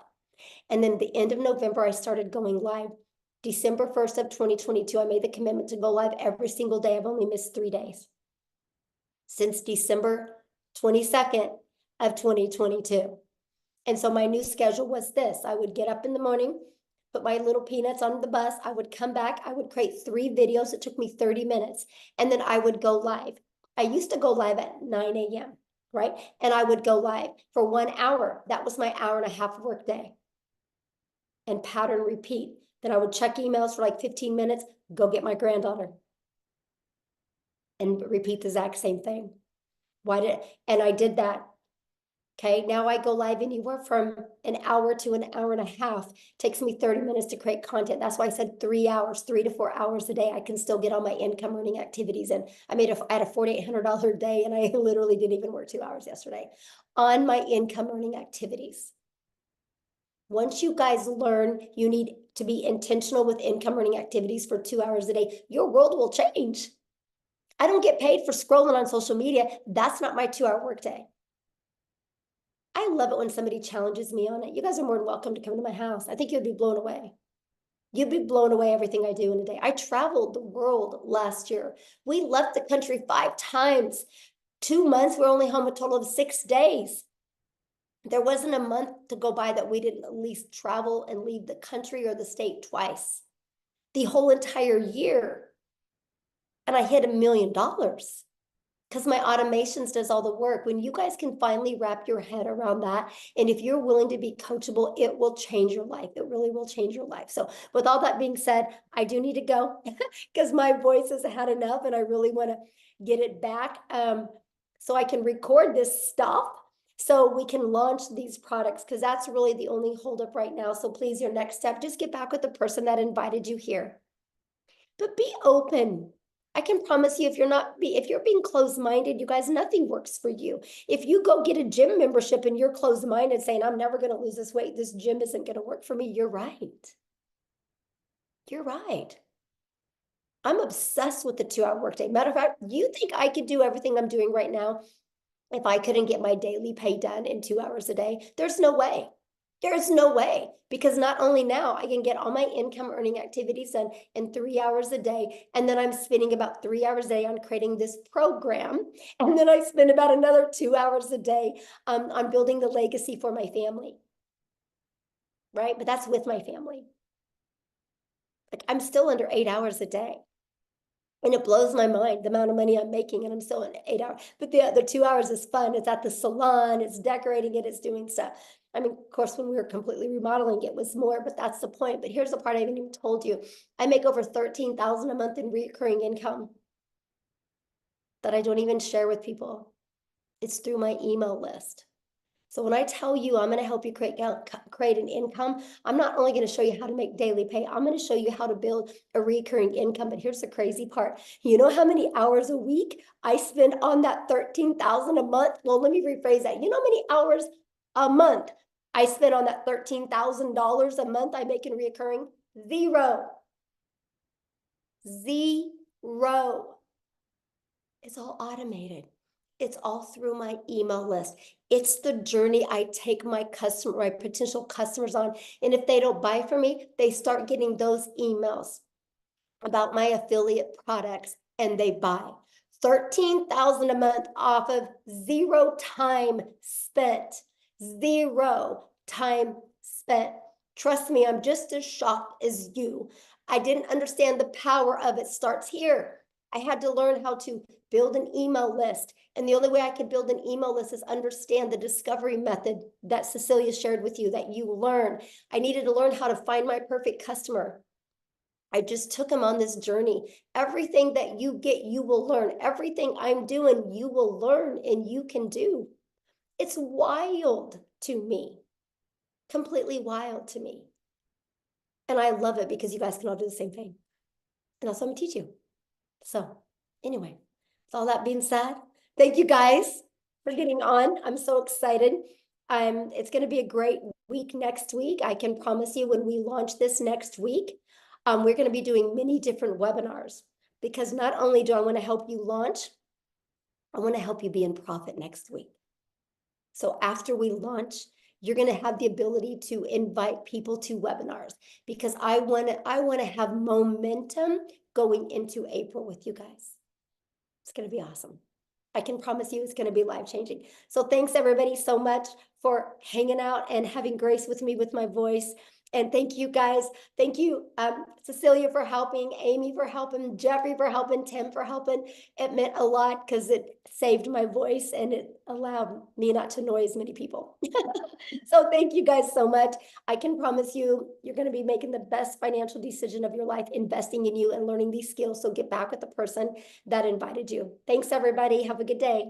And then the end of November, I started going live. December 1st of 2022, I made the commitment to go live every single day. I've only missed 3 days since December 22nd of 2022. And so my new schedule was this. I would get up in the morning, put my little peanuts on the bus. I would come back. I would create 3 videos. It took me 30 minutes. And then I would go live. I used to go live at 9 a.m., right? And I would go live for 1 hour. That was my hour and a half work day. And pattern repeat. Then I would check emails for like 15 minutes, go get my granddaughter. And repeat the exact same thing. And I did that. Okay, now I go live anywhere from an hour to an hour and a half. It takes me 30 minutes to create content. That's why I said 3 hours, 3 to 4 hours a day. I can still get all my income earning activities. And I had a $4,800 day, and I literally didn't even work 2 hours yesterday on my income earning activities. Once you guys learn you need to be intentional with income earning activities for 2 hours a day, your world will change. I don't get paid for scrolling on social media. That's not my 2-hour workday. I love it when somebody challenges me on it. You guys are more than welcome to come to my house. I think you'd be blown away. You'd be blown away everything I do in a day. I traveled the world last year. We left the country 5 times. 2 months, we're only home a total of 6 days. There wasn't a month to go by that we didn't at least travel and leave the country or the state twice. The whole entire year. And I hit $1 million because my automations does all the work. When you guys can finally wrap your head around that, and if you're willing to be coachable, it will change your life. It really will change your life. So with all that being said, I do need to go because my voice has had enough and I really want to get it back so I can record this stuff so we can launch these products, because that's really the only holdup right now. So please, your next step, just get back with the person that invited you here. But be open. I can promise you, if you're being closed-minded, you guys, nothing works for you. If you go get a gym membership and you're closed-minded saying, I'm never going to lose this weight, this gym isn't going to work for me, you're right. You're right. I'm obsessed with the 2-hour workday. Matter of fact, you think I could do everything I'm doing right now if I couldn't get my daily pay done in 2 hours a day? There's no way. There's no way, because not only now I can get all my income earning activities done in 3 hours a day. And then I'm spending about 3 hours a day on creating this program. And then I spend about another 2 hours a day on building the legacy for my family. Right? But that's with my family. Like, I'm still under 8 hours a day. And it blows my mind, the amount of money I'm making, and I'm still in 8 hours. But the other 2 hours is fun. It's at the salon, it's decorating it, it's doing stuff. I mean, of course, when we were completely remodeling, it was more, but that's the point. But here's the part I haven't even told you. I make over $13,000 a month in recurring income that I don't even share with people. It's through my email list. So when I tell you I'm going to help you create an income, I'm not only going to show you how to make daily pay, I'm going to show you how to build a recurring income. But here's the crazy part. You know how many hours a week I spend on that $13,000 a month? Well, let me rephrase that. You know how many hours a month I spend on that $13,000 a month I make in recurring? 0. 0. It's all automated. It's all through my email list. It's the journey I take my potential customers on. And if they don't buy from me, they start getting those emails about my affiliate products and they buy. $13,000 a month off of 0 time spent. 0 time spent. Trust me, I'm just as shocked as you. I didn't understand the power of it starts here. I had to learn how to build an email list. And the only way I could build an email list is understand the discovery method that Cecilia shared with you, that you learn. I needed to learn how to find my perfect customer. I just took him on this journey. Everything that you get, you will learn. Everything I'm doing, you will learn and you can do. It's wild to me. Completely wild to me. And I love it because you guys can all do the same thing. And that's what I'm gonna teach you. So anyway, with all that being said, thank you guys for getting on. I'm so excited. It's going to be a great week next week. I can promise you when we launch this next week, we're going to be doing many different webinars, because not only do I want to help you launch, I want to help you be in profit next week. So after we launch, you're going to have the ability to invite people to webinars, because I want to have momentum going into April with you guys. It's going to be awesome. I can promise you it's going to be life-changing. So thanks everybody so much for hanging out and having grace with me with my voice. And thank you guys. Thank you, Cecilia, for helping, Amy for helping, Jeffrey for helping, Tim for helping. It meant a lot because it saved my voice and it allowed me not to annoy as many people. So thank you guys so much. I can promise you, you're going to be making the best financial decision of your life, investing in you and learning these skills. So get back with the person that invited you. Thanks, everybody. Have a good day.